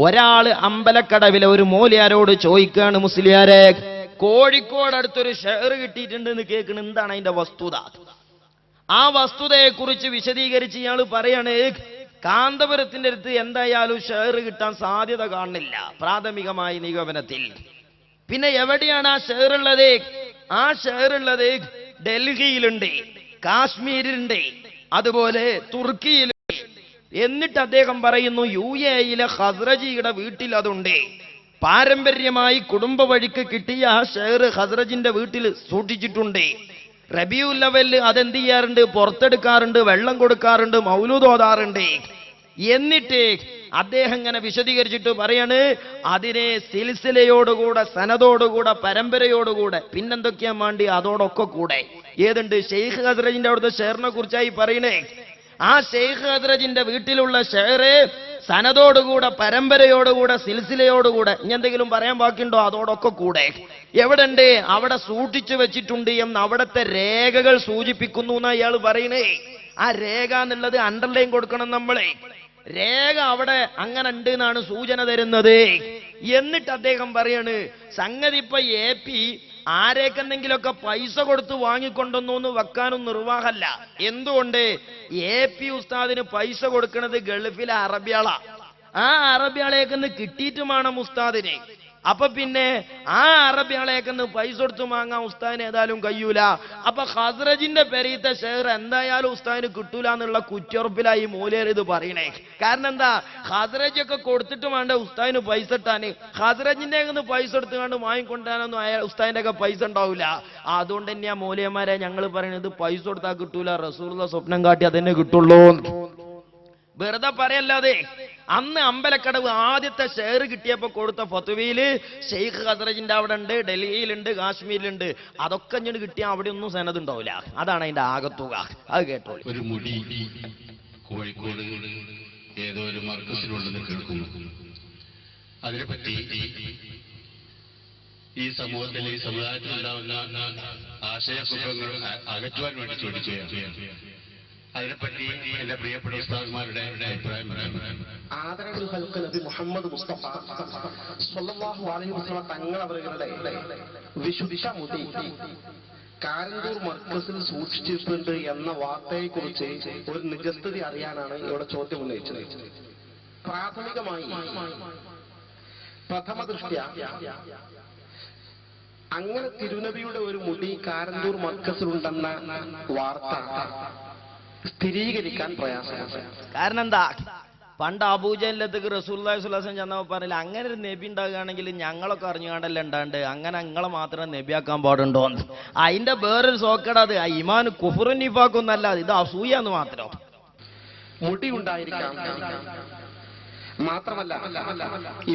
ഒരാള് അമ്പലക്കടവിലെ ഒരു മൂല്യാരോട് ചോദിക്കാണ്, മുസ്ലിയാരെ, കോഴിക്കോട് അടുത്തൊരു ഷെയർ കിട്ടിയിട്ടുണ്ട് എന്ന് കേൾക്കണം, എന്താണ് അതിന്റെ വസ്തുത? ആ വസ്തുതയെ കുറിച്ച് വിശദീകരിച്ച് ഇയാൾ പറയാണ്, കാന്തപുരത്തിന്റെ അടുത്ത് എന്തായാലും ഷെയർ കിട്ടാൻ സാധ്യത കാണുന്നില്ല പ്രാഥമികമായ നിഗമനത്തിൽ. പിന്നെ എവിടെയാണ് ആ ഷെയർ ഉള്ളത്? ആ ഷെയർ ഉള്ളത് ഡൽഹിയിലുണ്ട്, കാശ്മീരിലുണ്ട്, അതുപോലെ തുർക്കിയിലുണ്ട്. എന്നിട്ട് അദ്ദേഹം പറയുന്നു, UAE-യിലെ ഖസ്റജിയുടെ വീട്ടിൽ അതുണ്ട്. പാരമ്പര്യമായി കുടുംബ വഴിക്ക് കിട്ടിയ ആ ഷെയർ ഖസ്റജിന്റെ വീട്ടിൽ സൂക്ഷിച്ചിട്ടുണ്ട്. റബീഉൽ അവ്വലിൽ അതെന്ത് ചെയ്യാറുണ്ട്? പുറത്തെടുക്കാറുണ്ട്, വെള്ളം കൊടുക്കാറുണ്ട്, മൗലൂദ് ഓതാറുണ്ട്. എന്നിട്ട് അദ്ദേഹം ഇങ്ങനെ വിശദീകരിച്ചിട്ട് പറയാണ്, അതിനെ സിൽസിലയോടുകൂടെ, സനദോടുകൂടെ, പരമ്പരയോടുകൂടെ, പിന്നെന്തൊക്കെയാ വേണ്ടി അതോടൊക്കെ കൂടെ ഏതുണ്ട്? ഷെയ്ഖ് ഖസ്റജിന്റെ അവിടുത്തെ ഷെയറിനെ കുറിച്ചായി പറയണേ. ആ ഷെയ്ഖ് ഖസ്റജിന്റെ വീട്ടിലുള്ള ഷെയർ സനദോടുകൂടെ, പരമ്പരയോടുകൂടെ, സിൽസിലയോടുകൂടെ, ഇനി എന്തെങ്കിലും പറയാൻ ബാക്കിയുണ്ടോ? അതോടൊക്കെ കൂടെ എവിടെ ഉണ്ട്? അവിടെ സൂക്ഷിച്ചു വെച്ചിട്ടുണ്ട് എന്ന് അവിടുത്തെ രേഖകൾ സൂചിപ്പിക്കുന്നു എന്നാ ഇയാൾ പറയണേ. ആ രേഖ എന്നുള്ളത് അണ്ടർലൈൻ കൊടുക്കണം നമ്മളെ. രേഖ അവിടെ അങ്ങനെ ഉണ്ട് എന്നാണ് സൂചന തരുന്നത്. എന്നിട്ട് അദ്ദേഹം പറയാണ്, സംഗതി ഇപ്പൊ AP ആരേക്കെന്തെങ്കിലുമൊക്കെ പൈസ കൊടുത്ത് വാങ്ങിക്കൊണ്ടൊന്നു വെക്കാനും നിർവാഹമല്ല. എന്തുകൊണ്ട്? AP ഉസ്താദിന് പൈസ കൊടുക്കുന്നത് ഗൾഫിലെ അറബിയാളാ. ആ അറബിയാളേക്കെന്ന് കിട്ടിയിട്ട് വേണം ഉസ്താദിനെ. അപ്പൊ പിന്നെ ആ അറബിയാളേക്കെന്ന് പൈസ കൊടുത്ത് വാങ്ങാൻ ഉസ്താദിന് ഏതായാലും കഴിയൂല. അപ്പൊ ഖസ്റജിന്റെ പെരീത്തെ ഷെയർ എന്തായാലും ഉസ്താദിന് കിട്ടൂല എന്നുള്ള കുറ്റുറപ്പിലായി മൂലേർ ഇത് പറയണേ. കാരണം എന്താ? ഖസ്റജൊക്കെ കൊടുത്തിട്ട് വേണ്ട ഉസ്താദിന് പൈസ ഇട്ടാന്. ഖസ്റജിന്റെ പൈസ എടുത്തുകൊണ്ട് വാങ്ങിക്കൊണ്ടാനൊന്നും ഉസ്താദിന്റെ ഒക്കെ പൈസ ഉണ്ടാവില്ല. അതുകൊണ്ട് തന്നെയാ മൂലയന്മാരെ ഞങ്ങൾ പറയുന്നത്, പൈസ കൊടുത്താൽ കിട്ടൂല, റസൂലുള്ള സ്വപ്നം കാട്ടി അതന്നെ കിട്ടുള്ളൂ. വെറുതെ പറയല്ലാതെ. അന്ന് അമ്പലക്കടവ് ആദ്യത്തെ ഷെയർ കിട്ടിയപ്പോ കൊടുത്ത ഫത്വയില് ഷെയ്ഖ് ഖസ്റജിന്റെ അവിടെ ഉണ്ട്, ഡൽഹിയിലുണ്ട്, കാശ്മീരിലുണ്ട്. അതൊക്കെ ഇങ്ങനെ കിട്ടിയാൽ അവിടെ ഒന്നും സനത് ഉണ്ടാവില്ല. അതാണ് അതിന്റെ ആകത്തുക. അത് കേട്ടോ. ഒരു മുടി കോഴിക്കോട് ഏതോ ഒരു മർക്കസിലുണ്ടെന്ന് കേൾക്കുന്നു. അതിനെപ്പറ്റി ഈ സമൂഹത്തിൽ, ഈ സമുദായത്തിൽ ഉണ്ടാവുന്ന ആശയക്കുഴപ്പങ്ങൾ അകറ്റുവാൻ വേണ്ടി ചോദിക്കുകയാണ്. അതിനെപ്പറ്റി എന്റെ പ്രിയപ്പെട്ട ഉസ്താദുമാരുടെ അഭിപ്രായം പറയാം. ആദരവുൽ ഖൽഖ് നബി മുഹമ്മദ് മുസ്തഫ സ്വല്ലല്ലാഹു അലൈഹി വസല്ലം തങ്ങൾ അവരുടെ വിശുദ്ധ മുടി കാരന്തൂർ മർക്കസിൽ സൂക്ഷിച്ചിട്ടുണ്ട് എന്ന വാർത്തയെ കുറിച്ച് ഒരു നിജസ്ഥിതി അറിയാനാണ് ഇവിടെ ചോദ്യം ഉന്നയിച്ചത്. പ്രാഥമികമായി പ്രഥമ ദൃഷ്ട്യാ അങ്ങനെ തിരുനബിയുടെ ഒരു മുടി കാരന്തൂർ മർക്കസിലുണ്ടെന്ന വാർത്ത സ്ഥിരീകരിക്കാൻ പ്രയാസമാണ്. കാരണം എന്താ? പണ്ട് അബൂജഹലിലേക്ക് റസൂലുള്ളാഹി സ്വല്ലല്ലാഹു അലൈഹി വസല്ലം ചെന്നപ്പോൾ പറഞ്ഞില്ല, അങ്ങനെ ഒരു നബി ഉണ്ടാകുകയാണെങ്കിൽ ഞങ്ങളൊക്കെ അറിഞ്ഞുകൊണ്ടല്ല ഉണ്ടാണ്ട്, അങ്ങനെ നിങ്ങളെ മാത്രം നബിയാക്കാൻ പാടുണ്ടോ? അതിന്റെ വേറൊരു സോക്കട. അത് ഈമാൻ കുഫ്റുൻ നിഫാഖൊന്നല്ല, ഇത് അസൂയാന്ന് മാത്രം. മുടി ഉണ്ടായിരിക്കാം. മാത്രമല്ല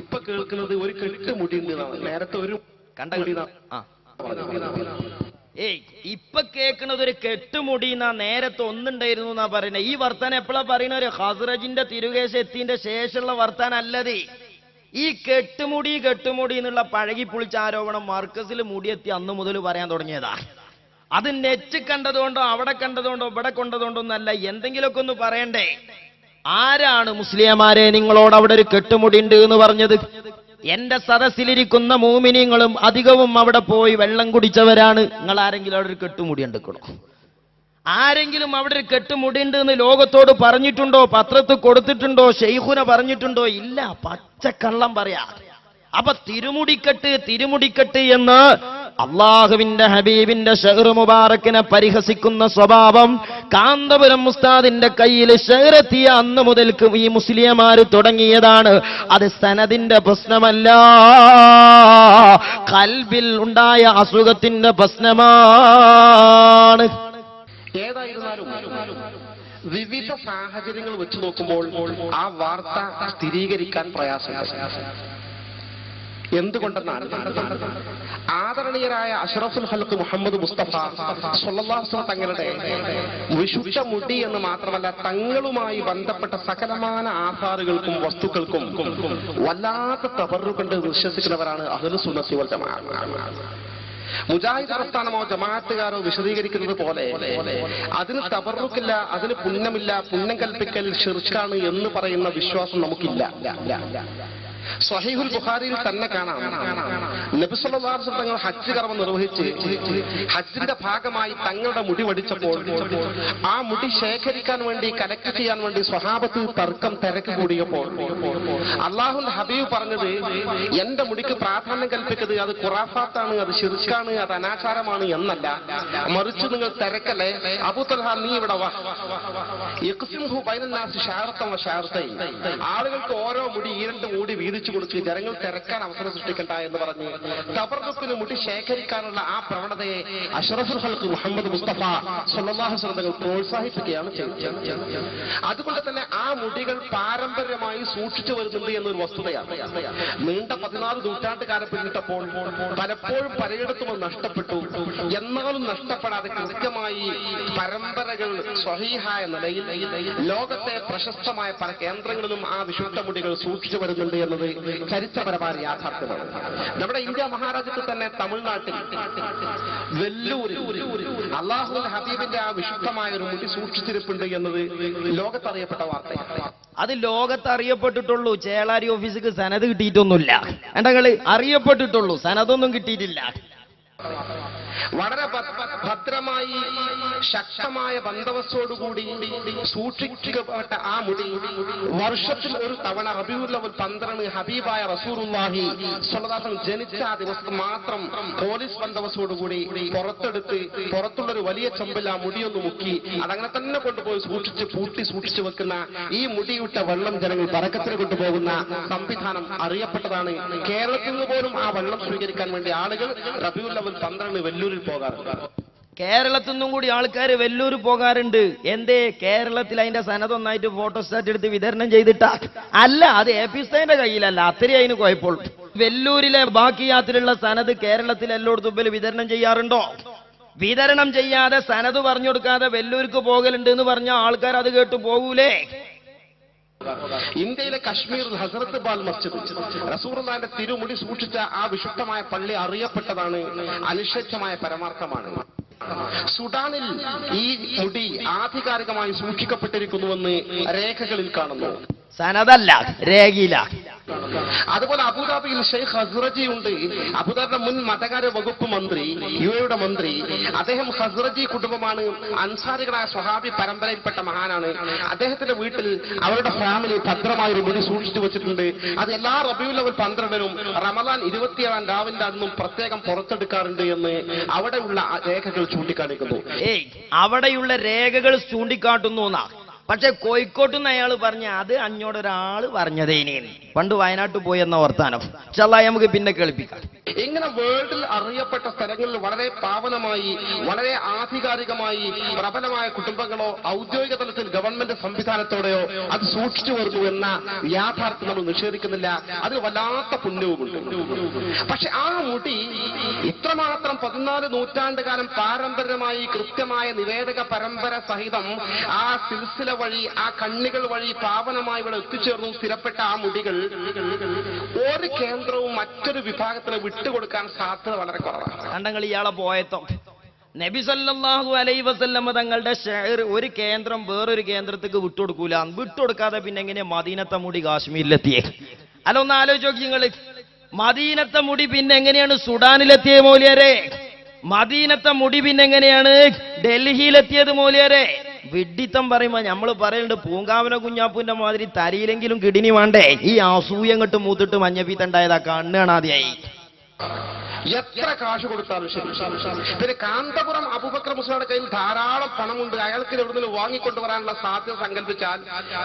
ഇപ്പൊ കേൾക്കുന്നത് ഒരു കെട്ട് മുടി ഉണ്ട്. നേരത്തെ ഒരു കണ്ട ഇപ്പൊ കേൾക്കുന്നത് ഒരു കെട്ടുമുടി എന്നാ, നേരത്തെ ഒന്നുണ്ടായിരുന്നു എന്നാ പറയുന്നത്. ഈ വർത്താനം എപ്പോഴാ പറയുന്ന? ഒരു ഖസ്റജിന്റെ തിരുകേശ എത്തിന്റെ ശേഷമുള്ള വർത്താനം അല്ലത്. ഈ കെട്ടുമുടി എന്നുള്ള പഴകി പുളിച്ച ആരോപണം മർക്കസിൽ മുടിയെത്തി അന്ന് മുതൽ പറയാൻ തുടങ്ങിയതാ. അത് നെറ്റ് കണ്ടതുകൊണ്ടോ അവിടെ കണ്ടതുകൊണ്ടോ ഇവിടെ കൊണ്ടതുകൊണ്ടൊന്നല്ല. എന്തെങ്കിലുമൊക്കെ ഒന്ന് പറയണ്ടേ? ആരാണ് മുസ്ലിംമാരെ നിങ്ങളോട് അവിടെ ഒരു കെട്ടുമുടി ഉണ്ട് എന്ന് പറഞ്ഞത്? എന്റെ സദസ്സിലിരിക്കുന്ന മൂമിനീങ്ങളും അധികവും അവിടെ പോയി വെള്ളം കുടിച്ചവരാണ്. നിങ്ങൾ ആരെങ്കിലും അവിടെ ഒരു കെട്ടുമുടി എടുക്കണോ? ആരെങ്കിലും അവിടെ ഒരു കെട്ടുമുടി ഉണ്ട് എന്ന് ലോകത്തോട് പറഞ്ഞിട്ടുണ്ടോ? പത്രത്തിൽ കൊടുത്തിട്ടുണ്ടോ? ഷെയ്ഖുന പറഞ്ഞിട്ടുണ്ടോ? ഇല്ല. പച്ചക്കള്ളം പറയാ. അപ്പൊ തിരുമുടിക്കെട്ട് എന്ന് അള്ളാഹുവിന്റെ ഹബീബിന്റെ ഷഹ്ർ മുബാറക്കിനെ പരിഹസിക്കുന്ന സ്വഭാവം കാന്തപുരം ഉസ്താദിന്റെ കയ്യിൽ ഷഹ്റെത്തിയ അന്ന് മുതൽക്ക് ഈ മുസ്ലിംമാര് തുടങ്ങിയതാണ്. അത് സനദിന്റെ പ്രശ്നമല്ല, ഖൽബിൽ ഉണ്ടായ അസുഖത്തിന്റെ പ്രശ്നമാണ്. ഏതായിരുന്നാലും വിവിധ സാഹചര്യങ്ങൾ വെച്ച് നോക്കുമ്പോൾ ആ വാർത്ത സ്ഥിരീകരിക്കാൻ പ്രയാസമാണ്. എന്തുകൊണ്ടെന്നാണ് ആദരണീയരായ അഷ്റഫുൽ ഖൽഖ് മുഹമ്മദ് മുസ്തഫ സ്വല്ലല്ലാഹു അലൈഹി വസല്ലം തങ്ങളുടെ വിശുദ്ധ മുടി എന്ന് മാത്രമല്ല തങ്ങളുമായി ബന്ധപ്പെട്ട സകലമാന ആധാറുകൾക്കും വസ്തുക്കൾക്കും വല്ലാത്ത തബറുകൊണ്ട് വിശ്വസിക്കുന്നവരാണ് അഹ്ലുസ് സുന്നത്തി വൽ ജമാഅ. മുജാഹിദ് പ്രസ്ഥാനമോ ജമാഅത്തുകാരോ വിശദീകരിക്കുന്നത് പോലെ അതിന് തബറുക്കില്ല, അതിന് പുണ്യമില്ല, പുണ്യം കൽപ്പിക്കൽ ശിർക്കാണ് എന്ന് പറയുന്ന വിശ്വാസം നമുക്കില്ല. സ്വഹീഹുൽ ബുഖാരിയിൽ തന്നെ കാണാം, നബി സല്ലല്ലാഹു അലൈഹി വസല്ലം തങ്ങൾ ഹജ്ജ് കർമ്മം നിർവഹിച്ച് ഹജ്ജിന്റെ ഭാഗമായി തങ്ങളുടെ മുടി വടിച്ചപ്പോൾ ആ മുടി ശേഖരിക്കാൻ വേണ്ടി കലക്ട് ചെയ്യാൻ വേണ്ടി സ്വഹാബത്ത് തർക്കം തിരക്ക് കൂടിയപ്പോൾ അള്ളാഹുവിന്റെ ഹബീബ് പറഞ്ഞത്, എന്റെ മുടിക്ക് പ്രാധാന്യം കൽപ്പിക്കുന്നത് അത് ഖുറാഫാത്താണ്, അത് ശിർക്കാണ്, അത് അനാചാരമാണ് എന്നല്ല, മറിച്ച് നിങ്ങൾ തിരക്കല്ലേ, അബൂ തൽഹ നീ ഇവിടെ വാ, യഖ്സിംഹു ബൈനന്നാസ് ശഅറത്തൻ വശഅറത്തൈൻ, ആളുകൾക്ക് ഓരോ മുടി ഈരണ്ട് മുടി വീതിച്ചു കൊടുത്ത് ജനങ്ങൾ തിരക്കാൻ അവസരം സൃഷ്ടിക്കണ്ട എന്ന് പറഞ്ഞ് തബറുക്കിന് മുടി ശേഖരിക്കാനുള്ള ആ പ്രവണതയെ അഷ്റഫുൽ ഖൽഖ് മുഹമ്മദ് മുസ്തഫ സ്വല്ലല്ലാഹു അലൈഹി വസല്ലം തങ്ങൾ പ്രോത്സാഹിപ്പിക്കുകയാണ് ചെയ്തത്. അതുകൊണ്ട് തന്നെ ആ മുടികൾ പാരമ്പര്യമായി സൂക്ഷിച്ചു വരുന്നുണ്ട് എന്നൊരു വസ്തുതയാണ്. നീണ്ട 14 നൂറ്റാണ്ട് കാലം പിന്നിട്ടപ്പോൾ പലപ്പോഴും പലയിടത്തും അത് നഷ്ടപ്പെട്ടു. എന്നാലും നഷ്ടപ്പെടാതെ കൃത്യമായി പരമ്പരകൾ സ്വഹീഹായ നിലയിൽ ലോകത്തെ പ്രശസ്തമായ പല കേന്ദ്രങ്ങളിലും ആ വിശുദ്ധ മുടികൾ സൂക്ഷിച്ചു വരുന്നുണ്ട് എന്നത് ചരിത്രപരമായ യാഥാർത്ഥ്യമാണ്. നമ്മുടെ ഇന്ത്യ മഹാരാജ്യത്ത് തന്നെ തമിഴ്നാട്ടിൽ വെല്ലൂരിൽ അള്ളാഹുവിന്റെ ഹബീബിന്റെ ആ വിശുദ്ധമായ ഒരു മുടി സൂക്ഷിച്ചിരിപ്പുണ്ട് എന്നത് ലോകത്തറിയപ്പെട്ട വാർത്തയാണ്. അത് ലോകത്ത് അറിയപ്പെട്ടിട്ടുള്ളൂ, ചേളാരി ഓഫീസിക്ക് സനത് കിട്ടിയിട്ടൊന്നുമില്ല. എണ്ടകള് അറിയപ്പെട്ടിട്ടുള്ളൂ, സനതൊന്നും കിട്ടിയിട്ടില്ല. വളരെ ഭദ്രമായി ശക്തമായ ബന്ദോബസ്തോടുകൂടി സൂക്ഷിക്കപ്പെട്ട ആ മുടി വർഷത്തിൽ ഒരു തവണ റബീഉൽ അവ്വൽ 12 ഹബീബായ റസൂലുള്ളാഹി സ്വല്ലല്ലാഹു അലൈഹി വസല്ലം ജനിച്ച ആ ദിവസം മാത്രം പോലീസ് ബന്ദോബസ്തോടുകൂടി പുറത്തെടുത്ത് പുറത്തുള്ളൊരു വലിയ ചെമ്പിൽ ആ മുടിയൊന്ന് മുക്കി അതങ്ങനെ തന്നെ കൊണ്ടുപോയി സൂക്ഷിച്ചു വെക്കുന്ന ഈ മുടിയിട്ട വെള്ളം ജനങ്ങൾ ബറക്കത്തിന് കൊണ്ടുപോകുന്ന സംവിധാനം അറിയപ്പെട്ടതാണ്. കേരളത്തിൽ നിന്ന് പോലും ആ വെള്ളം സ്വീകരിക്കാൻ വേണ്ടി ആളുകൾ റബീഉൽ അവ്വൽ 12 വെല്ലൂരിൽ പോകാറുണ്ട്. കേരളത്തിൽ നിന്നും കൂടി ആൾക്കാർ വെല്ലൂർ പോകാറുണ്ട്. എന്തേ? കേരളത്തിൽ അതിന്റെ സനതൊന്നായിട്ട് ഫോട്ടോസ്റ്റാറ്റ് എടുത്ത് വിതരണം ചെയ്തിട്ടാ? അല്ല, അത് എഫിസൈന്റെ കയ്യിലല്ല, അത്രയും അതിന് കുഴപ്പമുള്ളൂ. വെല്ലൂരിലെ ബാക്കിയാത്തിലുള്ള സനത് കേരളത്തിൽ എല്ലായിടത്തും വിതരണം ചെയ്യാറുണ്ടോ? വിതരണം ചെയ്യാതെ സനത് പറഞ്ഞു കൊടുക്കാതെ വെല്ലൂർക്ക് പോകലുണ്ട് എന്ന് പറഞ്ഞ ആൾക്കാർ അത് കേട്ട് പോകൂലേ? ഇന്ത്യയിലെ കശ്മീരിൽ ഹസ്രത്ത് ബാൽ മസ്ജിദ് റസൂലുള്ളാഹിന്റെ തിരുമുടി സൂക്ഷിച്ച ആ വിശുദ്ധമായ പള്ളി അറിയപ്പെട്ടതാണ്, അനിഷേധ്യമായ പരമാർത്ഥമാണ്. സുഡാനിൽ ഈ മുടി ആധികാരികമായി സൂക്ഷിക്കപ്പെട്ടിരിക്കുന്നുവെന്ന് രേഖകളിൽ കാണുന്നു. സനതല്ല, രേഖയില. അതുപോലെ അബുദാബിയിൽ ഷെയ്ഖ് ഹസ്റജി ഉണ്ട്. അബുദാബിയുടെ മുൻ മതകാര്യ വകുപ്പ് മന്ത്രി, യുഎയുടെ മന്ത്രി. അദ്ദേഹം ഹസ്റജി കുടുംബമാണ്, അൻസാരികളായ സ്വഹാബി പരമ്പരയിൽപ്പെട്ട മഹാനാണ്. അദ്ദേഹത്തിന്റെ വീട്ടിൽ അവരുടെ ഫാമിലി ഭദ്രമായ ഒരു മുടി സൂക്ഷിച്ചു വെച്ചിട്ടുണ്ട്. അത് എല്ലാ റബീഉൽ അവ്വൽ 12-നും റമദാൻ 27-ാം രാവിന്റെ അന്നും പ്രത്യേകം പുറത്തെടുക്കാറുണ്ട് എന്ന് അവിടെയുള്ള രേഖകൾ ചൂണ്ടിക്കാണിക്കുന്നു. അവിടെയുള്ള രേഖകൾ ചൂണ്ടിക്കാട്ടുന്നു എന്നാ. പക്ഷെ കോഴിക്കോട്ട് നിന്ന് അയാൾ പറഞ്ഞ അത് അഞ്ഞോടൊരാള് പറഞ്ഞതേനെ പണ്ട് വയനാട്ടിൽ പോയി എന്ന വർത്താനം. ചല്ലായി നമുക്ക് പിന്നെ കേൾപ്പിക്കാം. ഇങ്ങനെ വേൾഡിൽ അറിയപ്പെട്ട സ്ഥലങ്ങളിൽ വളരെ പാവനമായി വളരെ ആധികാരികമായി പ്രബലമായ കുടുംബങ്ങളോ ഔദ്യോഗിക തലത്തിൽ ഗവൺമെന്റ് സംവിധാനത്തോടെയോ അത് സൂക്ഷിച്ചു വരുന്നു എന്ന യാഥാർത്ഥ്യം നമ്മൾ നിഷേധിക്കുന്നില്ല. അതിന് വല്ലാത്ത പുണ്യവുമുണ്ട്. പക്ഷെ ആ മുടി ഇത്രമാത്രം 14 നൂറ്റാണ്ട് കാലം പാരമ്പര്യമായി കൃത്യമായ നിവേദക പരമ്പര സഹിതം ആ സിൽസില വഴി ആ കണ്ണികൾ വഴി പാവനമായി ഇവിടെ എത്തിച്ചേർന്നു സ്ഥിരപ്പെട്ട ആ മുടികൾ ഒരു കേന്ദ്രവും മറ്റൊരു വിഭാഗത്തിന് വിട്ടുകൊടുക്കാൻ സാധ്യത വളരെ കുറവാണ്. കണ്ടങ്ങൾ ഇയാളെ പോയത്തോ നബി സല്ലല്ലാഹു അലൈഹി വസല്ലം തങ്ങളുടെ ഷെയർ ഒരു കേന്ദ്രം വേറൊരു കേന്ദ്രത്തേക്ക് വിട്ടുകൊടുക്കൂല. വിട്ടുകൊടുക്കാതെ പിന്നെ എങ്ങനെ മദീനത്തെ മുടി കാശ്മീരിലെത്തിയേ? അല്ല, ഒന്ന് ആലോചിച്ച് നോക്കി നിങ്ങൾ. മദീനത്തെ മുടി പിന്നെ എങ്ങനെയാണ് സുഡാനിലെത്തിയ മോലിയരെ? മദീനത്തെ മുടി പിന്നെ എങ്ങനെയാണ് ഡൽഹിയിലെത്തിയത് മോലിയരെ? വിഡ്ഢിത്തം പറയുമ്പോ നമ്മൾ പറയുന്നുണ്ട് പൂങ്കാവന കുഞ്ഞാപ്പൂന്റെ മാതിരി തരിയിലെങ്കിലും കിടിനി വേണ്ടേ? ഈ അസൂയങ്ങട്ട് മൂത്തിട്ട് മഞ്ഞപ്പീത്തുണ്ടായതാ കണ്ണ് കാണാതെയായി. എത്ര കാശ് കൊടുത്താലും ശരി. പിന്നെ കാന്തപുരം അബൂബക്കർ മുസ്ലിയുടെ കയ്യിൽ ധാരാളം പണമുണ്ട്, അയാൾക്ക് എവിടുന്ന് വാങ്ങിക്കൊണ്ടുവരാനുള്ള സാധ്യത സങ്കല്പിച്ചാൽ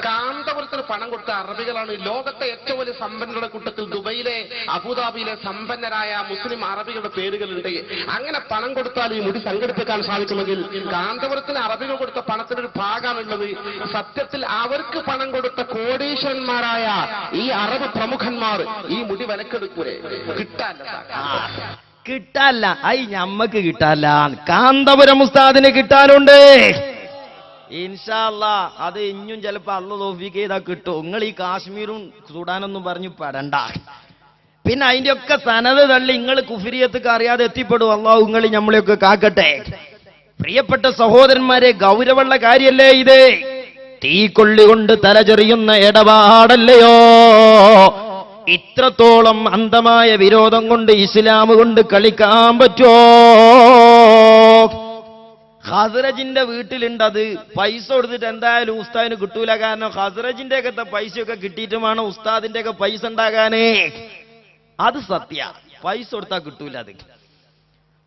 കാന്തപുരത്തിന് പണം കൊടുത്ത അറബികളാണ്. ലോകത്തെ ഏറ്റവും വലിയ സമ്പന്നരുടെ കൂട്ടത്തിൽ ദുബൈയിലെ അബുദാബിയിലെ സമ്പന്നരായ മുസ്ലിം അറബികളുടെ പേരുകളുണ്ട്. അങ്ങനെ പണം കൊടുത്താൽ ഈ മുടി സംഘടിപ്പിക്കാൻ സാധിക്കുമെങ്കിൽ കാന്തപുരത്തിന് അറബികൾ കൊടുത്ത പണത്തിനൊരു ഭാഗമാണുള്ളത്. സത്യത്തിൽ അവർക്ക് പണം കൊടുത്ത കോടീശ്വരന്മാരായ ഈ അറബ് പ്രമുഖന്മാർ ഈ മുടി വിലക്കെടുക്കൂലേ? കിട്ടാല്ല. ഐ ഞമ്മക്ക് കിട്ടാല്ല, കാന്തപുരം ഉസ്താദിന് കിട്ടാനുണ്ട്. ഇൻഷാ അല്ലാഹ് അത് ഇഞ്ഞും ചിലപ്പോ അള്ള തൗഫീഖ് ചെയ്താ കിട്ടും. നിങ്ങൾ ഈ കാശ്മീരും സുഡാനൊന്നും പറഞ്ഞു പെടണ്ട. പിന്നെ അതിന്റെ ഒക്കെ സനത് തള്ളി നിങ്ങൾ കുഫിരിയത്തൊക്കെ അറിയാതെ എത്തിപ്പെടും. അള്ളാഹു നിങ്ങൾ നമ്മളെയൊക്കെ കാക്കട്ടെ. പ്രിയപ്പെട്ട സഹോദരന്മാരെ, ഗൗരവമുള്ള കാര്യല്ലേ ഇത്? തീക്കൊള്ളി കൊണ്ട് തലചെറിയുന്ന ഇടപാടല്ലയോ? ഇത്രത്തോളം അന്ധമായ വിരോധം കൊണ്ട് ഇസ്ലാം കൊണ്ട് കളിക്കാൻ പറ്റുമോ? ഖസ്റജിന്റെ വീട്ടിലുണ്ടത്. പൈസ കൊടുത്തിട്ട് എന്തായാലും ഉസ്താദിന് കിട്ടൂല. കാരണം ഖസ്റജിന്റെ ഒക്കെ പൈസയൊക്കെ കിട്ടിയിട്ട് വേണം ഉസ്താദിന്റെ ഒക്കെ പൈസ ഉണ്ടാകാനേ. അത് സത്യ, പൈസ കൊടുത്താൽ കിട്ടൂല അത്.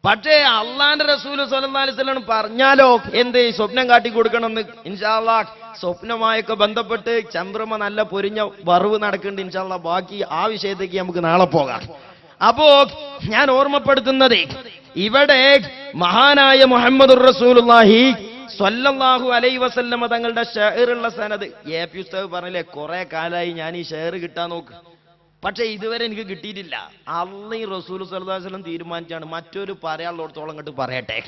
പക്ഷേ അള്ളാന്റെ റസൂല് സ്വല്ലല്ലാഹു അലൈഹി വസല്ലം പറഞ്ഞാലോ എന്ത് സ്വപ്നം കാട്ടി കൊടുക്കണമെന്ന്. ഇൻഷാ അല്ലാഹ് സ്വപ്നമായൊക്കെ ബന്ധപ്പെട്ട് ചന്ദ്രമ നല്ല പൊരിഞ്ഞ വറവ് നടക്കുന്നുണ്ട്. ഇൻഷാ അല്ലാഹ് ബാക്കി ആ വിഷയത്തേക്ക് നമുക്ക് നാളെ പോകാം. അപ്പോ ഞാൻ ഓർമ്മപ്പെടുത്തുന്നത്, ഇവിടെ മഹാനായ മുഹമ്മദുർ റസൂലുള്ളാഹി സ്വല്ലല്ലാഹു അലൈഹി വസല്ലമ തങ്ങളുടെ ഷെയറുള്ള സനദ് എ.പി. ഉസ്താദ് പറഞ്ഞില്ലേ, കുറെ കാലമായി ഞാൻ ഈ ഷെയർ കിട്ടാൻ നോക്ക്, പക്ഷെ ഇതുവരെ എനിക്ക് കിട്ടിയിട്ടില്ല. അള്ളയും റസൂൽ സ്വല്ലല്ലാഹു അലൈഹി വസല്ലം തീരുമാനിച്ചാണ്, മറ്റൊരു പറയാനുള്ളടത്തോളം അങ്ങോട്ട് പറയട്ടെ,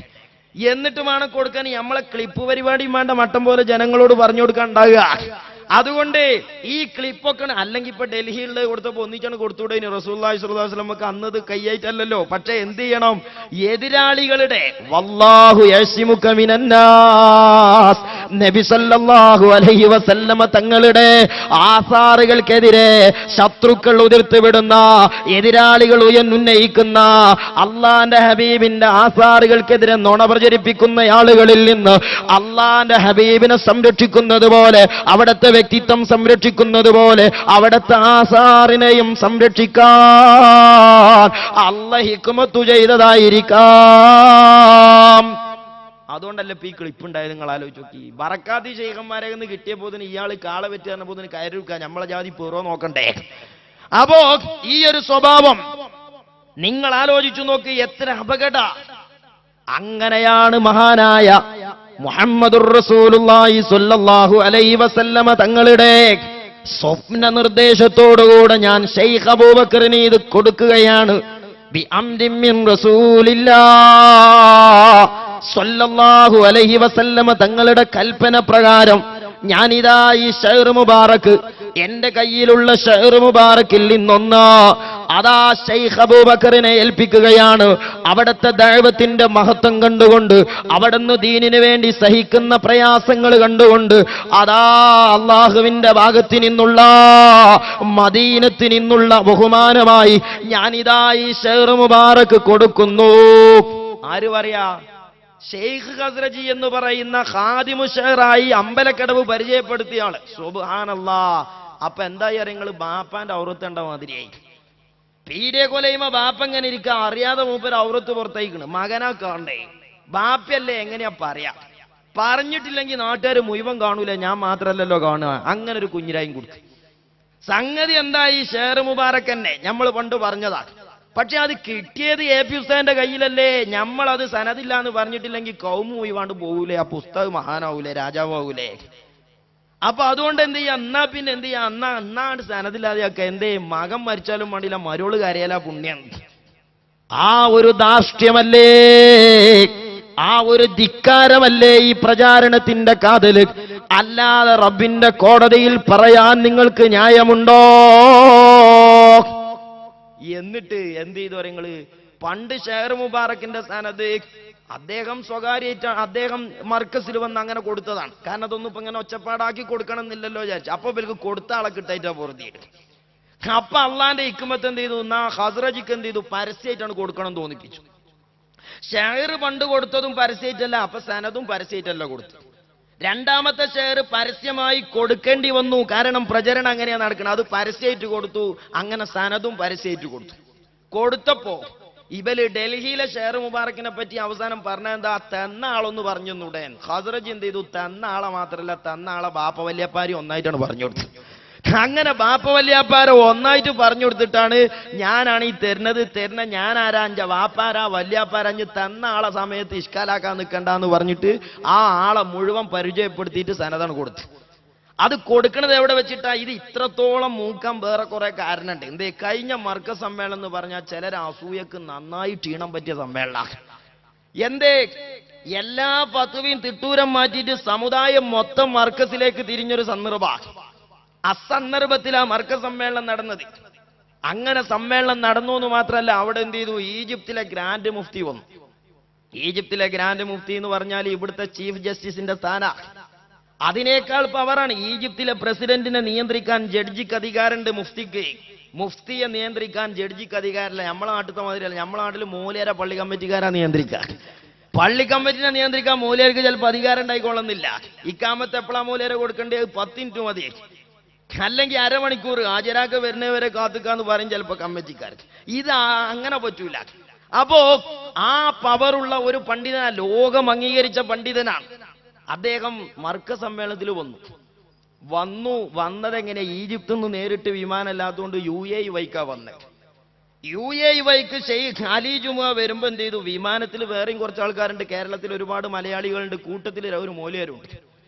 എന്നിട്ട് വേണം കൊടുക്കാൻ. നമ്മളെ ക്ലിപ്പ് പരിപാടിയും വേണ്ട മട്ടം പോലെ ജനങ്ങളോട് പറഞ്ഞു കൊടുക്കാൻ ഉണ്ടാവുക. അതുകൊണ്ട് ഈ ക്ലിപ്പൊക്കെ അല്ലെങ്കിൽ ഇപ്പൊ ഡൽഹിയിൽ കൊടുത്തപ്പോ ഒന്നിച്ചാണ് കൊടുത്തുകൂടെ റസൂലുള്ളാഹി സ്വല്ലല്ലാഹു അലൈഹി വസല്ലമക്ക് അന്നത് കയ്യായിട്ടല്ലോ. പക്ഷെ എന്ത് ചെയ്യണം, എതിരാളികളുടെ വല്ലാഹു യഅ്സിമുക മിനന്നാസ് നബി സല്ലല്ലാഹു അലൈഹി വസല്ലമ തങ്ങളുടെ ആസാറുകൾക്കെതിരെ ശത്രുക്കൾ ഉതിർത്ത് വിടുന്ന, എതിരാളികൾ ഉന്നയിക്കുന്ന അള്ളാന്റെ ഹബീബിന്റെ ആസാറുകൾക്കെതിരെ നുണ പ്രചരിപ്പിക്കുന്ന ആളുകളിൽ നിന്ന് അള്ളാന്റെ ഹബീബിനെ സംരക്ഷിക്കുന്നത് പോലെ, അവിടുത്തെ വ്യക്തിത്വം സംരക്ഷിക്കുന്നത് പോലെ അവിടുത്തെ ആസാറിനെയും സംരക്ഷിക്കാൻ അല്ലാഹു ഹിക്മത്ത് ചെയ്തതായിരിക്കാം. അതുകൊണ്ടല്ലേ ഇപ്പൊ ഈ ക്ലിപ്പ് ഉണ്ടായത്. നിങ്ങൾ ആലോചിച്ച് നോക്കി, ബറക്കാത്തി ശൈഖന്മാരെ നിന്ന് കിട്ടിയ പോതിന് ഇയാൾ കാള വെച്ച് പറഞ്ഞ പോതിന് കയറിക്കാൻ നമ്മളെ ജാതി പൂർവ്വ നോക്കണ്ടേ. അപ്പോ ഈ ഒരു സ്വഭാവം നിങ്ങൾ ആലോചിച്ചു നോക്കി, എത്ര അപകട. അങ്ങനെയാണ് മഹാനായ മുഹമ്മദുർ റസൂലുള്ളാഹി സ്വല്ലല്ലാഹു അലൈഹി വസല്ലമ തങ്ങളുടെ സ്വപ്ന നിർദ്ദേശത്തോടുകൂടെ ഞാൻ ശൈഖ് അബൂബക്കറിന് ഇത് കൊടുക്കുകയാണ്. ബി അംരിൻ മിൻ റസൂലില്ലാഹ് സ്വല്ലല്ലാഹു അലൈഹി വസല്ലമ തങ്ങളുടെ കൽപ്പന പ്രകാരം ഞാനിതാ ഈ ഷെയർ മുബാറക്ക്, എന്റെ കയ്യിലുള്ള ഷെയർ മുബാറക്കിൽ നിന്നൊന്ന് അതാ ശൈഖ് അബൂബക്കറിനെ ഏൽപ്പിക്കുകയാണ്. അവിടുത്തെ ദഅവത്തിന്റെ മഹത്വം കണ്ടുകൊണ്ട്, അവിടുന്ന് ദീനിനു വേണ്ടി സഹിക്കുന്ന പ്രയാസങ്ങൾ കണ്ടുകൊണ്ട്, അതാ അള്ളാഹുവിന്റെ ഭാഗത്തു നിന്നുള്ള മദീനത്തിൽ നിന്നുള്ള ബഹുമാനമായി ഞാനിതാ ഈ ഷെയർ മുബാറക്ക് കൊടുക്കുന്നു. ആര് പറയാ? ഷെയ്ഖ് ഖസ്റജി എന്ന് പറയുന്ന ഖാദിമു ഷെയറായി അമ്പലക്കടവ് പരിചയപ്പെടുത്തിയ ആള്. സുബ്ഹാനല്ലാഹ്. അപ്പൊ എന്തായി അറിയങ്ങൾ, ബാപ്പാന്റെ ഔറത്തേണ്ട മാതിരിയായി. പീരെ കൊലയുമ്പോ ബാപ്പ എങ്ങനെ ഇരിക്കുക അറിയാതെ മൂപ്പര് ഔറത്ത് പുറത്തേക്കണ്. മകനാ കാണണ്ടേ, ബാപ്പയല്ലേ എങ്ങനെയാ പറയാ? പറഞ്ഞിട്ടില്ലെങ്കിൽ നാട്ടുകാർ മുഴുവൻ കാണൂല, ഞാൻ മാത്രല്ലല്ലോ കാണുക. അങ്ങനെ ഒരു കുഞ്ഞിരായും കൊടുത്തു. സംഗതി എന്തായി, ഷെയർ മുബാറക്ക് തന്നെ നമ്മൾ പണ്ട് പറഞ്ഞതാ. പക്ഷെ അത് കിട്ടിയത് എ.പി. ഉസ്താദിന്റെ കയ്യിലല്ലേ. നമ്മളത് സനദില്ല എന്ന് പറഞ്ഞിട്ടില്ലെങ്കിൽ കൗമു മുഴുവാണ്ട് പോകൂലേ, ആ പുസ്തകം മഹാനാവൂലേ, രാജാവൂലേ. അപ്പൊ അതുകൊണ്ട് എന്ത് ചെയ്യാ, എന്നാ പിന്നെ എന്ത് ചെയ്യാ, എന്നാണ്ട് സനദില്ലാതെയൊക്കെ എന്തേ മകൻ മരിച്ചാലും വേണ്ടില്ല, മരോള് കരയല പുണ്യം. ആ ഒരു ധാർഷ്ട്യമല്ലേ, ആ ഒരു ധിക്കാരമല്ലേ ഈ പ്രചാരണത്തിന്റെ കാതല്. അല്ലാതെ റബ്ബിന്റെ കോടതിയിൽ പറയാൻ നിങ്ങൾക്ക് ന്യായമുണ്ടോ? എന്നിട്ട് എന്ത് ചെയ്തു നിങ്ങള്? പണ്ട് ഷെയർ മുബാറക്കിന്റെ സ്ഥാനത്ത് അദ്ദേഹം സ്വകാര്യമായിട്ടാണ്, അദ്ദേഹം മർക്കസിൽ വന്ന് അങ്ങനെ കൊടുത്തതാണ്. കാരണം അതൊന്നും ഇപ്പൊ ഇങ്ങനെ ഒച്ചപ്പാടാക്കി കൊടുക്കണം എന്നില്ലല്ലോ വിചാരിച്ചു. അപ്പൊ ഇവർക്ക് കൊടുത്ത ആളെ കിട്ടായിട്ടാ പൊറുതിയിട്ട്. അപ്പൊ അള്ളാന്റെ ഹിക്മത്ത് എന്ത് ചെയ്തു, എന്നാ ഖസ്റജിക്ക് എന്ത് ചെയ്തു, പരസ്യമായിട്ടാണ് കൊടുക്കണം തോന്നിപ്പിച്ചു. ഷെയർ പണ്ട് കൊടുത്തതും പരസ്യമായിട്ടല്ല, അപ്പൊ സനതും പരസ്യമായിട്ടല്ല കൊടുത്തു. രണ്ടാമത്തെ ഷെയർ പരസ്യമായി കൊടുക്കേണ്ടി വന്നു. കാരണം പ്രചരണം അങ്ങനെയാ നടക്കുന്നത്. അത് പരസ്യമായിട്ട് കൊടുത്തു. അങ്ങനെ സനതും പരസ്യമായിട്ട് കൊടുത്തു. കൊടുത്തപ്പോ ഇവല് ഡൽഹിയിലെ ഷെയർ മുബാറക്കിനെ പറ്റി അവസാനം പറഞ്ഞ എന്താ, തന്ന ആളൊന്ന് പറഞ്ഞുടൻ. ഖസ്റജി എന്ത് ചെയ്തു, തന്ന ആളെ മാത്രല്ല തന്ന ആളെ ബാപ്പ വല്യപ്പാരി ഒന്നായിട്ടാണ് പറഞ്ഞു കൊടുത്തത്. അങ്ങനെ ബാപ്പ വല്യാപ്പാരെ ഒന്നായിട്ട് പറഞ്ഞു കൊടുത്തിട്ടാണ് ഞാനാണ് ഈ തരുന്ന ഞാനാരാ, അഞ്ച വാപ്പാരാ വല്യാപ്പാരഞ്ഞ് തന്ന ആളെ സമയത്ത് ഇഷ്കാലാക്കാൻ നിൽക്കണ്ടെന്ന് പറഞ്ഞിട്ട് ആ ആളെ മുഴുവൻ പരിചയപ്പെടുത്തിയിട്ട് സനതാണ് കൊടുത്ത്. അത് കൊടുക്കണത് എവിടെ വെച്ചിട്ടാ? ഇത് ഇത്രത്തോളം മൂക്കാൻ വേറെ കുറെ കാരണമുണ്ട്. എന്തേ, കഴിഞ്ഞ മർക്കസ് സമ്മേളനം എന്ന് പറഞ്ഞാൽ ചിലർ അസൂയക്ക് നന്നായി ക്ഷീണം പറ്റിയ സമ്മേളനം. എന്തേ, എല്ലാ പത്തുവിയും തിട്ടൂരം മാറ്റിയിട്ട് സമുദായം മൊത്തം മർക്കസിലേക്ക് തിരിഞ്ഞൊരു സന്ദർഭം. അസന്ദർഭത്തിൽ ആ മർക്കസ് സമ്മേളനം നടന്നത്. അങ്ങനെ സമ്മേളനം നടന്നു എന്ന് മാത്രമല്ല, അവിടെ എന്ത് ചെയ്തു, ഈജിപ്തിലെ ഗ്രാൻഡ് മുഫ്തി വന്നു. ഈജിപ്തിലെ ഗ്രാൻഡ് മുഫ്തി എന്ന് പറഞ്ഞാൽ ഇവിടുത്തെ ചീഫ് ജസ്റ്റിസിന്റെ സ്ഥാന. അതിനേക്കാൾ പവറാണ്. ഈജിപ്തിലെ പ്രസിഡന്റിനെ നിയന്ത്രിക്കാൻ ജഡ്ജിക്ക് അധികാരമുണ്ട്, മുഫ്തിക്ക്. മുഫ്തിയെ നിയന്ത്രിക്കാൻ ജഡ്ജിക്ക് അധികാരമില്ല. നമ്മളെ നാട്ടിലത്തെ മാതിരിയല്ല. നമ്മളെ നാട്ടിൽ മൂലേരെ പള്ളി കമ്മിറ്റിക്കാരാ നിയന്ത്രിക്കുക. പള്ളി കമ്മിറ്റിനെ നിയന്ത്രിക്കാൻ മൂലേർക്ക് ചിലപ്പോൾ അധികാരം ഉണ്ടായിക്കൊള്ളുന്നില്ല. ഇക്കാമത്ത് എപ്പോഴാ മൂലേരെ കൊടുക്കേണ്ടത്? 10 മിനിറ്റ് മതി, അല്ലെങ്കിൽ അരമണിക്കൂർ ഹാജരാക്ക് വരുന്നവരെ കാത്തുക്കാന്ന് പറയും ചിലപ്പോ കമ്മിറ്റിക്കാർക്ക്. ഇത് അങ്ങനെ പറ്റൂല. അപ്പോ ആ പവറുള്ള ഒരു പണ്ഡിതനാ, ലോകം അംഗീകരിച്ച പണ്ഡിതനാണ് അദ്ദേഹം. മർക്ക സമ്മേളനത്തിൽ വന്നതെങ്ങനെ? ഈജിപ്തിൽ നിന്ന് നേരിട്ട് വിമാനമല്ലാത്തതുകൊണ്ട് UAE വൈക്കാ വന്നത്. UAE വൈക്ക് ഷെയ്ഖ് അലി ജുമുഅ വരുമ്പോ എന്ത് ചെയ്തു? വിമാനത്തിൽ വേറെയും കുറച്ച് ആൾക്കാരുണ്ട്, കേരളത്തിൽ ഒരുപാട് മലയാളികളുണ്ട്, കൂട്ടത്തിൽ ഒരു മൂലയരുണ്ട്.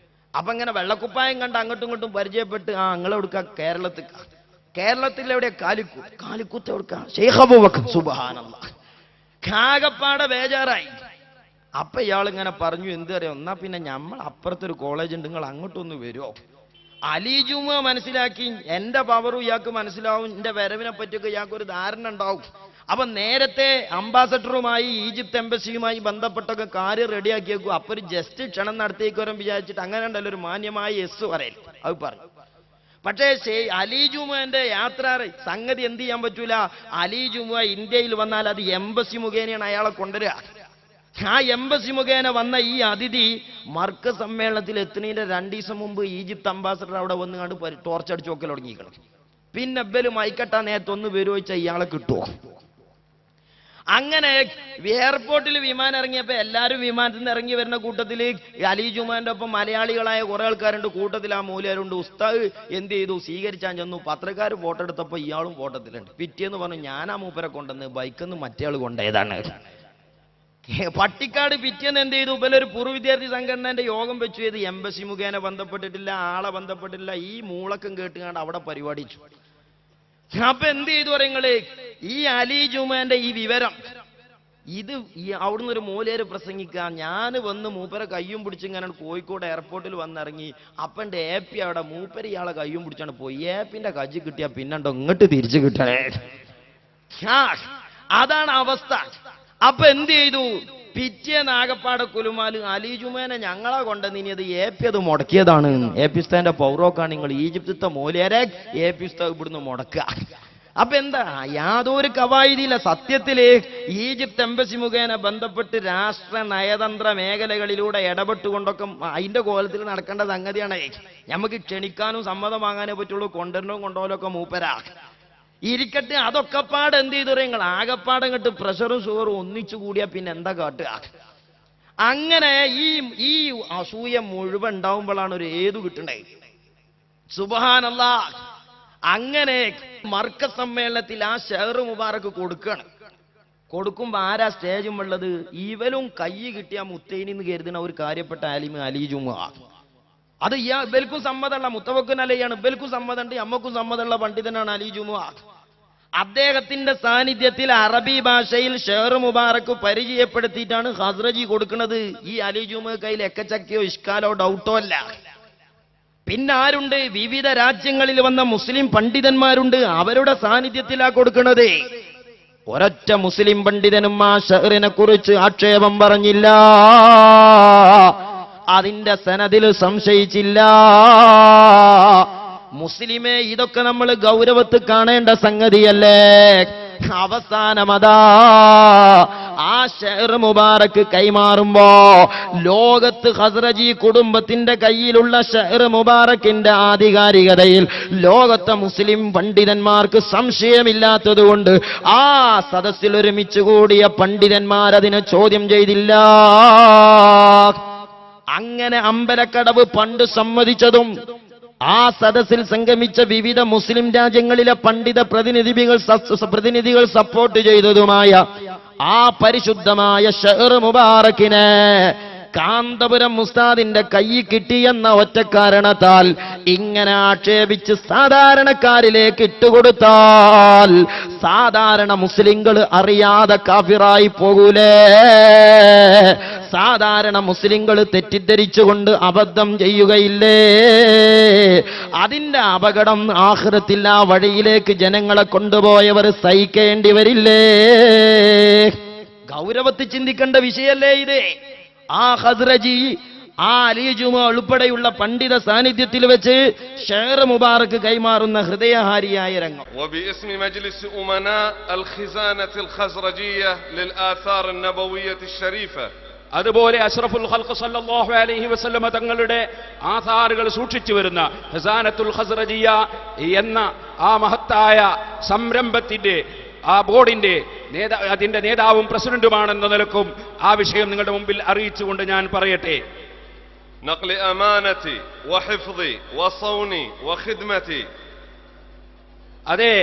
അപ്പൊ ഇങ്ങനെ വെള്ളക്കുപ്പായം കണ്ട് അങ്ങോട്ടും ഇങ്ങോട്ടും പരിചയപ്പെട്ട്, നിങ്ങളെവിടുക്ക? കേരളത്തിൽ എവിടെ? കാലിക്കൂത്ത് എവിടുക്ക? ഷെയ്ഖ് അബൂബക്കർ. സുബ്ഹാനല്ലാഹ്. കാകപ്പാടെ ബേജാറായി. അപ്പൊ ഇയാളിങ്ങനെ പറഞ്ഞു, എന്തറിയോ, എന്നാ പിന്നെ നമ്മൾ അപ്പുറത്തൊരു കോളേജ് ഉണ്ട്, നിങ്ങൾ അങ്ങോട്ടൊന്ന് വരുമോ? അലി ജുമുഅ മനസ്സിലാക്കി, എന്റെ പവറും ഇയാൾക്ക് മനസ്സിലാവും, എന്റെ വരവിനെ പറ്റിയൊക്കെ ഇയാൾക്കൊരു ധാരണ ഉണ്ടാവും. അപ്പൊ നേരത്തെ അംബാസഡറുമായി ഈജിപ്ത് എംബസിയുമായി ബന്ധപ്പെട്ടൊക്കെ കാര്യം റെഡിയാക്കി വെക്കും. അപ്പൊ ഒരു ജസ്റ്റ് ക്ഷണം നടത്തിയേക്കോരം വിചാരിച്ചിട്ട് അങ്ങനെ ഉണ്ടല്ലോ ഒരു മാന്യമായ യെസ് പറയൽ, അത് പറഞ്ഞു. പക്ഷേ അലി ജുമുഅന്റെ യാത്ര സംഗതി എന്ത് ചെയ്യാൻ പറ്റൂല. അലി ജുമുഅ ഇന്ത്യയിൽ വന്നാൽ അത് എംബസി മുഖേനയാണ് അയാളെ കൊണ്ടുവരിക. ആ എംബസി മുഖേന വന്ന ഈ അതിഥി മർക്ക സമ്മേളനത്തിൽ എത്തുന്നതിന്റെ 2 ദിവസം മുമ്പ് ഈജിപ്ത് അംബാസഡർ അവിടെ വന്ന് കണ്ട് ടോർച്ചടിച്ച് നോക്കൽ തുടങ്ങിക്കണം. പിന്നെ എബ്ബലും അയക്കട്ടാ നേരത്തൊന്ന് വരുമോ വെച്ചാൽ ഇയാളെ കിട്ടുമോ? അങ്ങനെ എയർപോർട്ടിൽ വിമാനം ഇറങ്ങിയപ്പോ എല്ലാവരും വിമാനത്തിൽ നിന്ന് ഇറങ്ങി വരുന്ന കൂട്ടത്തിൽ അലി ജുമാന്റെ ഒപ്പം മലയാളികളായ കുറെ ആൾക്കാരുണ്ട്. കൂട്ടത്തിൽ ആ മൂലരുണ്ട്. ഉസ്താദ് എന്ത് ചെയ്തു? സ്വീകരിച്ചാൻ ചെന്നു. പത്രക്കാർ ഫോട്ടോ എടുത്തപ്പോ ഇയാളും ഫോട്ടോത്തിലുണ്ട്. പിറ്റേന്ന് പറഞ്ഞു, ഞാനാ മൂപ്പരെ കൊണ്ടുവന്ന്, ബൈക്കെന്ന് മറ്റേ ആൾ കൊണ്ടേതാണ്. പട്ടിക്കാട് പിറ്റേന്ന് എന്ത് ചെയ്തു? ഒരു പൂർവ്വ വിദ്യാർത്ഥി സംഘടനന്റെ യോഗം വെച്ചു. ചെയ്ത് എംബസി മുഖേന ബന്ധപ്പെട്ടിട്ടില്ല, ആളെ ബന്ധപ്പെട്ടിട്ടില്ല. ഈ മൂളക്കം കേട്ടുകാണ്ട് അവിടെ പരിപാടിച്ചു. അപ്പൊ എന്ത് ചെയ്തു പറയുങ്ങള്? ഈ അലി ജുമാന്റെ ഈ വിവരം ഇത് അവിടുന്ന് ഒരു മൂലര് പ്രസംഗിക്കുക, ഞാൻ വന്ന് മൂപ്പരെ കയ്യും പിടിച്ചിങ്ങനെ കോഴിക്കോട് എയർപോർട്ടിൽ വന്നിറങ്ങി. അപ്പന്റെ AP അവിടെ മൂപ്പര് ഇയാളെ കയ്യും പിടിച്ചാണ് പോയി. APന്റെ കജ്ജി കിട്ടിയാ പിന്നെണ്ടോ ഇങ്ങോട്ട് തിരിച്ചു കിട്ടണേ. അതാണ് അവസ്ഥ. അപ്പൊ എന്ത് ചെയ്തു? പിറ്റേന്ന് ആകപ്പാടെ കുലുമാല്, അലി ജുമാനെ ഞങ്ങളാ കൊണ്ടുവന്നിനിയത്, AP അത് മുടക്കിയതാണ്. AP ഉസ്താദിന്റെ പൗറോക്കാണ് നിങ്ങൾ ഈജിപ്തിത്തെ മൂലരെ AP ഉസ്താദ് ഇവിടുന്ന് മുടക്കുക. അപ്പൊ എന്താ? യാതൊരു കവായിതിയില്ല. സത്യത്തില് ഈജിപ്ത് എംബസി മുഖേന ബന്ധപ്പെട്ട് രാഷ്ട്ര നയതന്ത്ര മേഖലകളിലൂടെ ഇടപെട്ടുകൊണ്ടൊക്കെ അതിന്റെ കോലത്തിൽ നടക്കേണ്ട സംഗതിയാണ്. നമുക്ക് ക്ഷണിക്കാനും സമ്മതം വാങ്ങാനേ പറ്റുള്ളൂ. കൊണ്ടുവരണവും കൊണ്ടുപോലൊക്കെ മൂപ്പരാ ഇരിക്കട്ടെ. അതൊക്കെ പാട് എന്ത് ചെയ്തു? നിങ്ങൾ ആകപ്പാടെ കണ്ട് പ്രഷറും ഷുഗറും ഒന്നിച്ചു കൂടിയാ പിന്നെ എന്താ കാട്ടുക? അങ്ങനെ ഈ അസൂയ മുഴുവൻ ഉണ്ടാവുമ്പോഴാണ് ഒരു ഏതു കിട്ടണേ. സുബ്ഹാനല്ലാഹ്. അങ്ങനെ മർക്ക സമ്മേളനത്തിൽ ആ ഷെഹർ മുബാറക്ക് കൊടുക്കുമ്പോ ആരാ സ്റ്റേജും ഉള്ളത്? ഇവലും കൈ കിട്ടിയ മുത്തൈനിന്ന് കരുതുന്ന ഒരു കാര്യപ്പെട്ട ആലിമ് അലി ജുമുഅ. അത് ഇവൽക്കും സമ്മതമുള്ള മുത്തവക്കുൻ അലയാണ്, ഇവൽക്കും സമ്മതമുണ്ട്, അമ്മക്കും സമ്മതമുള്ള പണ്ഡിതനാണ് അലി ജുമുഅ. അദ്ദേഹത്തിന്റെ സാന്നിധ്യത്തിൽ അറബി ഭാഷയിൽ ഷെഹർ മുബാറക്ക് പരിചയപ്പെടുത്തിയിട്ടാണ് ഖസ്റജി കൊടുക്കുന്നത്. ഈ അലി ജുമുഅ കയ്യിൽ എക്കച്ചക്കയോ ഇഷ്കാലോ ഡൗട്ടോ അല്ല. പിന്നെ ആരുണ്ട്? വിവിധ രാജ്യങ്ങളിൽ വന്ന മുസ്ലിം പണ്ഡിതന്മാരുണ്ട്. അവരുടെ സാന്നിധ്യത്തിലാ കൊടുക്കുന്നത്. ഒരൊറ്റ മുസ്ലിം പണ്ഡിതനും ആ ഷെഹറിനെ കുറിച്ച് ആക്ഷേപം പറഞ്ഞില്ല, അതിന്റെ സനദിൽ സംശയിച്ചില്ല. മുസ്ലിമേ, ഇതൊക്കെ നമ്മൾ ഗൗരവത്തിൽ കാണേണ്ട സംഗതിയല്ലേ? അവസാനമതാ ആ ഷെഹർ മുബാറക്ക് കൈമാറുമ്പോ ലോകത്ത് ഖസ്റജി കുടുംബത്തിന്റെ കയ്യിലുള്ള ഷെഹർ മുബാറക്കിന്റെ ആധികാരികതയിൽ ലോകത്തെ മുസ്ലിം പണ്ഡിതന്മാർക്ക് സംശയമില്ലാത്തതുകൊണ്ട് ആ സദസ്സിൽ ഒരുമിച്ച് കൂടിയ പണ്ഡിതന്മാരതിനെ ചോദ്യം ചെയ്തില്ല. അങ്ങനെ അമ്പലക്കടവ് പണ്ട് സമ്മതിച്ചതും ആ സദസ്സിൽ സംഗമിച്ച വിവിധ മുസ്ലിം രാജ്യങ്ങളിലെ പണ്ഡിത പ്രതിനിധികൾ സപ്പോർട്ട് ചെയ്തതുമായ ആ പരിശുദ്ധമായ ഷെഹർ മുബാറക്കിനെ കാന്തപുരം ഉസ്താദിന്റെ കൈ കിട്ടിയെന്ന ഒറ്റ കാരണത്താൽ ഇങ്ങനെ ആക്ഷേപിച്ച് സാധാരണക്കാരിലേക്ക് ഇട്ടുകൊടുത്താൽ സാധാരണ മുസ്ലിങ്ങൾ അറിയാതെ കാഫിറായി പോകൂലേ? സാധാരണ മുസ്ലിങ്ങൾ തെറ്റിദ്ധരിച്ചുകൊണ്ട് അബദ്ധം ചെയ്യുകയില്ലേ? അതിന്റെ അപകടം ആഖിറത്തിൽ ആ വഴിയിലേക്ക് ജനങ്ങളെ കൊണ്ടുപോയവർ സഹിക്കേണ്ടി വരില്ലേ? ഗൗരവത്തിൽ ചിന്തിക്കേണ്ട വിഷയല്ലേ ഇത്? ആ ഖസ്റജി ആ അലി ജുമ ഉൾപ്പെടെയുള്ള പണ്ഡിത സാന്നിധ്യത്തിൽ വെച്ച് ഷെയർ മുബാറക്ക് കൈമാറുന്ന ഹൃദയഹാരിയായ രംഗം. وباسم مجلس أمناء الخزانة الخزرجية للآثار النبوية الشريفة. അതുപോലെ അഷ്റഫുൽ ഖൽഖ് സല്ലല്ലാഹു അലൈഹി വസല്ലമ തങ്ങളുടെ ആധാറുകൾ സൂക്ഷിച്ചു വരുന്ന ഖസാനത്തുൽ ഖസ്റജിയ എന്ന ആ മഹത്തായ സംരംഭത്തിന്റെ ആ ബോർഡിന്റെ അതിന്റെ നേതാവും പ്രസിഡന്റുമാണെന്ന നിലക്കും ആ വിഷയം നിങ്ങളുടെ മുമ്പിൽ അറിയിച്ചുകൊണ്ട് ഞാൻ പറയട്ടെ. نقل أمانتي وحفظي وصوني وخدمتي. അതെ,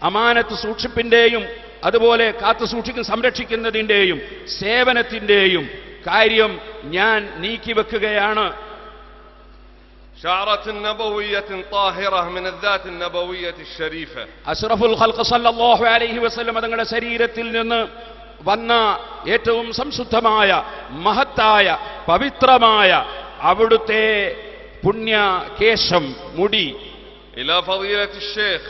അമാനത്ത് സൂക്ഷിപ്പിന്റെയും അതുപോലെ കാത്തു സൂക്ഷിക്കുന്ന സംരക്ഷിക്കുന്നതിന്റെയും സേവനത്തിന്റെയും കാര്യം ഞാൻ നീക്കിവെക്കുകയാണ്. شعرة نبوية طاهرة من الذات النبوية الشريفة. അഷ്റഫുൽ ഖൽഖ് സല്ലല്ലാഹു അലൈഹി വസല്ലം തങ്ങളുടെ ശരീരത്തിൽ നിന്ന് വന്ന ഏറ്റവും സംശുദ്ധമായ മഹത്തായ പവിത്രമായ അവിടുത്തെ പുണ്യ കേശം മുടി إلى فضيلة الشيخ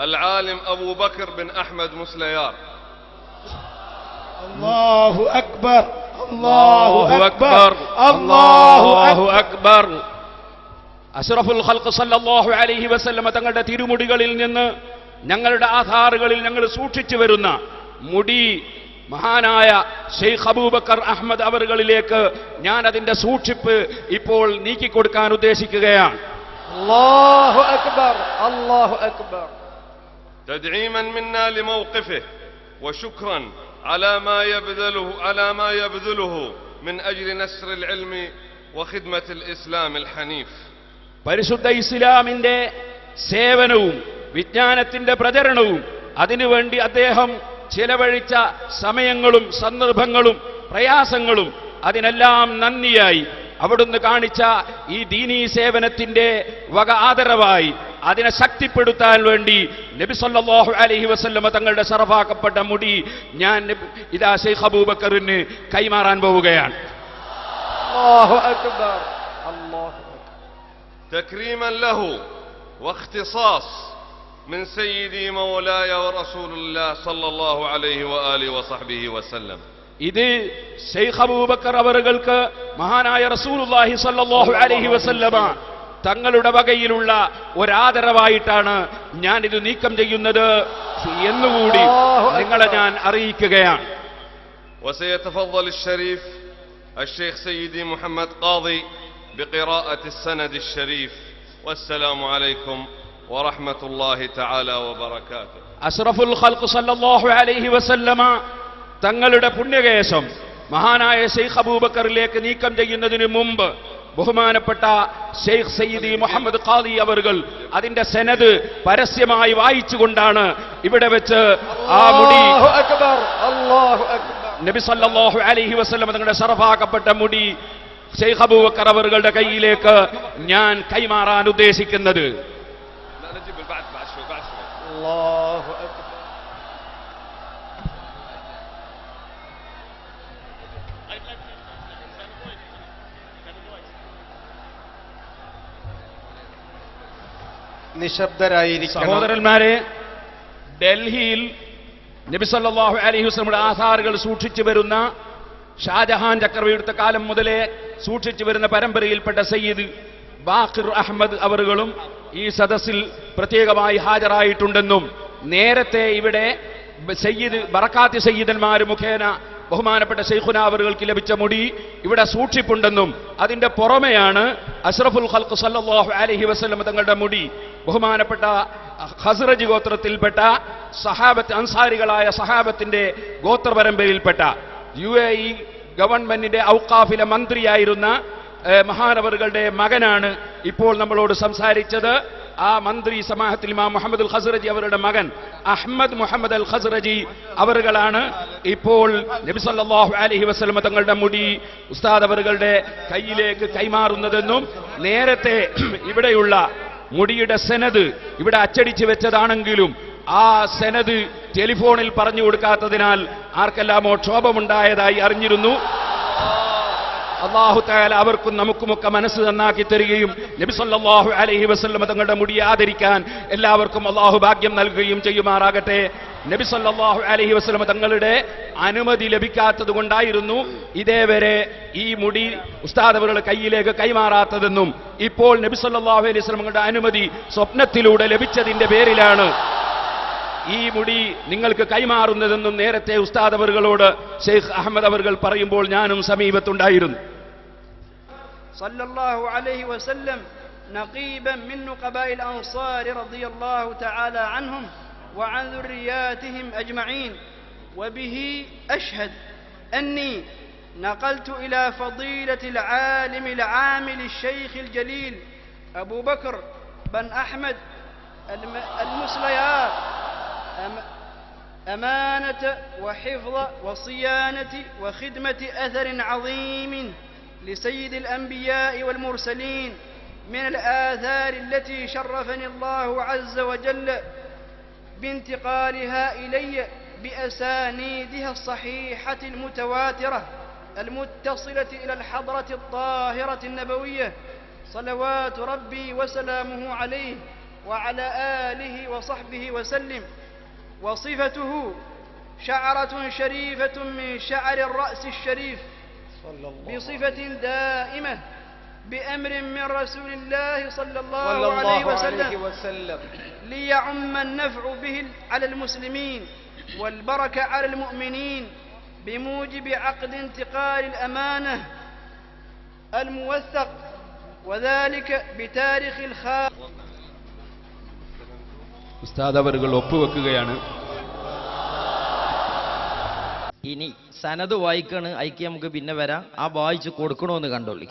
العالم أبو بكر بن أحمد مسليار. അല്ലാഹു അക്ബർ, അല്ലാഹു അക്ബർ, അല്ലാഹു അക്ബർ. അഷ്റഫുൽ ഖൽഖ് സല്ലല്ലാഹു അലൈഹി വസല്ലം തങ്ങളുടെ തിരുമുടികളിൽ നിന്ന് ഞങ്ങളുടെ ആധാറുകളിൽ ഞങ്ങൾ സൂക്ഷിച്ചു വരുന്ന മുടി മഹാനായ ഷെയ്ഖ് അബൂബക്കർ അഹ്മദ് അവറുകളിലേക്ക് ഞാൻ അതിന്റെ സൂക്ഷിപ്പ് ഇപ്പോൾ നീക്കിക്കൊടുക്കാൻ ഉദ്ദേശിക്കുകയാണ്. അല്ലാഹു അക്ബർ, അല്ലാഹു അക്ബർ. تدعيما منا لموقفه وشكرا على ما يبذله من أجل نشر العلم وخدمة الإسلام الحنيف. പരിശുദ്ധ ഇസ്ലാമിന്റെ സേവനവും വിജ്ഞാനത്തിന്റെ പ്രചരണവും അതിനുവേണ്ടി അദ്ദേഹം ചിലവഴിച്ച സമയങ്ങളും സന്ദർഭങ്ങളും പ്രയാസങ്ങളും അതിനെല്ലാം നന്ദിയായി അവിടുന്ന് കാണിച്ച ഈ ദീനീ സേവനത്തിന്റെ വക ആദരവായി അതിനെ ശക്തിപ്പെടുത്താൻ വേണ്ടി നബി സല്ലല്ലാഹു അലൈഹി വസല്ലമ തങ്ങളുടെ ശറഫാക്കപ്പെട്ട മുടി ഞാൻ ഇതാ ഷെയ്ഖ് അബൂബക്കറിന് കൈമാറാൻ പോവുകയാണ്. അല്ലാഹു അക്ബർ, അല്ലാഹു تكريما له واختصاص من سيدي مولاي ورسول الله صلى الله عليه وآله وصحبه وسلم. ഇത് ഷെയ്ഖ് അബൂബക്കർ അവറുകൾക്ക് മഹാനായ റസൂലുള്ളാഹി സ്വല്ലല്ലാഹു അലൈഹി വസല്ലമ തങ്ങളുടെ വകയിലുള്ള ഒരാദരവായിട്ടാണ് ഞാൻ ഇത് നീക്കം ചെയ്യുന്നത് എന്നുകൂടി നിങ്ങളെ ഞാൻ അറിയിക്കുകയാണ്. وسيتفضل الشريف الشيخ سيدي محمد قاضي بقراءة السند الشريف. والسلام عليكم ورحمة الله تعالى وبركاته. അഷ്റഫുൽ ഖൽഖ് സല്ലല്ലാഹു അലൈഹി വസല്ലമ തങ്ങളുടെ പുണ്യകേശം മഹാനായ ഷെയ്ഖ് അബൂബക്കറിലേക്ക് നീക്കം ചെയ്യുന്നതിന് മുമ്പ് ബഹുമാനപ്പെട്ട ഷെയ്ഖ് സയ്യിദി മുഹമ്മദ് ഖാദി അവറുകൾ അതിന്റെ സനദ് പരസ്യമായി വായിച്ചുകൊണ്ടാണ് ഇവിടെ വെച്ച് ആ മുടി നബി സല്ലല്ലാഹു അലൈഹി വസല്ലം തങ്ങളുടെ ശറഫാക്കപ്പെട്ട മുടി ഷെയ്ഖ് അബൂബക്കർ അവറുകളുടെ കയ്യിലേക്ക് ഞാൻ കൈമാറാൻ ഉദ്ദേശിക്കുന്നത്. അല്ലാഹു അക്ബർ. നിശബ്ദരായിരിക്കണം സഹോദരന്മാരെ. ഡൽഹിയിൽ നബി സല്ലല്ലാഹു അലൈഹി വസല്ലമയുടെ ആധാറുകൾ സൂക്ഷിച്ചു വരുന്ന ഷാജഹാൻ ചക്രവർത്തിയുടെ കാലം മുതലേ സൂക്ഷിച്ചു വരുന്ന പരമ്പരയിൽപ്പെട്ട സയ്യിദ് ബാഖിർ അഹമ്മദ് അവറുകളും ഈ സദസ്സിൽ പ്രത്യേകമായി ഹാജരായിട്ടുണ്ടെന്നും നേരത്തെ ഇവിടെ സയ്യിദ് ബറക്കാത്തി സയ്യിദന്മാർ മുഖേന ബഹുമാനപ്പെട്ട ശൈഖുന അവറുകൾക്ക് ലഭിച്ച മുടി ഇവിടെ സൂക്ഷിപ്പുണ്ടെന്നും അതിന്റെ പുറമെയാണ് അഷ്റഫുൽ ഖൽഖ് സല്ലല്ലാഹു അലൈഹി വസല്ലം തങ്ങളുടെ മുടി ബഹുമാനപ്പെട്ട ഖസ്റജ് ഗോത്രത്തിൽപ്പെട്ട സഹാബത്ത് അൻസാരികളായ സഹാബത്തിന്റെ ഗോത്രപരമ്പരയിൽപ്പെട്ട UAE ഗവൺമെന്റിന്റെ ഔഖാഫിലെ മന്ത്രിയായിരുന്ന മഹാനവറുകളുടെ മകനാണ് ഇപ്പോൾ നമ്മളോട് സംസാരിച്ചത്. ആ മന്ത്രി സമാഹത്തിൽ ഇമാം മുഹമ്മദ് അൽ ഖസ്റജി അവരുടെ മകൻ അഹ്മദ് മുഹമ്മദ് അൽ ഖസ്റജി അവറുകളാണ് ഇപ്പോൾ നബി സല്ലല്ലാഹു അലൈഹി വസല്ലം തങ്ങളുടെ മുടി ഉസ്താദ് അവറുകളുടെ കയ്യിലേക്ക് കൈമാറുന്നതെന്നും നേരത്തെ ഇവിടെയുള്ള മുടിയുടെ സനദ് ഇവിടെ അച്ചടിച്ചു വെച്ചതാണെങ്കിലും ആ സനദ് ടെലിഫോണിൽ പറഞ്ഞു കൊടുക്കാത്തതിനാൽ ആർക്കെല്ലാമോ ക്ഷോഭമുണ്ടായതായി അറിഞ്ഞിരുന്നു. അല്ലാഹു തആല അവർക്കും നമുക്കുമൊക്കെ മനസ്സ് നന്നാക്കി തരികയും നബി സല്ലല്ലാഹു അലൈഹി വസല്ലം തങ്ങളുടെ മുടി ആദരിക്കാൻ എല്ലാവർക്കും അല്ലാഹു ഭാഗ്യം നൽകുകയും ചെയ്യുമാറാകട്ടെ. നബി സല്ലല്ലാഹു അലൈഹി വസല്ലം തങ്ങളുടെ അനുമതി ലഭിക്കാത്തത് കൊണ്ടായിരുന്നു ഇതേവരെ ഈ മുടി ഉസ്താദ് അവരുടെ കയ്യിലേക്ക് കൈമാറാത്തതെന്നും ഇപ്പോൾ നബി സല്ലല്ലാഹു അലൈഹി വസല്ലം തങ്ങളുടെ അനുമതി സ്വപ്നത്തിലൂടെ ലഭിച്ചതിന്റെ പേരിലാണ് ഈ മുടി നിങ്ങൾക്ക് കൈമാറുന്നതെന്നും നേരത്തെ ഉസ്താദ് അവറുകളോട് ഷെയ്ഖ് അഹമ്മദ് അവറുകൾ പറയുമ്പോൾ ഞാനും സമീപത്തുണ്ടായിരുന്നു. സല്ലല്ലാഹു അലൈഹി വസല്ലം നഖീബൻ മിൻ നുഖബാഇൽ അൻസാർ റളിയല്ലാഹു തആല അൻഹും وعن ذرياتهم أجمعين وبه أشهد أني نقلت إلى فضيلة العالم العامل الشيخ الجليل أبو بكر بن أحمد المسليات أمانة وحفظ وصيانة وخدمة أثر عظيم لسيد الأنبياء والمرسلين من الآثار التي شرفني الله عز وجل بانتقالها إلي بأسانيدها الصحيحة المتواترة المتصلة إلى الحضرة الطاهرة النبوية صلوات ربي وسلامه عليه وعلى آله وصحبه وسلم. وصفته شعرة شريفة من شعر الرأس الشريف بصفة دائمة بأمر من رسول الله صلى الله عليه وسلم ليعم النفع به على المسلمين والبركة على المؤمنين بموجب عقد انتقال الأمانة الموثق وذلك بتاريخ الخاص. ഉസ്താദ് അവറുകൾ ഒപ്പുവെക്കുകയാണ്. ഇനി സനത് വായിക്കാണ് ഐക്യ നമുക്ക് പിന്നെ വരാം. ആ വായിച്ച് കൊടുക്കണോന്ന് കണ്ടോളി.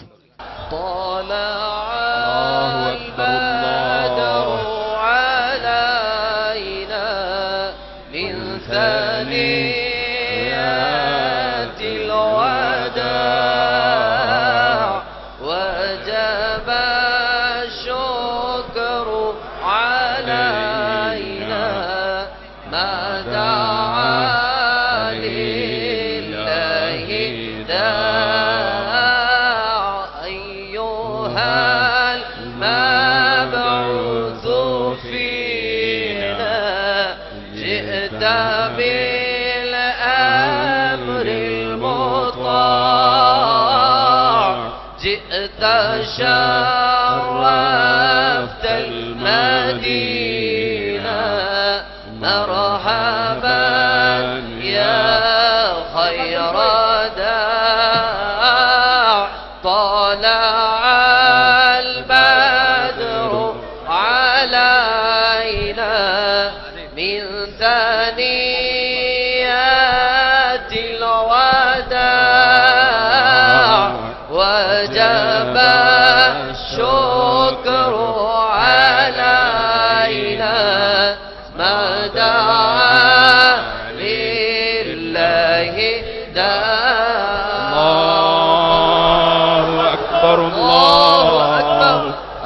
شرفت المدينة مرحبا يا خير داع طلع البدر علينا من ثنيات الوداع وجب الشكر علينا ما دعا لله داع. الله أكبر الله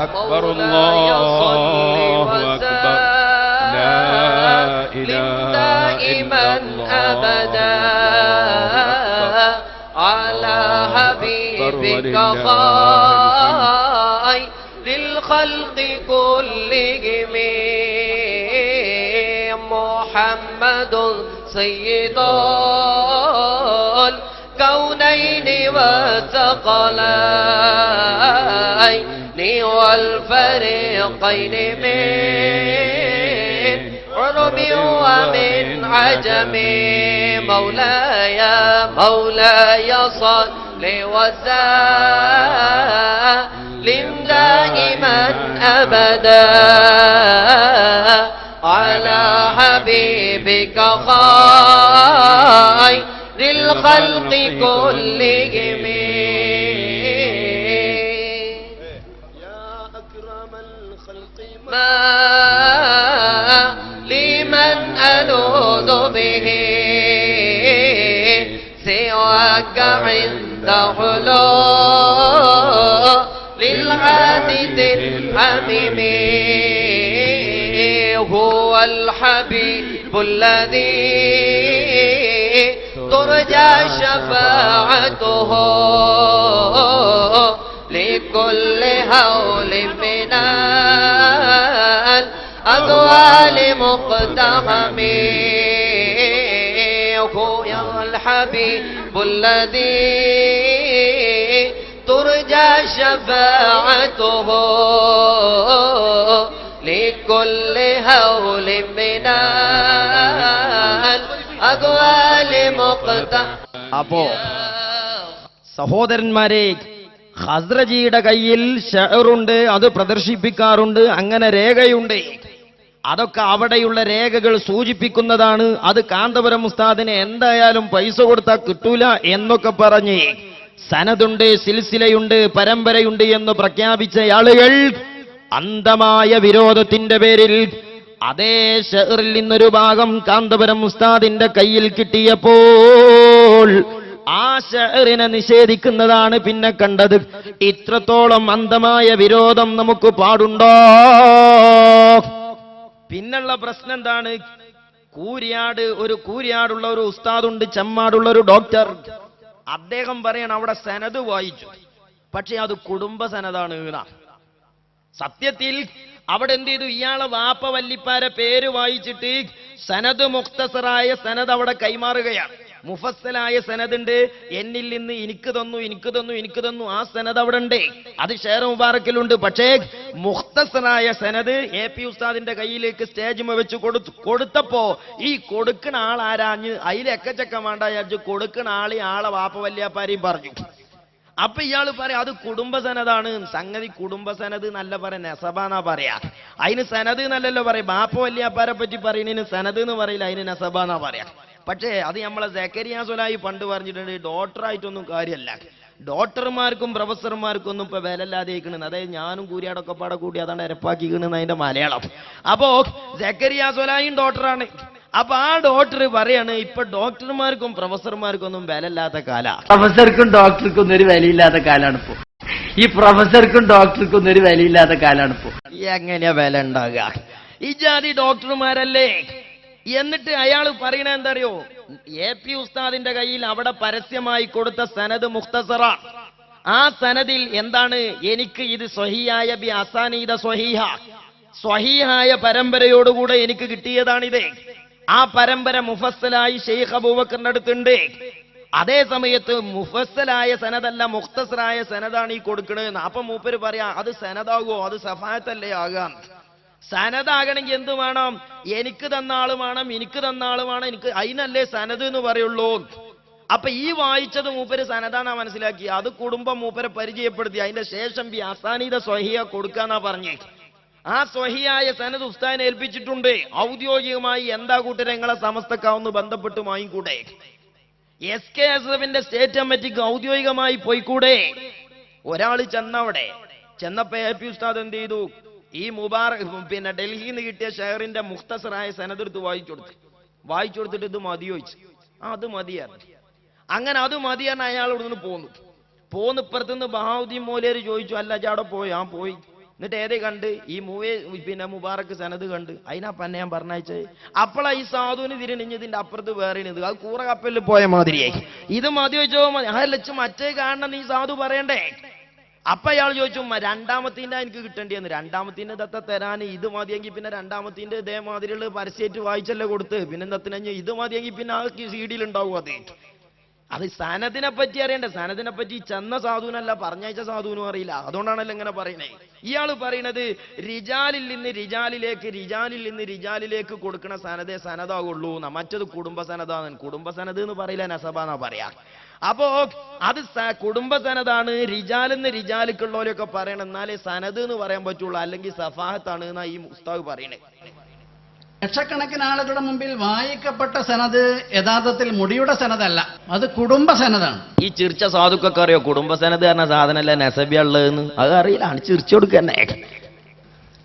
أكبر الله أكبر لا إله إلا الله على حبيبك خير للخلق كلهم محمد سيد الكونين والثقلين والفريقين من عرب ومن عجم. مولاي مولاي صل وسلم دائما أبدا على حبيبك خير للخلق كلهم يا أكرم الخلق ما لمن ألوذ به سواك عند حلول العادد الحميم. هو الحبيب الذي ترجى شفاعته لكل هول من الأقوال مقتحم يا الحبيب الذي ترجى شفاعته لكل هول من الأقوال مقتحم. അപ്പോ സഹോദരന്മാരെ, ഖസ്റജിയുടെ കയ്യിൽ ഷഅറുണ്ട്, അത് പ്രദർശിപ്പിക്കാറുണ്ട്, അങ്ങനെ രേഖയുണ്ട്. അതൊക്കെ അവിടെയുള്ള രേഖകൾ സൂചിപ്പിക്കുന്നതാണ്. അത് കാന്തപുരം ഉസ്താദിന് എന്തായാലും പൈസ കൊടുത്താൽ കിട്ടൂല എന്നൊക്കെ പറഞ്ഞ് സനദുണ്ട്, സിൽസിലയുണ്ട്, പരമ്പരയുണ്ട് എന്ന് പ്രഖ്യാപിച്ച ആളുകൾ അന്ധമായ വിരോധത്തിന്റെ പേരിൽ അതേ ഷഅറിൽ നിന്നൊരു ഭാഗം കാന്തപുരം ഉസ്താദിന്റെ കയ്യിൽ കിട്ടിയപ്പോൾ ആ ഷഅറിനെ നിഷേധിക്കുന്നതാണ് പിന്നെ കണ്ടത്. ഇത്രത്തോളം അന്ധമായ വിരോധം നമുക്ക് പാടുണ്ടോ? പിന്നുള്ള പ്രശ്നം എന്താണ്? കൂരിയാടുള്ള ഒരു ഉസ്താദുണ്ട്, ചെമ്മാടുള്ള ഒരു ഡോക്ടർ. അദ്ദേഹം പറയണം അവിടെ സനത് വായിച്ചു, പക്ഷെ അത് കുടുംബ സനതാണ്. സത്യത്തിൽ അവിടെ എന്ത് ചെയ്തു? ഇയാളെ വാപ്പ വല്ലിപ്പാരെ പേര് വായിച്ചിട്ട് സനത് മുഖ്തസറായ സനത് അവിടെ കൈമാറുകയാണ്. മുഫസ്സലായ സനദുണ്ട്, എന്നിൽ നിന്ന് എനിക്ക് തന്നു ആ സനദ് അവിടെ ഉണ്ട്, അത് ഷേർ മുബാറക്കിലുണ്ട്. പക്ഷേ മുഖ്തസറായ സനദ് AP ഉസ്താദിന്റെ കയ്യിലേക്ക് സ്റ്റേജ് വെച്ച് കൊടുത്തപ്പോ ഈ കൊടുക്കണ ആൾ ആരാഞ്ഞ് അതിലെക്കച്ചക്ക വേണ്ടാച്ചു കൊടുക്കണ ആളെ വാപ്പ വല്യാപ്പാരെയും പറഞ്ഞു. അപ്പൊ ഇയാള് പറയാം അത് കുടുംബ സനതാണ്. സംഗതി കുടുംബ സനത് നല്ല പറയാം, നെസബാന്നാ പറയാ. അതിന് സനത് എന്നല്ലല്ലോ പറയാം. ബാപ്പ വല്യാപ്പാരെ പറ്റി പറയുന്നതിന് സനത് എന്ന് പറയില്ല, അതിന് നെസബാന്നാ പറയാ. പക്ഷേ അത് നമ്മളെ സക്കരിയ സ്വലായി പണ്ട് പറഞ്ഞിട്ടുണ്ട്, ഡോക്ടറായിട്ടൊന്നും കാര്യമല്ല. ഡോക്ടർമാർക്കും പ്രൊഫസർമാർക്കും ഒന്നും ഇപ്പൊ വിലല്ലാതെ ഇരിക്കണെന്ന്. അതായത് ഞാനും കൂരിയാടൊക്കെ പാടെ കൂടി അതാണ് ഇരപ്പാക്കിക്കണെന്ന് അതിന്റെ മലയാളം. അപ്പോ സക്കരിയ സ്വലായും ഡോക്ടറാണ്. അപ്പൊ ആ ഡോക്ടർ പറയാണ് ഇപ്പൊ ഡോക്ടർമാർക്കും പ്രൊഫസർമാർക്കും ഒന്നും വിലയില്ലാത്ത കാല. പ്രൊഫസർക്കും ഡോക്ടർക്കും ഒന്നും ഒരു വിലയില്ലാത്ത കാലാണ് ഇപ്പോ. ഈ പ്രൊഫസർക്കും ഡോക്ടർക്കും ഒന്നും ഒരു വിലയില്ലാത്ത കാലാണ് ഇപ്പോ. എങ്ങനെയാ വില ഉണ്ടാകുക? ഈ ജാതി ഡോക്ടർമാരല്ലേ? എന്നിട്ട് അയാൾ പറയണ എന്തറിയോ? AP ഉസ്താദിന്റെ കയ്യിൽ അവിടെ പരസ്യമായി കൊടുത്ത സനദ് മുഖ്തസറാണ്. ആ സനദിൽ എന്താണ്? എനിക്ക് ഇത് സ്വഹീഹായ ബി അസാനീദ സ്വഹീഹായ പരമ്പരയോടുകൂടെ എനിക്ക് കിട്ടിയതാണിത്. ആ പരമ്പര മുഫസ്സലായി ഷെയ്ഖ് അബൂബക്കറിന്റെ അടുത്തുണ്ട്. അതേ സമയത്ത് മുഫസ്സലായ സനദല്ല, മുഖ്തസറായ സനദാണ് ഈ കൊടുക്കണതെന്ന്. അപ്പൊ മൂപ്പര് പറയാ അത് സനദാകുമോ? അത് സഫായത്തല്ലേ ആകാം. സനദാകണമെങ്കിൽ എന്ത് വേണം? എനിക്ക് തന്ന ആള് വേണം, എനിക്ക് അതിനല്ലേ സനദ് എന്ന് പറയുള്ളൂ. അപ്പൊ ഈ വായിച്ചത് മൂപ്പര് സനദാന്നാ മനസ്സിലാക്കി. അത് കുടുംബം മൂപ്പരെ പരിചയപ്പെടുത്തി. അതിന്റെ ശേഷം ബി അസാനീദ സ്വഹിയ കൊടുക്കാന്നാ പറഞ്ഞേ. ആ സ്വഹിയായ സനദ് ഉസ്താദിനെ ഏൽപ്പിച്ചിട്ടുണ്ട്. ഔദ്യോഗികമായി എന്താ കൂട്ടരെ നിങ്ങളെ സമസ്തക്കാവുന്ന ബന്ധപ്പെട്ട് വാങ്ങിക്കൂടെ? SKSFന്റെ സ്റ്റേറ്റ് കമ്മിറ്റിക്ക് ഔദ്യോഗികമായി പോയിക്കൂടെ? ഒരാൾ ചെന്നപ്പോ AP ഉസ്താദ് എന്ത് ചെയ്തു? ഈ മുബാറക് ഡൽഹിയിൽ നിന്ന് കിട്ടിയ ഷെയറിന്റെ മുഖ്തസറായ സനദെടുത്ത് വായിച്ചു കൊടുത്തിട്ട് ഇത് മതി ചോദിച്ചു. അത് മതിയാണ്. അങ്ങനെ അത് മതിയാണ് അയാൾ ഇവിടുന്ന് പോന്നു ഇപ്പുറത്തുനിന്ന് ബഹാവുദ്ദീൻ മൗലവി ചോദിച്ചു, അല്ല ജാടെ പോയി? ആ പോയി. എന്നിട്ട് ഏതേ കണ്ട്? ഈ മുബാറക്ക് സനദ് കണ്ട്. അതിനാ ഞാൻ പറഞ്ഞയച്ചത്. അപ്പോഴാ ഈ സാധുവിന് തിരിഞ്ഞതിന്റെ അപ്പുറത്ത് വേറെ ഇത് അത് കൂറ കപ്പലിൽ പോയ മാതിരിയായി. ഇത് മതി ചോദിച്ചോ? അതല്ലച്ച് മറ്റേ കാണണം നീ സാധു പറയണ്ടേ? അപ്പൊ അയാൾ ചോദിച്ചു, രണ്ടാമത്തിന്റെ എനിക്ക് കിട്ടേണ്ടിയെന്ന്. രണ്ടാമത്തിന്റെ ദത്ത തരാൻ ഇത് മതിയെങ്കിൽ പിന്നെ രണ്ടാമത്തിന്റെ ഇതേമാതിരിയുള്ള പരസ്യമായിട്ട് വായിച്ചല്ലേ കൊടുത്ത്, പിന്നെ ദത്തിനെ ഇത് മതിയെങ്കിൽ പിന്നെ ആ CD ഉണ്ടാവും. അത് സനദിനെ പറ്റി അറിയണ്ടേ? സനദിനെ പറ്റി ചെന്ന സാധുവിനല്ല, പറഞ്ഞയച്ച സാധുവിനും അറിയില്ല. അതുകൊണ്ടാണല്ലോ ഇങ്ങനെ പറയണേ. ഇയാൾ പറയണത് റിജാലിൽ നിന്ന് റിജാലിലേക്ക് കൊടുക്കണ സനദേ സനദാകുള്ളൂ. മറ്റത് കുടുംബ സനദാണ്. കുടുംബ സനദ് എന്ന് പറയില്ല, നസബാന്നാ പറയാ. അപ്പോ അത് കുടുംബ സനദാണ്. റിജാലെന്ന് റിജാലിക്കുള്ളവരൊക്കെ പറയണം, എന്നാലേ സനദ് എന്ന് പറയാൻ പറ്റുള്ളൂ, അല്ലെങ്കിൽ സഫാഹത്താണ് എന്നാ ഈ ഉസ്താദ് പറയണേ. ലക്ഷക്കണക്കിന് ആളുകളുടെ മുമ്പിൽ വായിക്കപ്പെട്ട സനദ് യഥാർത്ഥത്തിൽ മുടിയുടെ സനദല്ല, അത് കുടുംബ സനദാണ്. ഈ ചിരിച്ച സാധുക്കൊക്കെ അറിയോ കുടുംബ സനദ് പറഞ്ഞ സാധനമല്ല നസബിയുള്ളതെന്ന്? അത് അറിയില്ല, ചിരിച്ചു കൊടുക്കന്നെ.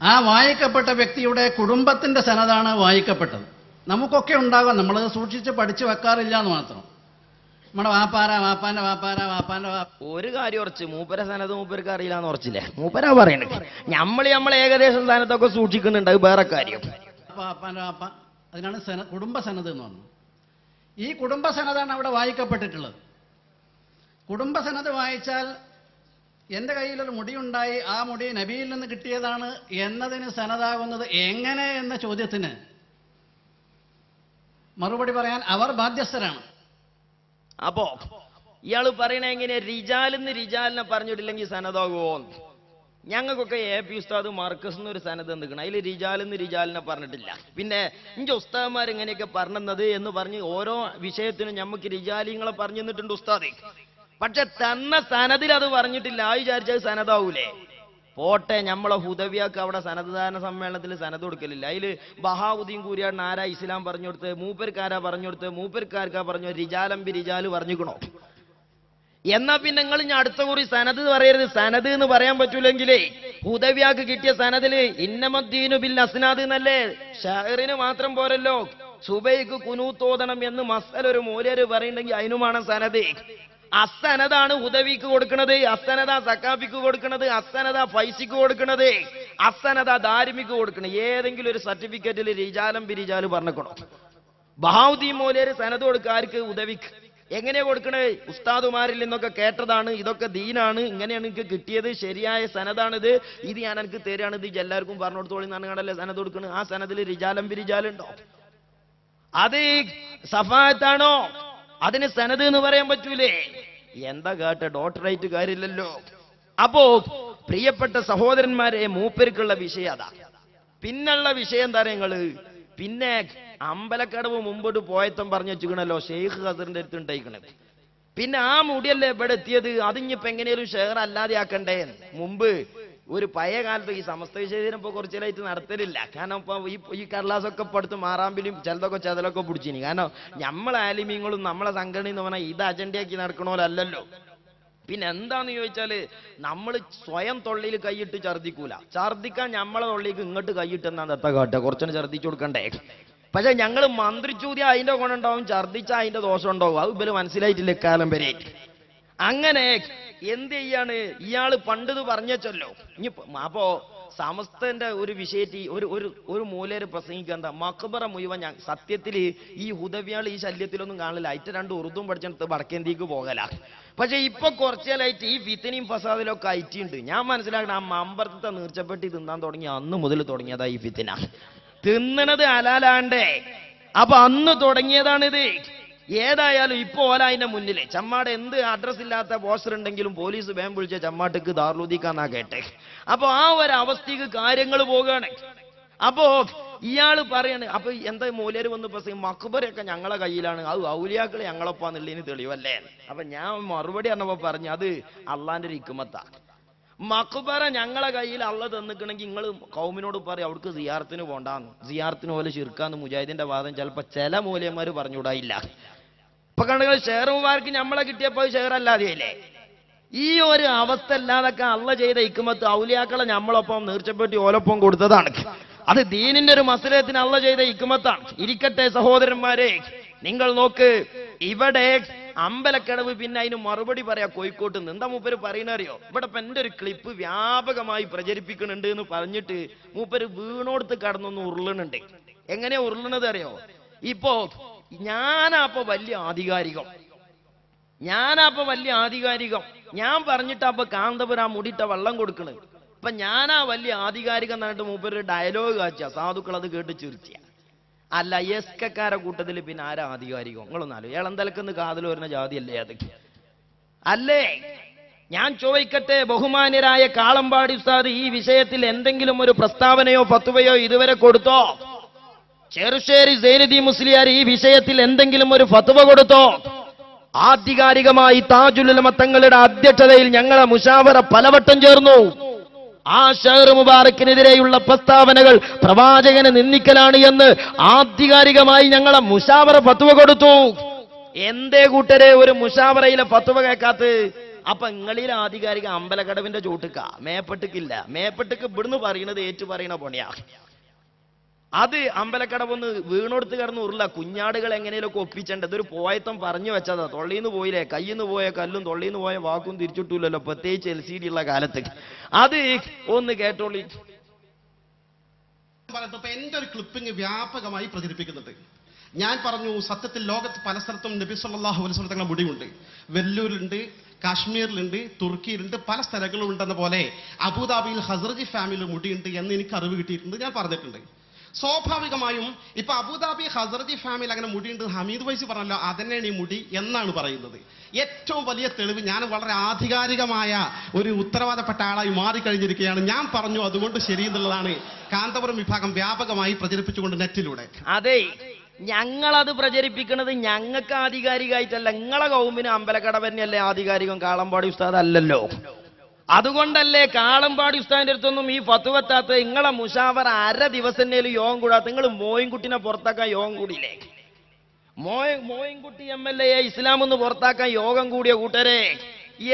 ആ വായിക്കപ്പെട്ട വ്യക്തിയുടെ കുടുംബത്തിന്റെ സനദാണ് വായിക്കപ്പെട്ടത്. നമുക്കൊക്കെ ഉണ്ടാകാം, നമ്മളത് സൂക്ഷിച്ച് പഠിച്ചു വെക്കാറില്ല എന്ന് മാത്രം. നമ്മുടെ വാപ്പാന്റെ ഒരു കാര്യം ഉറച്ച്, മൂപ്പര സനത് മൂപ്പർക്ക് അറിയില്ലാന്ന് ഉറച്ചില്ലേ? മൂപ്പരാ പറയണേ. നമ്മൾ ഏകദേശം സ്ഥാനത്തൊക്കെ സൂക്ഷിക്കുന്നുണ്ട്, അത് വേറെ കാര്യം. വാപ്പാന്റെ വാപ്പ, അതിനാണ് കുടുംബ സനത് എന്ന് പറഞ്ഞു. ഈ കുടുംബ സനതാണ് അവിടെ വായിക്കപ്പെട്ടിട്ടുള്ളത്. കുടുംബ സനത് വായിച്ചാൽ എൻ്റെ കയ്യിലൊരു മുടിയുണ്ടായി, ആ മുടി നബിയിൽ നിന്ന് കിട്ടിയതാണ് എന്നതിന് സനതാകുന്നത് എങ്ങനെ എന്ന ചോദ്യത്തിന് മറുപടി പറയാൻ അവർ ബാധ്യസ്ഥരാണ്. അപ്പോ ഇയാള് പറയണ എങ്ങനെ റിജാലിന്ന് റിജാലിനെ പറഞ്ഞിട്ടില്ലെങ്കിൽ സനതാകുമോ? ഞങ്ങൾക്കൊക്കെ എ പി ഉസ്താദ് മർക്കസ് എന്നൊരു സനത് എന്തിക്കണം, അതിൽ റിജാലിന്ന് റിജാലിനെ പറഞ്ഞിട്ടില്ല. പിന്നെ ഇഞ്ചെ ഉസ്താദ്മാർ ഇങ്ങനെയൊക്കെ പറഞ്ഞത് എന്ന് പറഞ്ഞ് ഓരോ വിഷയത്തിനും ഞമ്മക്ക് റിജാലിങ്ങളെ പറഞ്ഞു തന്നിട്ടുണ്ട് ഉസ്താദ്. പക്ഷെ തന്ന സനദിൽ അത് പറഞ്ഞിട്ടില്ല. ആ വിചാരിച്ചത് സനതാവൂലേ? പോട്ടെ, നമ്മളെ ഹുദവിയാക്ക് അവിടെ സനദ്ദാന സമ്മേളനത്തിൽ സനത് കൊടുക്കലില്ല. അതിൽ ബഹാവുദ്ദീൻ കൂരിയാടിന് ആരാ ഇസ്ലാം പറഞ്ഞു കൊടുത്ത്? മൂപ്പർക്കാരാ പറഞ്ഞു കൊടുത്ത്? മൂപ്പർക്കാർക്കാ പറഞ്ഞു റിജാലമ്പി റിജാല് പറഞ്ഞിക്കണോ? എന്നാ പിന്നെ നിങ്ങൾ ഞാൻ അടുത്ത കുറി സനത് പറയരുത്. സനത് എന്ന് പറയാൻ പറ്റൂലെങ്കിലേ ഹുദവിയാക്ക് കിട്ടിയ സനദില് ഇന്നമദ്ദീനു ബിൽ അസ്നാദ് എന്നല്ലേ? ഷഹറിന് മാത്രം പോരല്ലോ, സുബൈക്ക് കുനൂത്തോതണം എന്ന് മസൽ ഒരു മൂല്യര് പറയുന്നുണ്ടെങ്കിൽ അതിനുമാണ് സനത്. അസനതാണ് ഹുദവിക്ക് കൊടുക്കുന്നത്, അസനത സക്കാഫിക്ക് കൊടുക്കുന്നത്, അസനത ഫൈസിക്ക് കൊടുക്കുന്നത്, അസനത ദാരിമിക്ക് കൊടുക്കുന്നത്. ഏതെങ്കിലും ഒരു സർട്ടിഫിക്കറ്റിൽ റിജാലം ബിരിജാല് പറഞ്ഞിക്കണോ? ബഹാവുദ്ദീൻ മൂല്യര് സനത് കൊടുക്കുക ആർക്ക്? ഹുദവിക്ക്. എങ്ങനെയാ കൊടുക്കണേ? ഉസ്താദുമാരിൽ നിന്നൊക്കെ കേട്ടതാണ്, ഇതൊക്കെ ദീനാണ്, ഇങ്ങനെയാണ് എനിക്ക് കിട്ടിയത്, ശരിയായ സനതാണിത്, ഇത് ഞാൻ എനിക്ക് തരാണ്, ഇത് എല്ലാവർക്കും പറഞ്ഞു കൊടുത്തോളി എന്നാണ് കണ്ടല്ലേ സനത് കൊടുക്കുന്നത്. ആ സനദിൽ റിജാലം ബിരിജാലുണ്ടോ? അത് സഫായത്താണോ? അതിന് സനത് എന്ന് പറയാൻ പറ്റൂലേ? എന്താ കേട്ട ഡോക്ടറേറ്റ് കാര്യമില്ലല്ലോ. അപ്പോ പ്രിയപ്പെട്ട സഹോദരന്മാരെ, മൂപ്പർക്കുള്ള വിഷയം അതാ. പിന്നുള്ള വിഷയം എന്താ നിങ്ങള്? പിന്നെ അമ്പലക്കടവ് മുമ്പോട്ട് പോയത്തം പറഞ്ഞു വെച്ചിക്കണല്ലോ, ഷെയ്ഖ് ഹസറിന്റെ അടുത്ത് ഉണ്ടായിക്കണത്. പിന്നെ ആ മുടിയല്ലേ ഇവിടെ എത്തിയത്, അതിഞ്ഞിപ്പോ എങ്ങനെയും ഷെയർ അല്ലാതെ ആക്കണ്ടേ? മുമ്പ് ഒരു പഴയ കാലത്ത് ഈ സമസ്ത വിശേഷം ഇപ്പൊ കുറച്ചിലായിട്ട് നടത്തലില്ല. കാരണം ഇപ്പൊ ഈ കടലാസൊക്കെ ഇപ്പൊ അടുത്ത് മാറാമ്പിലും ചിലതൊക്കെ ചെതലൊക്കെ പിടിച്ചിനി. കാരണം നമ്മളെ ആലിമീങ്ങളും നമ്മളെ സംഘടന എന്ന് പറഞ്ഞാൽ ഇത് അജണ്ടയാക്കി നടക്കണോലല്ലോ. പിന്നെ എന്താന്ന് ചോദിച്ചാല് നമ്മൾ സ്വയം തൊള്ളിയിൽ കൈയിട്ട് ഛർദിക്കൂല. ഛർദിക്കാൻ നമ്മളെ തൊള്ളിക്ക് ഇങ്ങോട്ട് കൈയിട്ടെന്നാ എത്ത കാട്ടുക, കുറച്ചു ഛർദിച്ചു കൊടുക്കണ്ടേ? പക്ഷെ ഞങ്ങൾ മന്ത്രിച്ചൂതിയ അതിന്റെ ഗുണമുണ്ടാവും, ഛർദിച്ചാൽ അതിന്റെ ദോഷം ഉണ്ടാവും. അത് ഇവര് മനസ്സിലായിട്ടില്ല ഇക്കാലം വരെ. അങ്ങനെ എന്ത് ചെയ്യാണ് ഇയാള് പണ്ടിത് പറഞ്ഞല്ലോ. ഇനി അപ്പോ സമസ്തന്റെ ഒരു വിഷയത്തി ഒരു മൂലര് പ്രസംഗിക്കുക എന്താ, മക്ബറ മുഴുവൻ സത്യത്തിൽ ഈ ഹുദവിയാൾ ഈ ശല്യത്തിലൊന്നും കാണില്ല. അയറ്റ രണ്ട് ഉറുദും പഠിച്ചെടുത്ത് വടക്കേന്ത്യക്ക് പോകല. പക്ഷെ ഇപ്പൊ കുറച്ചാലായിട്ട് ഈ ഫിത്തനയും ഫസാദിലൊക്കെ അയറ്റിണ്ട്. ഞാൻ മനസ്സിലാക്കണം, ആ മമ്പറത്തെ നീർച്ചപ്പെട്ടി തിന്നാൻ തുടങ്ങി അന്ന് മുതൽ തുടങ്ങിയതാ ഈ ഫിത്തന. തിന്നണത് ഹലാലാണ്ടേ. അപ്പൊ അന്ന് തുടങ്ങിയതാണിത്. ഏതായാലും ഇപ്പൊ ഓല അതിന്റെ മുന്നില് ചമ്മാട് എന്ത് അഡ്രസ് ഇല്ലാത്ത പോസ്റ്റർ ഉണ്ടെങ്കിലും പോലീസ് വേം വിളിച്ച ചമ്മാട്ടക്ക് ദാർലൂദിക്കാന്നാ കേട്ടെ. അപ്പൊ ആ ഒരു അവസ്ഥക്ക് കാര്യങ്ങൾ പോവുകയാണ്. അപ്പോ ഇയാള് പറയാണ്, അപ്പൊ എന്താ മൂലര് വന്ന് പ്രസംഗം, മക്ബറൊക്കെ ഞങ്ങളെ കയ്യിലാണ്, അത് ഔലിയാക്കള് ഞങ്ങളൊപ്പാന്നുള്ളതിന് തെളിവല്ലേ? അപ്പൊ ഞാൻ മറുപടി പറഞ്ഞപ്പോ പറഞ്ഞു, അത് അള്ളാന്റെ ഒരു ഹിക്മത്താ. മക്ബറ ഞങ്ങളെ കയ്യിൽ അള്ള തന്നിക്കണമെങ്കിൽ നിങ്ങൾ കൗമിനോട് പറയും അവർക്ക് സിയാറത്തിന് പോണ്ടാന്ന്, സിയാറത്തിന് പോലെ ശിർക്കാന്ന് മുജാഹിദിന്റെ വാദം ചിലപ്പോ ചില മൂല്യന്മാര് പറഞ്ഞുകൂടായില്ല. ഇപ്പൊ കണ്ടുകൾ ഷെയർമാർക്ക് നമ്മളെ കിട്ടിയപ്പോൾ ഷെയർ അല്ലാതെയല്ലേ? ഈ ഒരു അവസ്ഥ അല്ലാതൊക്കെ അള്ള ചെയ്ത ഹിക്മത്ത് ഔലിയാക്കളെ നമ്മളൊപ്പം നീർച്ചപ്പെട്ടി ഓലൊപ്പം കൊടുത്തതാണ്. അത് ദീനിന്റെ ഒരു മസലത്തിന് അള്ള ചെയ്ത ഹിക്മത്താണ്. ഇരിക്കട്ടെ സഹോദരന്മാരെ, നിങ്ങൾ നോക്ക്, ഇവിടെ അമ്പലക്കടവ് പിന്നെ അതിന് മറുപടി പറയാ കോഴിക്കോട്ട് നിന്ന്. എന്താ മൂപ്പര് പറയുന്നറിയോ? ഇവിടെ ഇപ്പൊ എന്റെ ഒരു ക്ലിപ്പ് വ്യാപകമായി പ്രചരിപ്പിക്കുന്നുണ്ട് എന്ന് പറഞ്ഞിട്ട് മൂപ്പര് വീണോടുത്ത് കടന്നൊന്ന് ഉരുളുന്നുണ്ട്. എങ്ങനെയാ ഉരുളുന്നത് അറിയോ? ഇപ്പോ ഞാനപ്പോ വലിയ ആധികാരികം, ഞാൻ പറഞ്ഞിട്ട് അപ്പൊ കാന്തപുരം മുടിയിട്ട വെള്ളം കൊടുക്കണ്. ഇപ്പൊ ഞാനാ വലിയ ആധികാരികം എന്നിട്ട് മൂപ്പര് ഡയലോഗ് കാച്ച, സാധുക്കൾ അത് കേട്ട് ചിരിച്ച. അല്ല, എസ്കക്കാരെ കൂട്ടത്തിൽ പിന്നെ ആരാ ആധികാരികം? നിങ്ങളൊന്നാലോ, ഇളന്തലക്കെന്ന് കാതിൽ വരുന്ന ജാതിയല്ലേ അത്? അല്ലേ? ഞാൻ ചോദിക്കട്ടെ, ബഹുമാന്യരായ കാളമ്പാടി ഉസ്താദ് ഈ വിഷയത്തിൽ എന്തെങ്കിലും ഒരു പ്രസ്താവനയോ ഫത്വയോ ഇതുവരെ കൊടുത്തോ? ചെറുശ്ശേരി സൈനുദ്ദീൻ മുസ്ലിയാർ ഈ വിഷയത്തിൽ എന്തെങ്കിലും ഒരു ഫത്വ കൊടുത്തോ? ആധികാരികമായി താജുൽ ഉലമ തങ്ങളുടെ അധ്യക്ഷതയിൽ ഞങ്ങളെ മുശാവറ പലവട്ടം ചേർന്നു. ആ ഷഹർ മുബാറക്കിനെതിരെയുള്ള പ്രസ്താവനകൾ പ്രവാചകനെ നിന്ദിക്കലാണ് എന്ന് ആധികാരികമായി ഞങ്ങളെ മുശാവറ ഫത്വ കൊടുത്തു. എന്തേ കൂട്ടരെ ഒരു മുശാവറയിലെ ഫത്വ കേൾക്കാത്ത? അപ്പൊ നിങ്ങളിലെ ആധികാരിക അമ്പലക്കടവിന്റെ ചോട്ടുക്ക, മേപ്പട്ടിക്കില്ല. മേപ്പട്ടിക്ക് ഇവിടുന്ന് പറയുന്നത് ഏറ്റു പറയണ പണിയാ. അത് അമ്പലക്കടവൊന്ന് വീണോടുത്ത് കിടന്ന് ഉരുള. കുഞ്ഞാടുകൾ എങ്ങനെയൊക്കെ ഒപ്പിച്ചേണ്ടത് ഒരു പോയത്തം പറഞ്ഞു വെച്ചതാ. തൊള്ളിന്ന് പോയില്ലേ, കയ്യിന്ന് പോയ കല്ലും തൊള്ളിന്ന് പോയ വാക്കും തിരിച്ചിട്ടില്ലല്ലോ, പ്രത്യേകിച്ച് LCD ഉള്ള കാലത്ത്. അത് ഒന്ന് കേട്ടോളി. എന്റെ ഒരു ക്ലിപ്പിംഗ് വ്യാപകമായി പ്രചരിപ്പിക്കുന്നുണ്ട്. ഞാൻ പറഞ്ഞു സത്യത്തിൽ ലോകത്ത് പല സ്ഥലത്തും നബി സല്ലല്ലാഹു അലൈഹി വസല്ലം തങ്ങളുടെ മുടിയുണ്ട്. വെല്ലൂരിലുണ്ട്, കാശ്മീരിലുണ്ട്, തുർക്കിയിലുണ്ട്, പല സ്ഥലങ്ങളും ഉണ്ടെന്ന പോലെ അബുദാബിയിൽ ഹസ്രജി ഫാമിലി മുടിയുണ്ട് എന്ന് എനിക്ക് അറിവ് കിട്ടിയിട്ടുണ്ട്, ഞാൻ പറഞ്ഞിട്ടുണ്ട്. സ്വാഭാവികമായും ഇപ്പൊ അബുദാബി ഹസ്രജി ഫാമിലി അങ്ങനെ മുടിയുണ്ട് ഹമീദ് വൈസി പറഞ്ഞല്ലോ, അതന്നെയാണ് ഈ മുടി എന്നാണ് പറയുന്നത്. ഏറ്റവും വലിയ തെളിവ് ഞാൻ വളരെ ആധികാരികമായ ഒരു ഉത്തരവാദപ്പെട്ട ആളായി മാറിക്കഴിഞ്ഞിരിക്കുകയാണ്. ഞാൻ പറഞ്ഞു അതുകൊണ്ട് ശരിയെന്നുള്ളതാണ് കാന്തപുരം വിഭാഗം വ്യാപകമായി പ്രചരിപ്പിച്ചുകൊണ്ട് നെറ്റിലൂടെ. അതെ, ഞങ്ങളത് പ്രചരിപ്പിക്കുന്നത് ഞങ്ങൾക്ക് ആധികാരികമായിട്ടല്ല, നിങ്ങളെ കൗമിന് അമ്പലക്കട തന്നെയല്ലേ ആധികാരികം, കാളമ്പാടി ഉസ്താദ് അല്ലല്ലോ. അതുകൊണ്ടല്ലേ കാളമ്പാടി ഉസ്താദിന്റെ അടുത്തൊന്നും ഈ ഫത്വത്താത്ത നിങ്ങളെ മുഷാവറ അര ദിവസം യോഗം കൂടാത്ത. നിങ്ങൾ മോയിൻകുട്ടിനെ പുറത്താക്കാൻ യോഗം കൂടിയില്ലേ? മോയിൻകുട്ടി MLA ഇസ്ലാം ഒന്ന് പുറത്താക്കാൻ യോഗം കൂടിയ കൂട്ടരെ,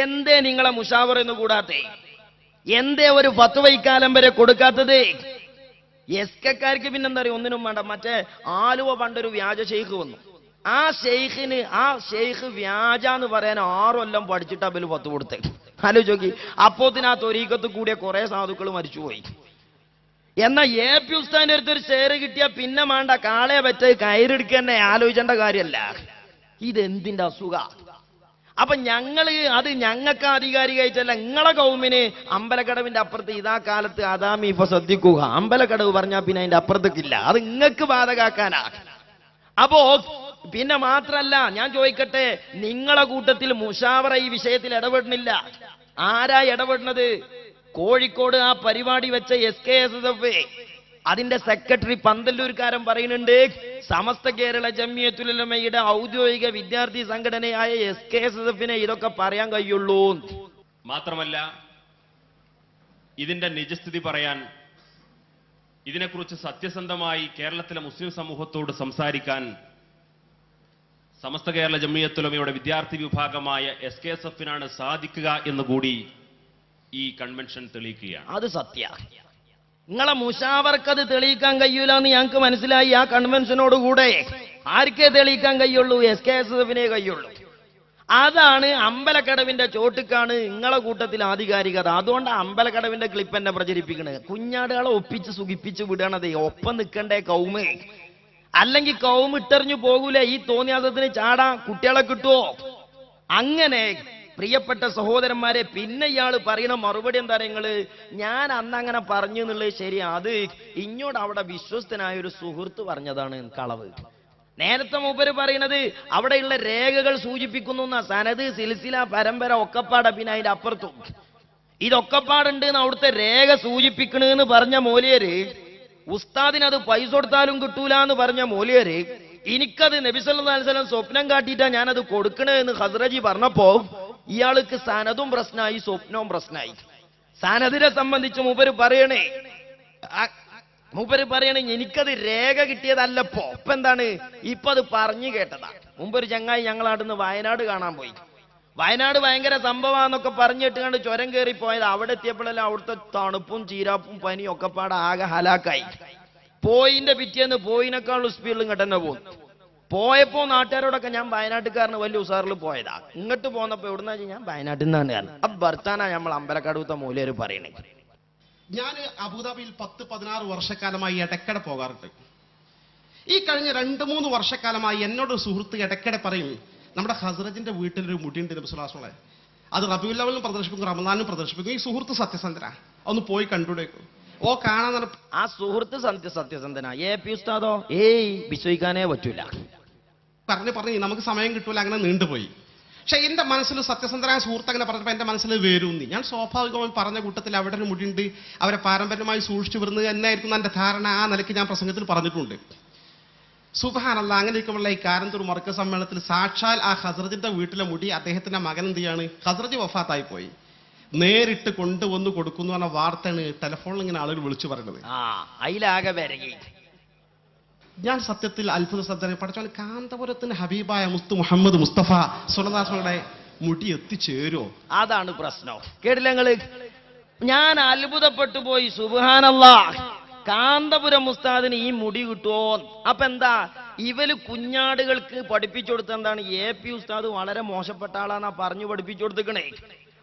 എന്തേ നിങ്ങളെ മുഷാവറ ഒന്ന് കൂടാത്തേ? എന്തേ ഒരു ഫത്വ ഇക്കാലം വരെ കൊടുക്കാത്തത്? എസ്കക്കാർക്ക് പിന്നെന്താ പറയുക, ഒന്നിനും വേണ്ട. മറ്റേ ആലുവ പണ്ടൊരു വ്യാജ ഷെയ്ഖ് വന്നു. ആ ഷെയ്ഖ് വ്യാജ എന്ന് പറയാൻ 6 കൊല്ലം പഠിച്ചിട്ട് അവര് ഫത്വ കൊടുത്തേ. ആലോചിച്ച് നോക്കി. അപ്പോത്തിന് ആ തൊരീക്കത്ത് കൂടിയ കുറെ സാധുക്കൾ മരിച്ചുപോയി. എന്നാ AP ഉസ്താദിന്റെ അടുത്തൊരു ഷെയർ കിട്ടിയാ പിന്നെ വേണ്ട, കാളെ പറ്റ കയറെടുക്കുക തന്നെ ആലോചിക്കേണ്ട കാര്യമല്ല. ഇതെന്തിന്റെ അസുഖ? അപ്പൊ ഞങ്ങൾക്ക് ആധികാരികമായിട്ടല്ല, നിങ്ങളെ കൗമിന് അമ്പലക്കടവിന്റെ അപ്പുറത്ത് ഇതാ കാലത്ത് അതാമി ഇപ്പൊ ശ്രദ്ധിക്കുക, അമ്പലക്കടവ് പറഞ്ഞാൽ പിന്നെ അതിന്റെ അപ്പുറത്തേക്കില്ല, അത് നിങ്ങൾക്ക് ബാധകാക്കാനാ. അപ്പോ പിന്നെ മാത്രല്ല, ഞാൻ ചോദിക്കട്ടെ, നിങ്ങളെ കൂട്ടത്തിൽ മുഷാവറ ഈ വിഷയത്തിൽ ഇടപെടുന്നില്ല. ആരാ ഇടപെടുന്നത്? കോഴിക്കോട് ആ പരിപാടി വെച്ച SKSF അതിന്റെ സെക്രട്ടറി പന്തല്ലൂർക്കാരൻ പറയുന്നുണ്ട്, സമസ്ത കേരള ജംഇയ്യത്തുൽ ഉലമയുടെ ഔദ്യോഗിക വിദ്യാർത്ഥി സംഘടനയായ SKSF-നെ ഇതൊക്കെ പറയാൻ കഴിയുള്ളൂ. മാത്രമല്ല, ഇതിന്റെ നിജസ്ഥിതി പറയാൻ, ഇതിനെക്കുറിച്ച് സത്യസന്ധമായി കേരളത്തിലെ മുസ്ലിം സമൂഹത്തോട് സംസാരിക്കാൻ സമസ്ത കേരള ജംഇയ്യത്തുൽ ഉലമയുടെ വിദ്യാർത്ഥി വിഭാഗമായ SKSF-നാണ് സാധിക്കുക എന്നുകൂടി ഈ കൺവെൻഷൻ തെളിയിക്കുകയാണ്. അത് സത്യ. നിങ്ങളെ മുഷാവർക്കത് തെളിയിക്കാൻ കഴിയൂല എന്ന് ഞങ്ങൾക്ക് മനസ്സിലായി. ആ കൺവെൻഷനോടുകൂടെ ആർക്കേ തെളിയിക്കാൻ കഴിയുള്ളൂ? SKSF-നെ കഴിയുള്ളൂ. അതാണ് അമ്പലക്കടവിന്റെ ചോട്ടുക്കാണ് നിങ്ങളെ കൂട്ടത്തിൽ ആധികാരികത. അതുകൊണ്ട് അമ്പലക്കടവിന്റെ ക്ലിപ്പ് എന്നെ പ്രചരിപ്പിക്കണത്. കുഞ്ഞാടുകളെ ഒപ്പിച്ച് സുഖിപ്പിച്ച് വിടണതേ, ഒപ്പം നിൽക്കണ്ടേ കൗമ്. അല്ലെങ്കിൽ കൗമ് ഇട്ടെറിഞ്ഞു പോകൂലേ? ഈ തോന്നിയാസത്തിന് ചാടാൻ കുട്ടികളെ കിട്ടുമോ? അങ്ങനെ പ്രിയപ്പെട്ട സഹോദരന്മാരെ, പിന്നെ ഇയാൾ പറയുന്ന മറുപടി എന്താ? ഞാൻ അന്ന് അങ്ങനെ പറഞ്ഞു എന്നുള്ളത് ശരി, അത് ഇങ്ങോട്ട് അവിടെ വിശ്വസ്തനായ ഒരു സുഹൃത്ത് പറഞ്ഞതാണ് കളവ്. നേരത്തെ മൂപ്പര് പറയുന്നത് അവിടെയുള്ള രേഖകൾ സൂചിപ്പിക്കുന്നു എന്നാ. സനത്, സിൽസില, പരമ്പര ഒക്കപ്പാട, പിന്നെ അതിന്റെ അപ്പുറത്തും ഇതൊക്കെപ്പാടുണ്ട് എന്ന് അവിടുത്തെ രേഖ സൂചിപ്പിക്കണെന്ന് പറഞ്ഞ മൂല്യര്, ഉസ്താദിനത് പൈസ കൊടുത്താലും കിട്ടൂല എന്ന് പറഞ്ഞ മൂല്യര്, എനിക്കത് നബി സല്ലല്ലാഹു അലൈഹി വസല്ലം സ്വപ്നം കാട്ടിയിട്ടാ ഞാനത് കൊടുക്കണേ എന്ന് ഹസ്രജി പറഞ്ഞപ്പോ ഇയാൾക്ക് സനതും പ്രശ്നമായി, സ്വപ്നവും പ്രശ്നമായി. സനദിനെ സംബന്ധിച്ച് മൂപ്പര് പറയണേ എനിക്കത് രേഖ കിട്ടിയതല്ലപ്പോ, ഇപ്പൊ എന്താണ്, ഇപ്പൊ അത് പറഞ്ഞു കേട്ടതാ. മുമ്പൊരു ചങ്ങായി ഞങ്ങളവിടുന്ന് വയനാട് കാണാൻ പോയി. വയനാട് ഭയങ്കര സംഭവമാന്നൊക്കെ പറഞ്ഞിട്ട് കണ്ട് ചുരം കയറി പോയത്. അവിടെ എത്തിയപ്പോഴെല്ലാം അവിടുത്തെ തണുപ്പും ചീരാപ്പും പനിയും ഒക്കെ പാടെ ആകെ ഹലാക്കായി. പോയിന്റെ പിറ്റേന്ന് പോയിനേക്കാളും സ്പീഡിലും ഇങ്ങോട്ടെന്നെ പോകുന്നു. പോയപ്പോ നാട്ടുകാരോടൊക്കെ ഞാൻ വയനാട്ടുകാരന് വലിയ ഉസാറിൽ പോയതാ. ഇങ്ങോട്ട് പോന്നപ്പോ എവിടുന്നാ ഞാൻ വയനാട്ടിൽ നിന്നാണ് കാരണം. അപ്പൊ ഭർത്താനാ നമ്മൾ അമ്പലക്കടവത്തെ മൂല്യര് പറയണേ. ഞാൻ അബുദാബിയിൽ 10-16 വർഷക്കാലമായി ഇടയ്ക്കട പോകാറുണ്ട്. ഈ കഴിഞ്ഞ 2-3 വർഷക്കാലമായി എന്നോട് സുഹൃത്ത് ഇടയ്ക്കടെ പറയും, നമ്മുടെ ഹസ്രജിന്റെ വീട്ടിലൊരു മുടിയുണ്ട് നബി സല്ലല്ലാഹു അലൈഹി വസല്ലം, അത് റബീഉൽ അവ്വലിനും പ്രദർശിപ്പിക്കും, റമദാനിനും പ്രദർശിപ്പിക്കും. ഈ സുഹൃത്ത് സത്യസന്ധനാ, ഒന്ന് പോയി കണ്ടുടേക്കും. ഓ കാണാൻ. ആ സുഹൃത്ത് സത്യസന്ധനാ. AP ഉസ്താദോ വിശ്വസിക്കാനേ പറ്റൂല. പറഞ്ഞു നമുക്ക് സമയം കിട്ടൂല, അങ്ങനെ നീണ്ടുപോയി. പക്ഷെ എന്റെ മനസ്സിൽ സത്യസന്ധനായ സുഹൃത്ത് അങ്ങനെ പറഞ്ഞപ്പോൾ എന്റെ മനസ്സിൽ വേരൂന്നി. ഞാൻ സ്വാഭാവികമായി പറഞ്ഞ കൂട്ടത്തിൽ അവിടെ ഒരു മുടിയുണ്ട്, അവരെ പാരമ്പര്യമായി സൂക്ഷിച്ചു വരുന്നത് എന്നായിരിക്കും എന്റെ ധാരണ. ആ നിലയ്ക്ക് ഞാൻ പ്രസംഗത്തിൽ പറഞ്ഞിട്ടുണ്ട്. സുബ്ഹാനല്ലാഹ്, അങ്ങനെ ഇരിക്കുമ്പോൾ ഈ കാരന്തൂർ മർക്കസ് സമ്മേളനത്തിൽ സാക്ഷാൽ ആ ഹസ്രജിന്റെ വീട്ടിലെ മുടി അദ്ദേഹത്തിന്റെ മകൻ എന്ത് ചെയ്യാണ്, ഹസ്രജ് വഫാത്തായി പോയി, നേരിട്ട് കൊണ്ടുവന്ന് കൊടുക്കുന്നു എന്ന വാർത്തയാണ് ടെലിഫോണിൽ ഇങ്ങനെ ആളുകൾ വിളിച്ചു പറയുന്നത്. അതിലാകെ വരകി. ഞാൻ സത്യത്തിൽ അത്ഭുത ശ്രദ്ധ പഠിച്ചാൽ കാന്തപുരത്തിന് ഹബീബായ മുസ്തു മുഹമ്മദ് മുസ്തഫ സ്വല്ലല്ലാഹു അലൈഹി വസല്ലം മുടി എത്തിച്ചേരോ? അതാണ് പ്രശ്നം. കേട്ടില്ല നിങ്ങള്? ഞാൻ അത്ഭുതപ്പെട്ടു പോയി. സുബ്ഹാനല്ലാഹ്, കാന്തപുരം ഉസ്താദിന് ഈ മുടി കിട്ടുമോ? അപ്പൊ എന്താ, ഇവര് കുഞ്ഞാടുകൾക്ക് പഠിപ്പിച്ചു കൊടുത്ത എന്താണ്, AP ഉസ്താദ് വളരെ മോശപ്പെട്ട ആളാന്നാ പറഞ്ഞു പഠിപ്പിച്ചു കൊടുത്തിക്കണേ.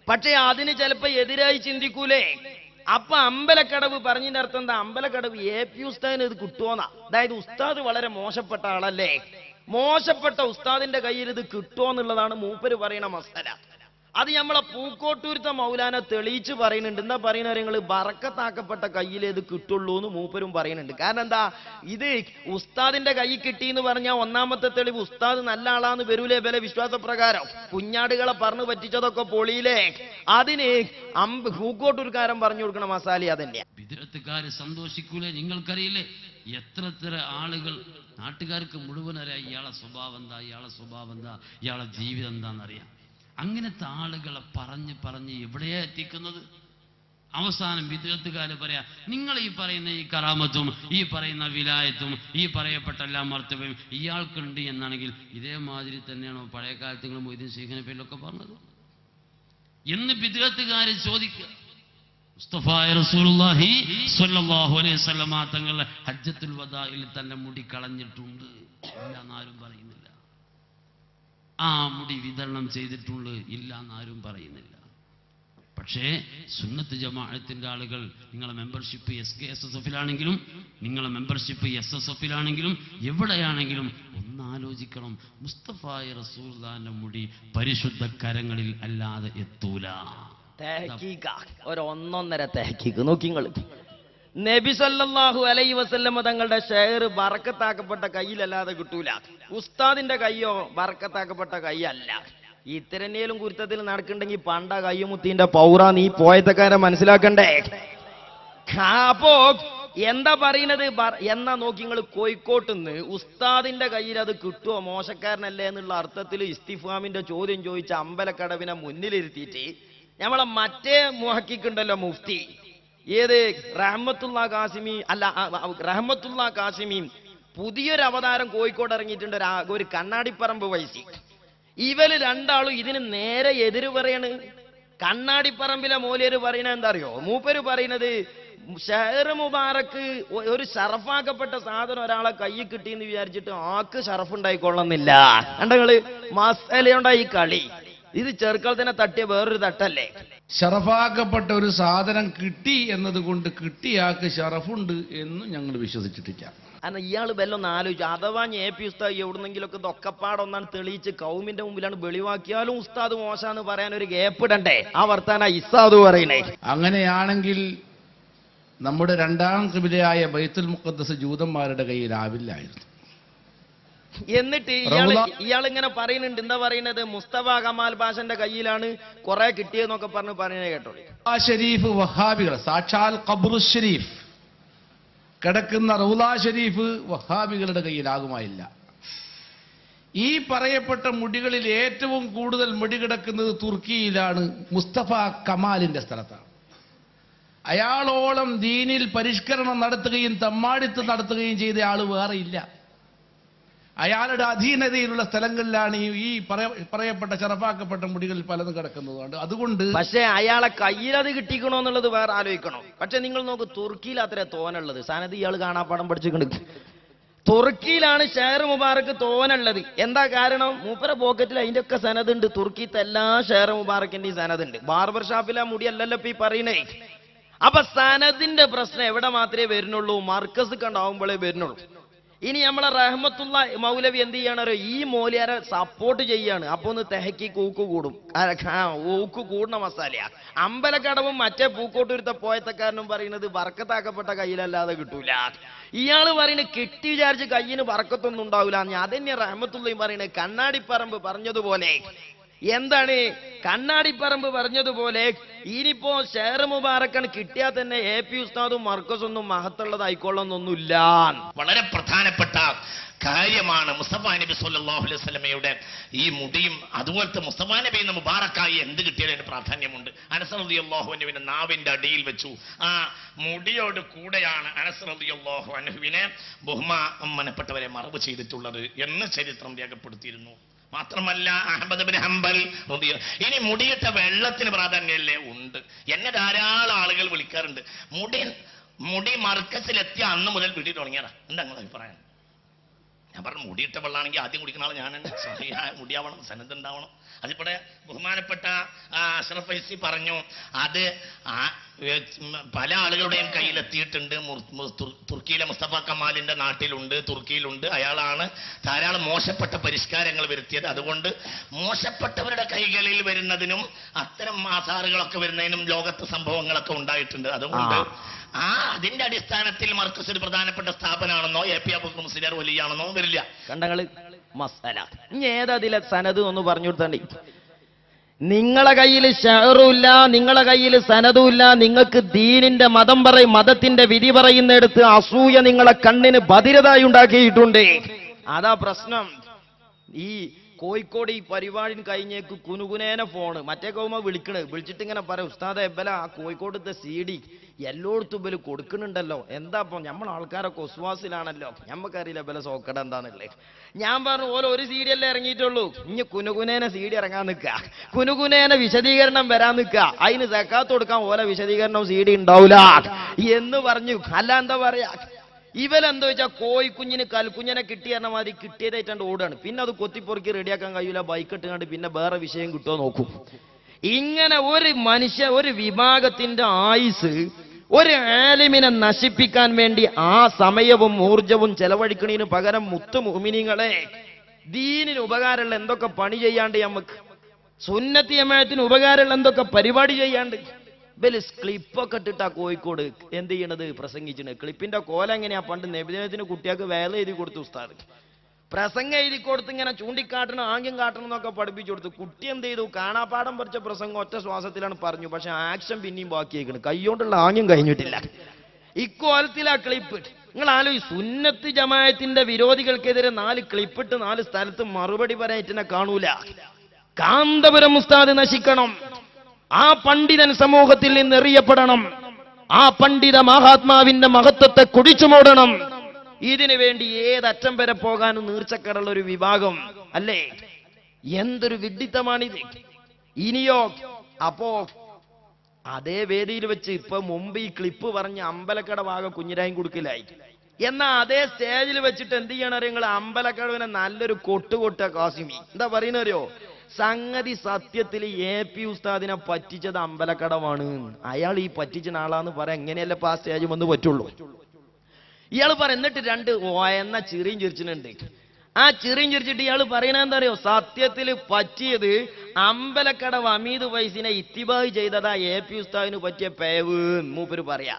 പക്ഷെ അതിന് ചിലപ്പോ എതിരായി ചിന്തിക്കൂലേ? അപ്പൊ അമ്പലക്കടവ് പറഞ്ഞതിന്റെ അർത്ഥം എന്താ? അമ്പലക്കടവ് AP ഉസ്താദിന് ഇത് കിട്ടുമോന്നാ. അതായത് ഉസ്താദ് വളരെ മോശപ്പെട്ട ആളല്ലേ, മോശപ്പെട്ട ഉസ്താദിന്റെ കയ്യിൽ ഇത് കിട്ടുമോ എന്നുള്ളതാണ് മൂപ്പര് പറയണ മസല. അത് നമ്മളെ പൂക്കോട്ടൂരത്തെ മൗലാന തെളിയിച്ച് പറയുന്നുണ്ട്. എന്താ പറയുന്ന നിങ്ങൾ? ബറക്കത്താക്കപ്പെട്ട കയ്യിൽ ഇത് കിട്ടുള്ളൂ എന്ന് മൂപ്പരും പറയുന്നുണ്ട്. കാരണം എന്താ? ഇത് ഉസ്താദിന്റെ കൈ കിട്ടി എന്ന് പറഞ്ഞാൽ ഒന്നാമത്തെ തെളിവ് ഉസ്താദ് നല്ല ആളാന്ന് വരൂലേ വില വിശ്വാസപ്രകാരം. കുഞ്ഞാടുകളെ പറഞ്ഞു പറ്റിച്ചതൊക്കെ പൊളിയിലേ. അതിന് പൂക്കോട്ടൂർക്കാരൻ പറഞ്ഞു കൊടുക്കണ മസാല അതന്നെ. വിദഗ്ധക്കാര് സന്തോഷിക്കൂലേ? നിങ്ങൾക്കറിയില്ലേ എത്ര ആളുകൾ നാട്ടുകാർക്ക് മുഴുവൻ അറിയാം ഇയാളെ സ്വഭാവം എന്താ, ഇയാളെ സ്വഭാവം എന്താ, ഇയാളെ ജീവിതം എന്താണെന്നറിയാം. അങ്ങനത്തെ ആളുകളെ പറഞ്ഞ് എവിടെയാ എത്തിക്കുന്നത്? അവസാനം വിദഗ്ധക്കാര് പറയാ, നിങ്ങൾ ഈ പറയുന്ന ഈ കറാമത്തും ഈ പറയുന്ന വിലായത്തും ഈ പറയപ്പെട്ട എല്ലാ മർത്തവയും ഇയാൾക്കുണ്ട് എന്നാണെങ്കിൽ ഇതേമാതിരി തന്നെയാണോ പഴയ കാലത്ത് നിങ്ങൾ മൊയ്തീൻ ശൈഖിനെ പേരിലൊക്കെ പറഞ്ഞത് എന്ന് വിദഗ്ധക്കാര് ചോദിക്കുക. മുസ്തഫായ റസൂലുള്ളാഹി സ്വല്ലല്ലാഹു അലൈഹി വസല്ലമ തങ്ങൾ ഹജ്ജത്തുൽ വദാഇൽ തന്റെ മുടി കളഞ്ഞിട്ടുണ്ട് ഇല്ലാന്നാരും പറയുന്നില്ല. ആ മുടി വിതരണം ചെയ്തിട്ടുണ്ട് ഇല്ലാന്നാരും പറയുന്നില്ല. പക്ഷേ സുന്നത്ത് ജമാഅത്തിന്റെ ആളുകൾ, നിങ്ങളെ മെമ്പർഷിപ്പ് SKSSFിലാണെങ്കിലും നിങ്ങളെ മെമ്പർഷിപ്പ് SSFിലാണെങ്കിലും എവിടെയാണെങ്കിലും ഒന്നാലോചിക്കണം, മുസ്തഫായ റസൂലുള്ളാഹിന്റെ മുടി പരിശുദ്ധ കരങ്ങളിൽ അല്ലാതെ എത്തൂല. ഒരു 1.5 തഹ്കീഖ് നോക്കി നിങ്ങൾ. നബി സല്ലല്ലാഹു അലൈഹി വസല്ലമ തങ്ങളുടെ ഷെയർ ബറക്കത്താക്കപ്പെട്ട കയ്യിലല്ലാതെ കിട്ടൂല. ഉസ്താദിന്റെ കയ്യോ ബറക്കത്താക്കപ്പെട്ട കൈയല്ല. ഇത്തരനേലും കുരുത്തത്തിൽ നടക്കണ്ടെങ്കിൽ പണ്ട കയ്യുമുത്തിന്റെ പൗറ നീ പോയത്തക്കാരെ മനസ്സിലാക്കണ്ടേ. അപ്പോ എന്താ പറയുന്നത് എന്നാ നോക്കി നിങ്ങൾ? കോഴിക്കോട്ടുനിന്ന് ഉസ്താദിന്റെ കയ്യിൽ അത് കിട്ടുമോ, മോശക്കാരനല്ലേ എന്നുള്ള അർത്ഥത്തിൽ ഇസ്തിഫാമിന്റെ ചോദ്യം ചോദിച്ച അമ്പലക്കടവിനെ മുന്നിലിരുത്തിയിട്ട് നമ്മളെ മറ്റേ മുഹക്കിക്കുണ്ടല്ലോ മുഫ്തി, ഏത് റഹ്മത്തുള്ള കാസിമി അല്ല, റഹ്മത്തുള്ള കാസിമി പുതിയൊരു അവതാരം കോഴിക്കോട് ഇറങ്ങിയിട്ടുണ്ട്, ഒരു കണ്ണാടിപ്പറമ്പ് വൈസി. ഇവര് രണ്ടാളും ഇതിന് നേരെ എതിര് പറയണ്. കണ്ണാടിപ്പറമ്പിലെ മൂല്യര് പറയണ എന്താ അറിയോ? മൂപ്പര് പറയുന്നത് ഷെയർ മുബാറക്ക് ഒരു ഷറഫാക്കപ്പെട്ട സാധനം ഒരാളെ കയ്യിൽ കിട്ടിയെന്ന് വിചാരിച്ചിട്ട് ആക്ക് ഷറഫ് ഉണ്ടായിക്കൊള്ളുന്നില്ല. കണ്ടങ്ങള് മസലയുണ്ടായി ഈ കളി. ഇത് ചെറുക്കളത്തിനെ തട്ടിയ വേറൊരു തട്ടല്ലേ. ഷറഫാക്കപ്പെട്ട ഒരു സാധനം കിട്ടി എന്നതുകൊണ്ട് കിട്ടിയാക്ക് ഷറഫുണ്ട് എന്ന് ഞങ്ങൾ വിശ്വസിച്ചിട്ടില്ല. അന്ന് ഇയാൾ വല്ലൊന്ന് ആലോചിച്ചു, അഥവാ AP ഉസ്താദ് എവിടുന്നെങ്കിലൊക്കെ ഇതൊക്കെപ്പാടൊന്നാണ് തെളിയിച്ച് കൗമിന്റെ മുമ്പിലാണ് വെളിവാക്കിയാലും ഉസ്താദ് മോശാന്ന് പറയാൻ ഒരു ഗ്യാപ്പ് ഇടണ്ടേ. ആ വർത്താന ഇസാദ് പറയണേ. അങ്ങനെയാണെങ്കിൽ നമ്മുടെ രണ്ടാം ഖിബിലയായ ബൈത്തുൽ മുഖദ്ദസ് ജൂതന്മാരുടെ കയ്യിലാവില്ലായിരുന്നു. എന്നിട്ട് ഇയാൾ ഇങ്ങനെ പറയുന്നുണ്ട്. എന്താ പറയുന്നത്? മുസ്തഫ കമാൽ പാഷന്റെ കയ്യിലാണ് കുറെ കിട്ടിയെന്നൊക്കെ പറയുന്നത് കേട്ടോളി. ഷരീഫ് വഹാബികൾ, സാക്ഷാൽ ഖബ്റു ഷരീഫ് കിടക്കുന്ന റൗള ഷരീഫ് വഹാബികളുടെ കയ്യിലാകുമായില്ല. ഈ പറയപ്പെട്ട മുടികളിൽ ഏറ്റവും കൂടുതൽ മുടി കിടക്കുന്നത് തുർക്കിയിലാണ്, മുസ്തഫ കമാലിന്റെ സ്ഥലത്താണ്. അയാളോളം ദീനിൽ പരിഷ്കരണം നടത്തുകയും തമ്മാടിത്തം നടത്തുകയും ചെയ്ത ആൾ വേറെ ഇല്ല. അയാളുടെ അധീനതയിലുള്ള സ്ഥലങ്ങളിലാണ് ഈ പറയപ്പെട്ട ചെറുപ്പാക്കപ്പെട്ട മുടികളിൽ പലതും കിടക്കുന്നതുകൊണ്ട്. അതുകൊണ്ട് പക്ഷേ അയാളെ കയ്യിലത് കിട്ടിക്കണോ എന്നുള്ളത് വേറെ ആലോചിക്കണം. പക്ഷെ നിങ്ങൾ നോക്ക്, തുർക്കിയിൽ അത്ര തോനുള്ളത്. സാനത് ഇയാൾ കാണാപ്പാടം പഠിച്ചിട്ടുണ്ട്. തുർക്കിയിലാണ് ഷെയർ മുബാറക്ക് തോനുള്ളത്. എന്താ കാരണം? മൂപ്പര പോക്കറ്റിൽ അതിന്റെ ഒക്കെ സനതുണ്ട്. തുർക്കിത്തെ എല്ലാ ഷെയർ മുബാറക്കിന്റെയും സനതുണ്ട്. ബാർബർ ഷാപ്പിലെ മുടി അല്ലല്ലോ ഇപ്പൊ ഈ പറയുന്നേ. അപ്പൊ സനദിന്റെ പ്രശ്നം എവിടെ മാത്രമേ വരുന്നുള്ളൂ? മർക്കസ് കണ്ടാവുമ്പോഴേ വരുന്നുള്ളൂ. ഇനി നമ്മളെ റഹ്മത്തുള്ള മൗലവി എന്ത് ചെയ്യണോ? ഈ മൗലിയാരെ സപ്പോർട്ട് ചെയ്യാണ്. അപ്പൊ ഒന്ന് തെഹക്കി ഊക്ക് കൂടും. ഊക്ക് കൂടുന്ന മസാലയാ. അമ്പലക്കടവും മറ്റേ പൂക്കോട്ടൂരത്തെ പോയത്തക്കാരനും പറയുന്നത് ബർക്കത്താക്കപ്പെട്ട കയ്യിലല്ലാതെ കിട്ടൂല. ഇയാള് പറയുന്നത് കിട്ടി വിചാരിച്ച് കയ്യിന് ബർക്കത്തൊന്നും ഉണ്ടാവില്ല. അതന്നെ റഹ്മത്തുള്ളയും പറയുന്നത്. കണ്ണാടിപ്പറമ്പ് പറഞ്ഞതുപോലെ എന്താണ്? കണ്ണാടിപ്പറമ്പ് പറഞ്ഞതുപോലെ ഇനിയിപ്പോ ഷെയർ മുബാറക്കാണ് കിട്ടിയാൽ തന്നെ AP ഉസ്താദും മർക്കസൊന്നും മഹത്തുള്ളതായിക്കൊള്ളൊന്നൊന്നുമില്ല. വളരെ പ്രധാനപ്പെട്ട കാര്യമാണ് മുസ്തഫ നബി സല്ലല്ലാഹു അലൈഹി വസല്ലമയുടെ ഈ മുടിയും അതുപോലത്തെ മുസ്തഫ നബിയുടെ മുബാറക്കായി എന്ത് കിട്ടിയതിന് പ്രാധാന്യമുണ്ട്. അനസ് റളിയല്ലാഹു അൻഹുവിനെ നാവിന്റെ അടിയിൽ വെച്ചു. ആ മുടിയോട് കൂടെയാണ് അനസ് റളിയല്ലാഹു അൻഹുവിനെ ബഹുമാനപ്പെട്ടവരെ മറവ് ചെയ്തിട്ടുള്ളത് എന്ന് ചരിത്രം രേഖപ്പെടുത്തിയിരുന്നു. മാത്രമല്ല അഹ്മദ് ബിൻ ഹംബൽ ഇനി മുടിയിട്ട വെള്ളത്തിന് പ്രാധാന്യമല്ലേ? ഉണ്ട്. എന്നെ ധാരാളം ആളുകൾ വിളിക്കാറുണ്ട്. മുടി മർക്കസിലെത്തിയ അന്ന് മുതൽ വീട്ടിൽ തുടങ്ങിയതാ. എന്താ നിങ്ങളുടെ അഭിപ്രായം? ഞാൻ പറഞ്ഞു, മുടിയിട്ട വെള്ളമാണെങ്കിൽ ആദ്യം കുടിക്കുന്ന ആൾ ഞാൻ തന്നെ. മുടിയാവണം, സനത് ഉണ്ടാവണം. അതിവിടെ ബഹുമാനപ്പെട്ട അഷ്റഫ് ഫൈസി പറഞ്ഞു, അത് പല ആളുകളുടെയും കയ്യിലെത്തിയിട്ടുണ്ട്. തുർക്കിയിലെ മുസ്തഫ കമാലിന്റെ നാട്ടിലുണ്ട്, തുർക്കിയിലുണ്ട്. അയാളാണ് ധാരാളം മോശപ്പെട്ട പരിഷ്കാരങ്ങൾ വരുത്തിയത്. അതുകൊണ്ട് മോശപ്പെട്ടവരുടെ കൈകളിൽ വരുന്നതിനും അത്തരം ആധാറുകളൊക്കെ വരുന്നതിനും ലോകത്ത് സംഭവങ്ങളൊക്കെ ഉണ്ടായിട്ടുണ്ട്. അതുകൊണ്ട് അതിന്റെ അടിസ്ഥാനത്തിൽ മർക്കസ് ഒരു പ്രധാനപ്പെട്ട സ്ഥാപനമാണെന്നോ AP അബൂബക്കർ മുസ്ലിയാർ വലിയാണെന്നോ വരില്ല. കണ്ടങ്ങള് മസാല ഇനി ഏതതിലെ സനത് ഒന്ന് പറഞ്ഞു കൊടുത്തണ്ടി. നിങ്ങളെ കയ്യിൽ ഷഅറുമില്ല, നിങ്ങളെ കയ്യിൽ സനതുമില്ല, നിങ്ങൾക്ക് ദീനിന്റെ മതത്തിന്റെ വിധി പറയുന്നിടത്ത് അസൂയ നിങ്ങളെ കണ്ണിന് ബധിരതായി ഉണ്ടാക്കിയിട്ടുണ്ട്. അതാ പ്രശ്നം. ഈ കോഴിക്കോട് ഈ പരിപാടി കഴിഞ്ഞേക്ക് കുനുകുനേന ഫോണ് മറ്റേ കൗമ വിളിച്ചിട്ട് ഇങ്ങനെ പറയാം, ഉസ്താദെ എബല ആ കോഴിക്കോടത്തെ CD എല്ലായിടത്തും ഇവര് കൊടുക്കുന്നുണ്ടല്ലോ, എന്താ ഇപ്പൊ നമ്മൾ ആൾക്കാരൊക്കെ ഒസ്വാസിലാണല്ലോ, ഞമ്മക്കറിയില്ല ബല സോക്കട എന്താന്നുള്ളത്. ഞാൻ പറഞ്ഞു ഓരോ ഒരു CD അല്ലേ ഇറങ്ങിയിട്ടുള്ളൂ, ഇനി കുനുകുനേന CD ഇറങ്ങാൻ നിൽക്കുക, കുനുകുനേന വിശദീകരണം വരാൻ നിൽക്കുക, അതിന് സക്കാത്ത് കൊടുക്കാൻ ഓല വിശദീകരണം CD ഉണ്ടാവില്ല എന്ന് പറഞ്ഞു. അല്ല എന്താ പറയാ, ഇവലെന്താ വെച്ചാൽ കോഴിക്കുഞ്ഞിന് കൽക്കുഞ്ഞിനെ കിട്ടിയ മാതിരി കിട്ടിയതായിട്ടാണ്ട് ഓടാണ്. പിന്നെ അത് കൊത്തിപ്പൊറുക്കി റെഡിയാക്കാൻ കഴിയില്ല, ബൈക്ക് ഇട്ടുകൊണ്ട് പിന്നെ വേറെ വിഷയം കിട്ടുമോ നോക്കും. ഇങ്ങനെ ഒരു വിഭാഗത്തിന്റെ ആയുസ് ഒരു ആലിമിനെ നശിപ്പിക്കാൻ വേണ്ടി ആ സമയവും ഊർജവും ചെലവഴിക്കണതിന് പകരം മുത്തു മുഅ്മിനീങ്ങളെ ദീനിന് ഉപകാരമുള്ള എന്തൊക്കെ പണി ചെയ്യാണ്ട്, നമുക്ക് സുന്നത്തി ജമാഅത്തിന് ഉപകാരമുള്ള എന്തൊക്കെ പരിപാടി ചെയ്യാണ്ട്. ഇവല് ക്ലിപ്പൊക്കെ ഇട്ടിട്ടാ കോഴിക്കോട് എന്ത് ചെയ്യണത്, പ്രസംഗിച്ചിട്ട്. ക്ലിപ്പിന്റെ കോല എങ്ങനെയാ, പണ്ട് നബിദിനത്തിന് കുട്ടികൾക്ക് വേല എഴുതി കൊടുത്തു ഉസ്താദ്, പ്രസംഗം എഴുതി കൊടുത്ത് ഇങ്ങനെ ചൂണ്ടിക്കാട്ടണം ആംഗ്യം കാട്ടണം എന്നൊക്കെ പഠിപ്പിച്ചു കൊടുത്തു. കുട്ടി എന്ത് ചെയ്തു, കാണാപ്പാടം പറിച്ച പ്രസംഗം ഒറ്റ ശ്വാസത്തിലാണ് പറഞ്ഞു, പക്ഷെ ആക്ഷൻ പിന്നെയും ബാക്കിയേക്കണം, കൈകൊണ്ടുള്ള ആംഗ്യം കഴിഞ്ഞിട്ടില്ല. ഇക്കോലത്തിലാ ക്ലിപ്പ്. നിങ്ങൾ ആലോചിച്ച്, സുന്നത്ത് ജമാഅത്തിന്റെ വിരോധികൾക്കെതിരെ 4 ക്ലിപ്പിട്ട് 4 സ്ഥലത്ത് മറുപടി പറയാൻ കാണൂല. കാന്തപുരം ഉസ്താദ് നശിക്കണം, ആ പണ്ഡിതൻ സമൂഹത്തിൽ നിന്ന് എറിയപ്പെടണം, ആ പണ്ഡിത മഹാത്മാവിന്റെ മഹത്വത്തെ കുടിച്ചു മൂടണം. ഇതിനു വേണ്ടി ഏതറ്റം വരെ പോകാനും നീർച്ചക്കടലുള്ള ഒരു വിഭാഗം അല്ലേ? എന്തൊരു വിഡ്ഢിത്തമാണിത്. ഇനിയോ അപ്പോ അതേ വേദിയിൽ വെച്ച് ഇപ്പൊ മുമ്പ് ഈ ക്ലിപ്പ് പറഞ്ഞ് അമ്പലക്കട ഭാഗം കുഞ്ഞിരായും കൊടുക്കലായി. എന്നാ അതേ സ്റ്റേജിൽ വെച്ചിട്ട് എന്ത് ചെയ്യണം അറിയോ, നിങ്ങൾ അമ്പലക്കടവിനെ നല്ലൊരു കൊട്ടുകൊട്ട കാസിമി എന്താ പറയുന്നറിയോ, സംഗതി സത്യത്തിൽ AP ഉസ്താദിനെ പറ്റിച്ചത് അമ്പലക്കടവാണ്, അയാൾ ഈ പറ്റിച്ച ആളാന്ന് പറയാൻ എങ്ങനെയല്ല ഇപ്പൊ ആ സ്റ്റേജ് വന്ന് പറ്റുള്ളൂ. ഇയാൾ പറ എന്നിട്ട് 2 എന്ന ചിറിയും ചിരിച്ചിട്ടുണ്ട്. ആ ചിറിയും ചിരിച്ചിട്ട് ഇയാൾ പറയണ എന്താ അറിയോ, സത്യത്തിൽ പറ്റിയത് അമ്പലക്കടവ് അമീദ് വൈസിനെ ഇത്തിബാഹ് ചെയ്തതാ AP ഉസ്താദിന് പറ്റിയ പേവ് മൂപ്പര് പറയാ.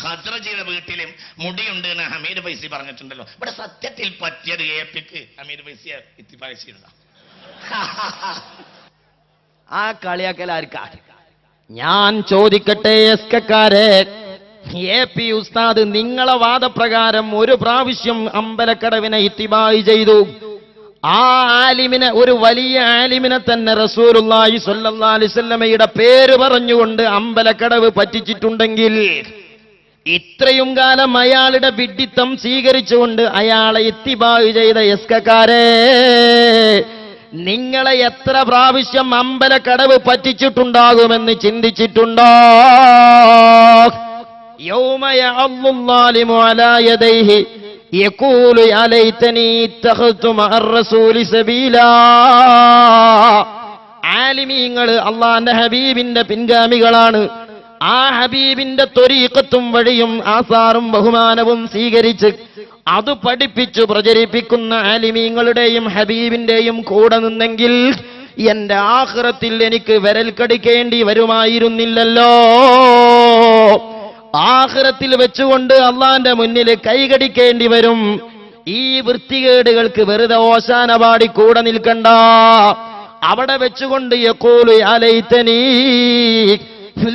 ഖദ്റജിയുടെ വീട്ടിലും മുടിയുണ്ട് എന്ന് ഹമീദ് ഫൈസി പറഞ്ഞിട്ടുണ്ടല്ലോ. ഇവിടെ സത്യത്തിൽ പറ്റിയത് APക്ക് ഹമീദ് ഫൈസിയെ ഇത്തിബാഹ് ചെയ്തതാ. ആ കളിയാക്കൽ ആർക്കാ? ഞാൻ ചോദിക്കട്ടെ എസ്കക്കാരെ, AP ഉസ്താദ് നിങ്ങളെ വാദപ്രകാരം ഒരു പ്രാവശ്യം അമ്പലക്കടവിനെ ഇത്തിബാഹ് ചെയ്തു, ആ ആലിമിനെ, ഒരു വലിയ ആലിമിനെ തന്നെ റസൂലുള്ളാഹി സ്വല്ലല്ലാഹു അലൈഹി വസല്ലമയുടെ പേര് പറഞ്ഞുകൊണ്ട് അമ്പലക്കടവ് പറ്റിച്ചിട്ടുണ്ടെങ്കിൽ, ഇത്രയും കാലം അയാളുടെ വിഡ്ഢിത്തം സ്വീകരിച്ചുകൊണ്ട് അയാളെ ഇത്തിബാഹ് ചെയ്ത എസ്കക്കാരെ, നിങ്ങളെ എത്ര പ്രാവശ്യം അമ്പലക്കടവ് പറ്റിച്ചിട്ടുണ്ടാകുമെന്ന് ചിന്തിച്ചിട്ടുണ്ടോ? യൗമ യഅല്ലാഹു അലാ യദൈഹി യഖൂലു യാ ലൈതനി ഇത്തഖൽതു മഅർ റസൂലി സബീലാ. ആലിമീങ്ങൾ അല്ലാഹുവിന്റെ ഹബീബിന്റെ പിൻഗാമികളാണ്. ആ ഹബീബിന്റെ ത്വരീഖത്തും വഴിയും ആസാറും ബഹുമാനവും സ്വീകരിച്ച് അത് പഠിപ്പിച്ചു പ്രചരിപ്പിക്കുന്ന ആലിമീങ്ങളുടെയും ഹബീബിന്റെയും കൂടെ നിന്നെങ്കിൽ എന്റെ ആഖിറത്തിൽ എനിക്ക് വിരൽ കടിക്കേണ്ടി വരുമായിരുന്നില്ലല്ലോ. ആഖിറത്തിൽ വെച്ചുകൊണ്ട് അള്ളാന്റെ മുന്നിൽ കൈകടിക്കേണ്ടി വരും. ഈ വൃത്തികേടുകൾക്ക് വെറുതെ ഓശാന പാടി കൂടെ നിൽക്കണ്ട. അവിടെ വെച്ചുകൊണ്ട് യഖൂലു യാ ലൈതനീ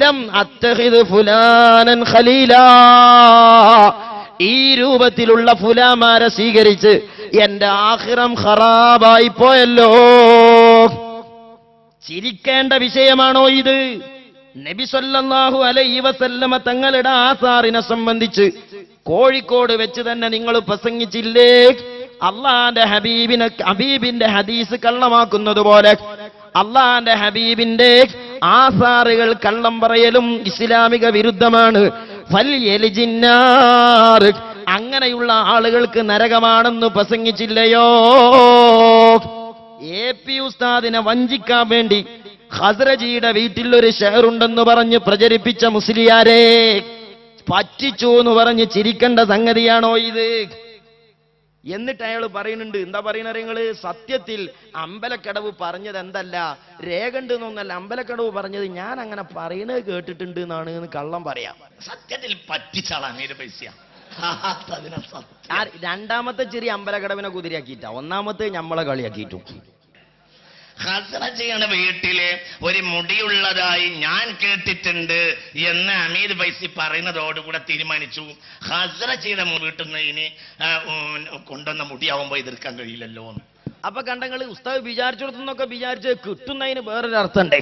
ലം അത്തഖിദ് ഫുലാനൻ ഖലീലാ, ഈ രൂപത്തിലുള്ള ഫുലാമാരെ സ്വീകരിച്ച് എന്റെ ആഖിറം ഖറാബായി പോയല്ലോ. ചിരിക്കേണ്ട വിഷയമാണോ ഇത്? നബി സല്ലല്ലാഹു അലൈഹി വസല്ലമ തങ്ങളുടെ ആസാറിനെ സംബന്ധിച്ച് കോഴിക്കോട് വെച്ച് തന്നെ നിങ്ങൾ പ്രസംഗിച്ചില്ലേ? അള്ളാന്റെ ഹബീബിന്റെ ഹദീസ് കള്ളമാക്കുന്നത് പോലെ അള്ളാന്റെ ഹബീബിന്റെ ആസാറുകൾ കള്ളം പറയലും ഇസ്ലാമിക വിരുദ്ധമാണ്. ഫൽയലിജിന്നാർ, അങ്ങനെയുള്ള ആളുകൾക്ക് നരകമാണെന്ന് പ്രസംഗിച്ചില്ലയോ? AP ഉസ്താദിനെ വഞ്ചിക്കാൻ വേണ്ടി ഖസ്റജിയുടെ വീട്ടിൽ ഒരു ഷെയറുണ്ടെന്ന് പറഞ്ഞ് പ്രചരിപ്പിച്ച മുസ്ലിയാരെ, പറ്റിച്ചു എന്ന് പറഞ്ഞ് ചിരിക്കേണ്ട സംഗതിയാണോ ഇത്? എന്നിട്ട് അയാൾ പറയുന്നുണ്ട്, എന്താ പറയുന്നത് നിങ്ങള്? സത്യത്തിൽ അമ്പലക്കടവ് പറഞ്ഞത് എന്തല്ല, രേഖണ്ട് എന്നൊന്നല്ല, അമ്പലക്കടവ് പറഞ്ഞത് ഞാൻ അങ്ങനെ പറയുന്നത് കേട്ടിട്ടുണ്ട് എന്നാണ് കള്ളം പറയാം. സത്യത്തിൽ പറ്റിച്ചാളാണ് പൈസ. രണ്ടാമത്തെ ചെറിയ അമ്പലക്കടവിനെ കുതിരയാക്കിയിട്ടാ, ഒന്നാമത്തെ ഞമ്മളെ കളിയാക്കിയിട്ടു. ഖസ്റജിയുടെ വീട്ടില് ഒരു മുടിയുള്ളതായി ഞാൻ കേട്ടിട്ടുണ്ട് എന്ന് അമീർ ഫൈസി പറയുന്നതോടുകൂടെ തീരുമാനിച്ചു, ഖസ്റജിയുടെ വീട്ടിൽ നിന്ന് ഇനി കൊണ്ടുവന്ന മുടിയാവുമ്പോ എതിർക്കാൻ കഴിയില്ലല്ലോ. അപ്പൊ കണ്ടങ്ങള് ഉസ്താദ് വിചാരിച്ചിടത്തുനിന്നൊക്കെ വിചാരിച്ച് കിട്ടുന്നതിന് വേറൊരു അർത്ഥമുണ്ട്.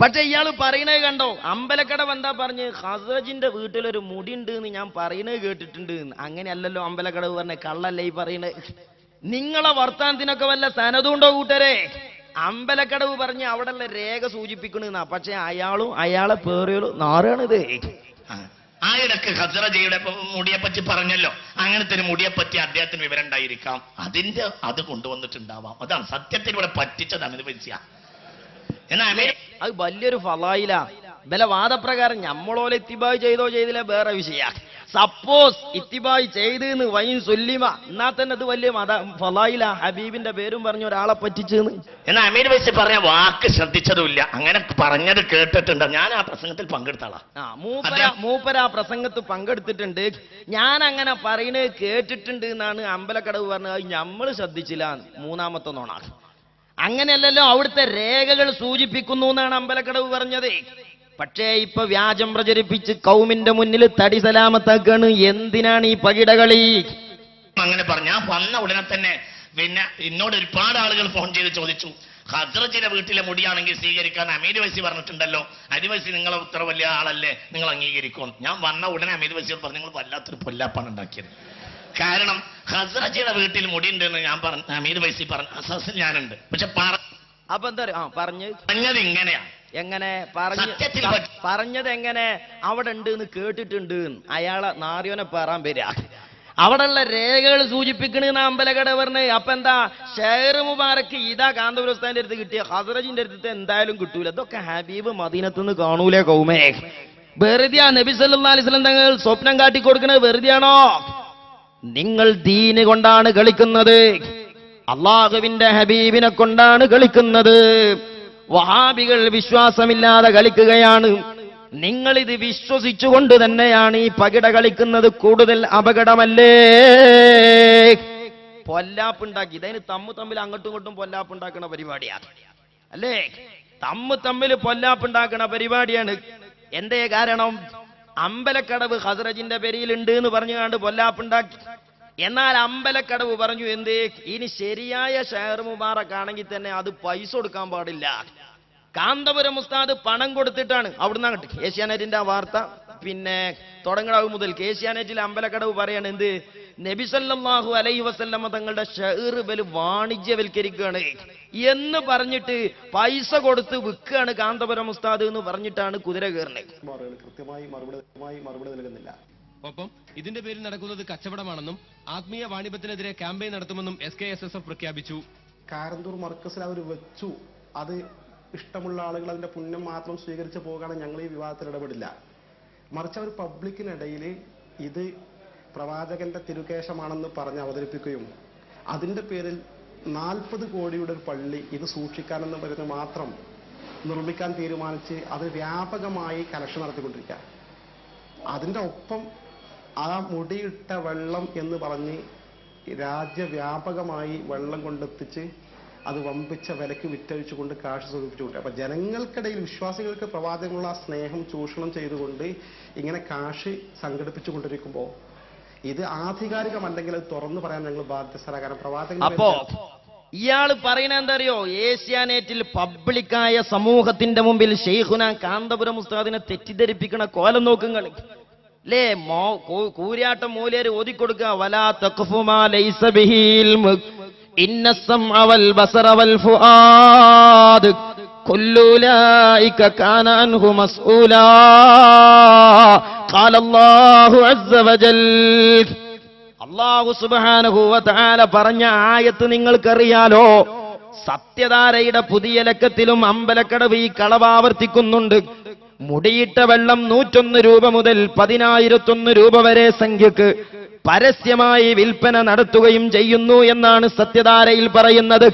പക്ഷെ ഇയാൾ പറയണത് കണ്ടോ, അമ്പലക്കടവ് എന്താ പറഞ്ഞ് ഖസ്റജിന്റെ വീട്ടിലൊരു മുടി ഉണ്ട് എന്ന് ഞാൻ പറയുന്നത് കേട്ടിട്ടുണ്ട്. അങ്ങനെയല്ലല്ലോ അമ്പലക്കടവ് പറഞ്ഞ, കള്ളല്ലേ ഈ പറയണത്. നിങ്ങളെ വർത്താനത്തിനൊക്കെ വല്ല സനതുണ്ടോ കൂട്ടരെ? അമ്പലക്കടവ് പറഞ്ഞ് അവിടെയുള്ള രേഖ സൂചിപ്പിക്കണെന്നാ, പക്ഷെ അയാളും അയാളെ പേറിയോളും നാറാണിത്. ആ ഇടക്ക് ഖസ്റജിയുടെ മുടിയെ പറ്റി പറഞ്ഞല്ലോ, അങ്ങനത്തെ ഒരു മുടിയെ പറ്റി അദ്ദേഹത്തിന് വിവരം ഉണ്ടായിരിക്കാം, അത് കൊണ്ടുവന്നിട്ടുണ്ടാവാം. അതാണ് സത്യത്തിൽ ഇവിടെ പറ്റിച്ചത് അമിത് പൈസ. എന്നാ അത് വലിയൊരു ഫലായില. ബല വാദപ്രകാരം ഞമ്മളോലെ ഇത്തിബായ് ചെയ്തോ ചെയ്തില്ല വേറെ വിഷയ. സപ്പോസ് ഇത്തിബായ് ചെയ്തെന്ന് വൈൻ സൊല്ലിമ, എന്നാ തന്നെ അത് വലിയ ഫലായില. ഹബീബിന്റെ പേരും പറഞ്ഞ ഒരാളെ പറ്റിച്ചെന്ന്. എന്നാ അമീർ വൈസി പറഞ്ഞ വാക്ക് ശ്രദ്ധിച്ചതുമില്ല, അങ്ങനെ പറഞ്ഞത് കേട്ടിട്ടുണ്ട്. ഞാൻ ആ പ്രസംഗത്തിൽ പങ്കെടുത്താളാ. മൂപ്പര ആ പ്രസംഗത്ത് പങ്കെടുത്തിട്ടുണ്ട്. ഞാൻ അങ്ങനെ പറയുന്നത് കേട്ടിട്ടുണ്ട് എന്നാണ് അമ്പലക്കടവ് പറഞ്ഞത്. അത് ഞമ്മള് ശ്രദ്ധിച്ചില്ല. മൂന്നാമത്തെ നോണ. അങ്ങനെയല്ലല്ലോ, അവിടുത്തെ രേഖകൾ സൂചിപ്പിക്കുന്നു എന്നാണ് അമ്പലക്കടവ് പറഞ്ഞത്. പക്ഷേ ഇപ്പൊ വ്യാജം പ്രചരിപ്പിച്ച് കൗമിന്റെ മുന്നിൽ തടി സലാമത്താക്കാണ്. എന്തിനാണ് ഈ പകിടകളി? അങ്ങനെ പറഞ്ഞ വന്ന ഉടനെ തന്നെ പിന്നെ എന്നോട് ഒരുപാട് ആളുകൾ ഫോൺ ചെയ്ത് ചോദിച്ചു, ഖസ്റജിയുടെ വീട്ടിലെ മുടിയാണെങ്കിൽ സ്വീകരിക്കാൻ അമീർ വൈസി പറഞ്ഞിട്ടുണ്ടല്ലോ, അമീർ വൈസി നിങ്ങളെ ഉത്തര വലിയ ആളല്ലേ, നിങ്ങൾ അംഗീകരിക്കും. ഞാൻ വന്ന ഉടനെ അമീർ വൈസിയോട് പറഞ്ഞു, നിങ്ങൾ വല്ലാത്തൊരു പൊല്ലാപ്പാണ് ഉണ്ടാക്കിയത്. കാരണം ഖസ്റജിയുടെ വീട്ടിൽ മുടിയുണ്ടെന്ന് ഞാൻ പറഞ്ഞു, അമീർ വൈസി പറഞ്ഞു, അസസിൽ ഞാനുണ്ട്. പക്ഷെ അപ്പൊ എന്താ പറഞ്ഞത് ഇങ്ങനെയാണ്. എങ്ങനെ പറഞ്ഞത്? എങ്ങനെ? അവിടെ ഉണ്ട് എന്ന് കേട്ടിട്ടുണ്ട്. അയാളെ നാറിയോനെ പേറാൻ വരിക. അവിടെയുള്ള രേഖകൾ സൂചിപ്പിക്കണെന്ന് അമ്പലക്കട പറഞ്ഞ്. അപ്പൊ എന്താ ഷെയർ മുബാറക്ക് ഇതാ കാന്തപുരം ഉസ്താദിന്റെ അടുത്ത് കിട്ടിയ, ഖസ്റജിന്റെ അടുത്ത് എന്തായാലും കിട്ടൂല. ഇതൊക്കെ ഹബീബ് മദീനത്തുനിന്ന് കാണൂലേ കൗമേ? വെറുതെയാ നബി സല്ലല്ലാഹു അലൈഹി വസല്ലം തങ്ങൾ സ്വപ്നം കാട്ടിക്കൊടുക്കുന്നത്? വെറുതെയാണോ? നിങ്ങൾ ദീന് കൊണ്ടാണ് കളിക്കുന്നത്, അള്ളാഹുവിന്റെ ഹബീബിനെ കൊണ്ടാണ് കളിക്കുന്നത്. വഹാബികൾ വിശ്വാസമില്ലാതെ കളിക്കുകയാണ്. നിങ്ങളിത് വിശ്വസിച്ചുകൊണ്ട് തന്നെയാണ് ഈ പകിട കളിക്കുന്നത്. കൂടുതൽ അപകടമല്ലേ? പൊല്ലാപ്പുണ്ടാക്കി ഇതിന് തമ്മിൽ അങ്ങോട്ടും ഇങ്ങോട്ടും പൊല്ലാപ്പുണ്ടാക്കുന്ന പരിപാടിയാണ് അല്ലേ? തമ്മിൽ പൊല്ലാപ്പുണ്ടാക്കുന്ന പരിപാടിയാണ്. എന്തേ കാരണം? അമ്പലക്കടവ് ഖസ്റജിന്റെ പേരിലുണ്ട് എന്ന് പറഞ്ഞുകൊണ്ട് പൊല്ലാപ്പുണ്ടാക്കി. എന്നാൽ അമ്പലക്കടവ് പറഞ്ഞു എന്ത്? ഇനി ശരിയായ ഷെയർ മുബാറക്ക് ആണെങ്കിൽ തന്നെ അത് പൈസ കൊടുക്കാൻ പാടില്ല. കാന്തപുരം ഉസ്താദ് പണം കൊടുത്തിട്ടാണ് അവിടുന്ന് അങ്ങോട്ട്. ഏഷ്യാനെറ്റിന്റെ ആ വാർത്ത പിന്നെ തുടങ്ങണവ് മുതൽ ഏഷ്യാനെറ്റിൽ അമ്പലക്കടവ് പറയാണ് എന്ത്? നബി സല്ലല്ലാഹു അലൈഹി വസല്ലമ തങ്ങളുടെ ഷെയർ ബല് വാണിജ്യവൽക്കരിക്കുകയാണ് എന്ന് പറഞ്ഞിട്ട് പൈസ കൊടുത്ത് വിൽക്കുകയാണ് കാന്തപുരം ഉസ്താദ് എന്ന് പറഞ്ഞിട്ടാണ് കുതിര കയറുന്നത്. കൃത്യമായി മറുപടി നൽകുന്നില്ല. ഒപ്പം ഇതിന്റെ പേരിൽ നടക്കുന്നത് കച്ചവടമാണെന്നും ആത്മീയ വാണിഭത്തിനെതിരെ ക്യാമ്പയിൻ നടത്തുമെന്നും SKSSF പ്രഖ്യാപിച്ചു. കാരന്തൂർ മർക്കസിൽ അവർ വെച്ചു. അത് ഇഷ്ടമുള്ള ആളുകൾ അതിന്റെ പുണ്യം മാത്രം സ്വീകരിച്ച് പോകാണ്. ഞങ്ങൾ ഈ വിവാദത്തിൽ ഇടപെടില്ല. മറിച്ച് അവർ പബ്ലിക്കിനിടയിൽ ഇത് പ്രവാചകന്റെ തിരുകേശമാണെന്ന് പറഞ്ഞ് അവതരിപ്പിക്കുകയും അതിന്റെ പേരിൽ 40 കോടിയുടെ ഒരു പള്ളി ഇത് സൂക്ഷിക്കാനെന്ന് പറയുന്നത് മാത്രം നിർമ്മിക്കാൻ തീരുമാനിച്ച് അത് വ്യാപകമായി കലക്ഷൻ നടത്തിക്കൊണ്ടിരിക്കുക. അതിൻ്റെ ഒപ്പം ആ മുടിയിട്ട വെള്ളം എന്ന് പറഞ്ഞ് രാജ്യവ്യാപകമായി വെള്ളം കൊണ്ടെത്തിച്ച് അത് വമ്പിച്ച വിലക്ക് വിറ്റഴിച്ചുകൊണ്ട് കാശ് സ്വരൂപിച്ചുകൊണ്ട്, അപ്പൊ ജനങ്ങൾക്കിടയിൽ വിശ്വാസികൾക്ക് പ്രവാചകനുള്ള സ്നേഹം ചൂഷണം ചെയ്തുകൊണ്ട് ഇങ്ങനെ കാശ് സംഘടിപ്പിച്ചുകൊണ്ടിരിക്കുമ്പോൾ ഇത് ആധികാരികമല്ലെങ്കിൽ അത് തുറന്നു പറയാൻ ഞങ്ങൾ ബാധ്യസ്ഥരാണ്. കാരണം പ്രവാചകൻ അപ്പോ ഇയാള് പറയുന്ന എന്താ അറിയോ? ഏഷ്യാനെറ്റിൽ പബ്ലിക്കായ സമൂഹത്തിന്റെ മുമ്പിൽ ഷെയ്ഖുന കാന്തപുരം ഉസ്താദിനെ തെറ്റിദ്ധരിപ്പിക്കണ കോലം നോക്കുങ്ങൾ ലേ. കൂരിയാട്ടം മൂലേര് ഓതിക്കൊടുക്കുക. വലാ തഖ്ഫു മാ ലൈസ ബിഹി ഇൽമു ഇന്ന സമഅ വൽ ബസറ വൽ ഫുആദ് കുല്ലു ഉലൈക കാന അൻഹു മസ്ഊലാ ഖാല അല്ലാഹു അസ്സ വജൽ. അല്ലാഹു സുബ്ഹാനഹു വ തആല പറഞ്ഞ ആയത്ത് നിങ്ങൾക്കറിയാലോ? സത്യധാരയുടെ പുതിയ ലക്കത്തിലും അമ്പലക്കടവ് ഈ കളവാവർത്തിക്കുന്നുണ്ട്. മുടിയിട്ട വെള്ളം 101 രൂപ മുതൽ 10,001 രൂപ വരെ സംഖ്യക്ക് പരസ്യമായി വിൽപ്പന നടത്തുകയും ചെയ്യുന്നു എന്നാണ് സത്യധാരയിൽ പറയുന്നത്.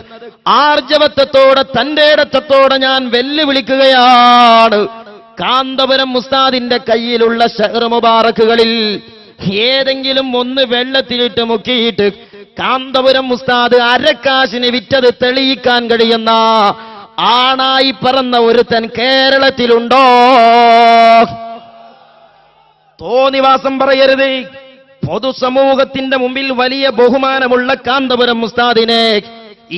ആർജവത്വത്തോടെ തന്റെ ഇടത്തോടെ ഞാൻ വെല്ലുവിളിക്കുകയാണ്. കാന്തപുരം ഉസ്താദിന്റെ കയ്യിലുള്ള ഷഹർ മുബാറക്കുകളിൽ ഏതെങ്കിലും ഒന്ന് വെള്ളത്തിലിട്ട് മുക്കിയിട്ട് കാന്തപുരം ഉസ്താദ് അരക്കാശിന് വിറ്റത് തെളിയിക്കാൻ കഴിയുന്ന ആണായി പറന്ന ഒരുത്തൻ കേരളത്തിലുണ്ടോ? തോന്നിവാസം പറയരുത്. പൊതുസമൂഹത്തിന്റെ മുമ്പിൽ വലിയ ബഹുമാനമുള്ള കാന്തപുരം ഉസ്താദിനെ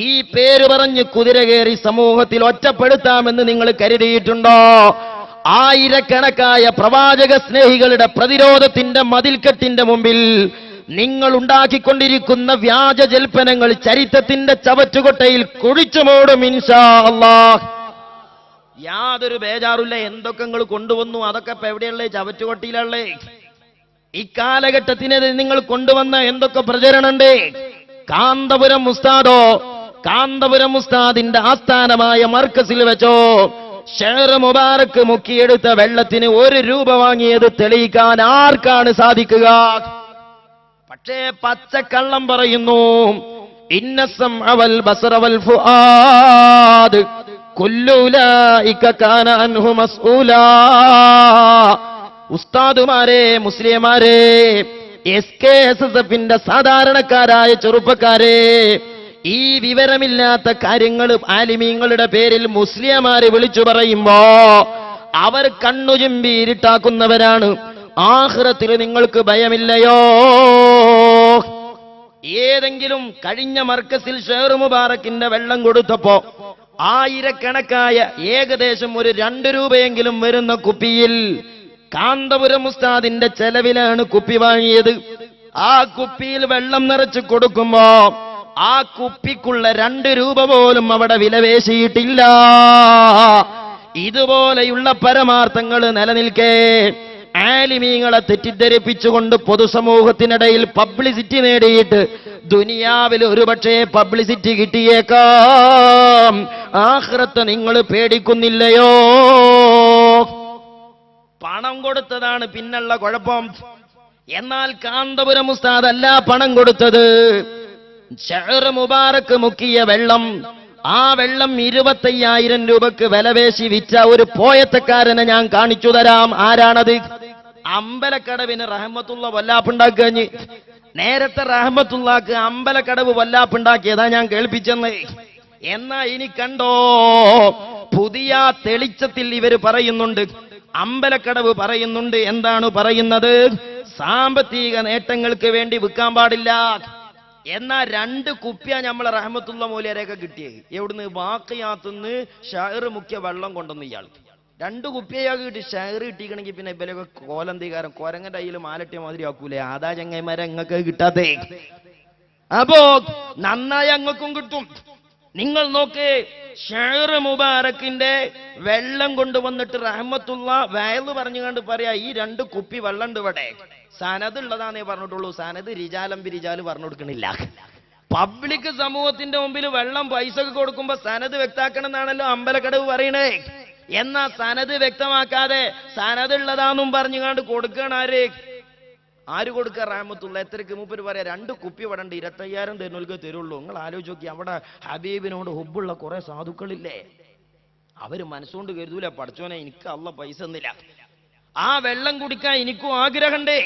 ഈ പേര് പറഞ്ഞ് കുതിര കയറി സമൂഹത്തിൽ ഒറ്റപ്പെടുത്താമെന്ന് നിങ്ങൾ കരുതിയിട്ടുണ്ടോ? ആയിരക്കണക്കായ പ്രവാചക സ്നേഹികളുടെ പ്രതിരോധത്തിന്റെ മതിൽക്കെട്ടിന്റെ മുമ്പിൽ നിങ്ങൾ ഉണ്ടാക്കിക്കൊണ്ടിരിക്കുന്ന വ്യാജ ജൽപ്പനങ്ങൾ ചരിത്രത്തിന്റെ ചവറ്റുകൊട്ടയിൽ കുഴിച്ചുമൂടും ഇൻഷാ അല്ലാഹ്. യാതൊരു ബേജാറില്ല. എന്തൊക്കെ നിങ്ങൾ കൊണ്ടുവന്നു അതൊക്കെ ഇപ്പൊ എവിടെയുള്ളേ? ചവറ്റുകൊട്ടയിലുള്ളേ. ഇക്കാലഘട്ടത്തിന് നിങ്ങൾ കൊണ്ടുവന്ന എന്തൊക്കെ പ്രചരണമുണ്ട്? കാന്തപുരം ഉസ്താദോ, കാന്തപുരം ഉസ്താദിന്റെ ആസ്ഥാനമായ മർക്കസിൽ വെച്ചോ ഷെയർ മുബാറക്ക് മുക്കിയെടുത്ത വെള്ളത്തിന് 1 രൂപ വാങ്ങിയത് തെളിയിക്കാൻ ആർക്കാണ് സാധിക്കുക? പക്ഷേ പച്ചക്കള്ളം പറയുന്നു. ഇന്നസം അവൽ ബസറവൽ ഫുആദ് കുല്ലു ഉലൈക കാന അൻഹു മസ്ഊലാ. ഉസ്താദുമാരെ, മുസ്ലിമാരെ, SKSSFന്റെ സാധാരണക്കാരായ ചെറുപ്പക്കാരെ, ഈ വിവരമില്ലാത്ത കാര്യങ്ങൾ ആലിമീങ്ങളുടെ പേരിൽ മുസ്ലിമാരെ വിളിച്ചു പറയുമ്പോ അവർ കണ്ണുചുമ്പി ഇരുട്ടാക്കുന്നവരാണ്. ആഖിറത്തിൽ നിങ്ങൾക്ക് ഭയമില്ലയോ? ഏതെങ്കിലും കഴിഞ്ഞ മർക്കസിൽ ഷെയർ മുബാറക്കിന്റെ വെള്ളം കൊടുത്തപ്പോ ആയിരക്കണക്കായ ഏകദേശം 2 രൂപയെങ്കിലും വരുന്ന കുപ്പിയിൽ കാന്തപുരം ഉസ്താദിന്റെ ചെലവിലാണ് കുപ്പി വാങ്ങിയത്. ആ കുപ്പിയിൽ വെള്ളം നിറച്ച് കൊടുക്കുമ്പോ ആ കുപ്പിക്കുള്ള 2 രൂപ പോലും അവിടെ വിലപേശിയിട്ടില്ല. ഇതുപോലെയുള്ള പരമാർത്ഥങ്ങൾ നിലനിൽക്കേ ആലിമീങ്ങളെ തെറ്റിദ്ധരിപ്പിച്ചുകൊണ്ട് പൊതുസമൂഹത്തിനിടയിൽ പബ്ലിസിറ്റി നേടിയിട്ട് ദുനിയാവിൽ ഒരുപക്ഷെ പബ്ലിസിറ്റി കിട്ടിയേക്കാം. ആഖിറത്ത് നിങ്ങൾ പേടിക്കുന്നില്ലയോ? പണം കൊടുത്തതാണ് പിന്നുള്ള കുഴപ്പം. എന്നാൽ കാന്തപുരം ഉസ്താദ് അല്ല പണം കൊടുത്തത്. ഷെയർ മുബാറക്ക് മുക്കിയ വെള്ളം, ആ വെള്ളം 25,000 രൂപക്ക് വിലപേശി വിറ്റ ഒരു പോയത്തക്കാരനെ ഞാൻ കാണിച്ചു തരാം. ആരാണത്? അമ്പലക്കടവിന് റഹ്മത്തുള്ള വല്ലാപ്പുണ്ടാക്കി. നേരത്തെ റഹ്മത്തുള്ളക്ക് അമ്പലക്കടവ് വല്ലാപ്പുണ്ടാക്കിയതാ ഞാൻ കേൾപ്പിച്ചെന്ന്. എന്നാ ഇനി കണ്ടോ, പുതിയ തെളിച്ചത്തിൽ ഇവര് പറയുന്നുണ്ട്, അമ്പലക്കടവ് പറയുന്നുണ്ട്. എന്താണ് പറയുന്നത്? സാമ്പത്തിക നേട്ടങ്ങൾക്ക് വേണ്ടി വിൽക്കാൻ പാടില്ല. എന്നാ 2 കുപ്പിയാ നമ്മളെ റഹ്മത്തുള്ള മൂല്യരെയൊക്കെ കിട്ടിയത്. എവിടുന്ന്? വാക്കയാത്തുനിന്ന് ഷെയർ മുഖ്യ വെള്ളം കൊണ്ടുവന്ന് ഇയാൾ 2 കുപ്പിയൊക്കെ കിട്ടി. ഷെയർ കിട്ടിക്കണമെങ്കിൽ പിന്നെ ഇവരൊക്കെ കോലന്തികാരം കൊരങ്ങന്റെ കയ്യിൽ മാലട്ടിയ മാതിരി ആക്കൂലേ? ആദാ ചങ്ങന്മാരെ അങ്ങക്ക് കിട്ടാത്തേ. അപ്പോ നന്നായി അങ്ങക്കും കിട്ടും. നിങ്ങൾ നോക്കേ, ഷെയർ മുബാറക്കിന്റെ വെള്ളം കൊണ്ടുവന്നിട്ട് റഹ്മത്തുള്ള വയല് പറഞ്ഞുകൊണ്ട് പറയാ ഈ 2 കുപ്പി വെള്ളം ഉണ്ട് ഇവിടെ. സനത് ഉള്ളതാന്നേ പറഞ്ഞിട്ടുള്ളൂ. സനത് റിജാലമ്പി റിജാല് പറഞ്ഞു കൊടുക്കണില്ല. പബ്ലിക് സമൂഹത്തിന്റെ മുമ്പിൽ വെള്ളം പൈസ കൊടുക്കുമ്പോ സനത് വ്യക്താക്കണം എന്നാണല്ലോ അമ്പലക്കടവ് പറയണേ. എന്നാ സനത് വ്യക്തമാക്കാതെ സനത് ഉള്ളതാന്നും പറഞ്ഞുകൊണ്ട് കൊടുക്കണം. ആര് കൊടുക്കുക? റഹ്മത്തുള്ള. എത്രക്ക് മൂപ്പര് പറയാ 2 കുപ്പി ഇവിടെ ഉണ്ട്, 25,000 തരുന്നവർക്ക് തരുള്ളൂ. നിങ്ങൾ ആലോചിച്ച് നോക്കി, അവിടെ ഹബീബിനോട് ഹുബുള്ള കുറെ സാധുക്കളില്ലേ? അവര് മനസ്സുകൊണ്ട് കരുതൂല, പഠിച്ചോനെ എനിക്ക് അള്ള പൈസ ഒന്നില്ല, ആ വെള്ളം കുടിക്കാൻ എനിക്കും ആഗ്രഹമുണ്ടേ,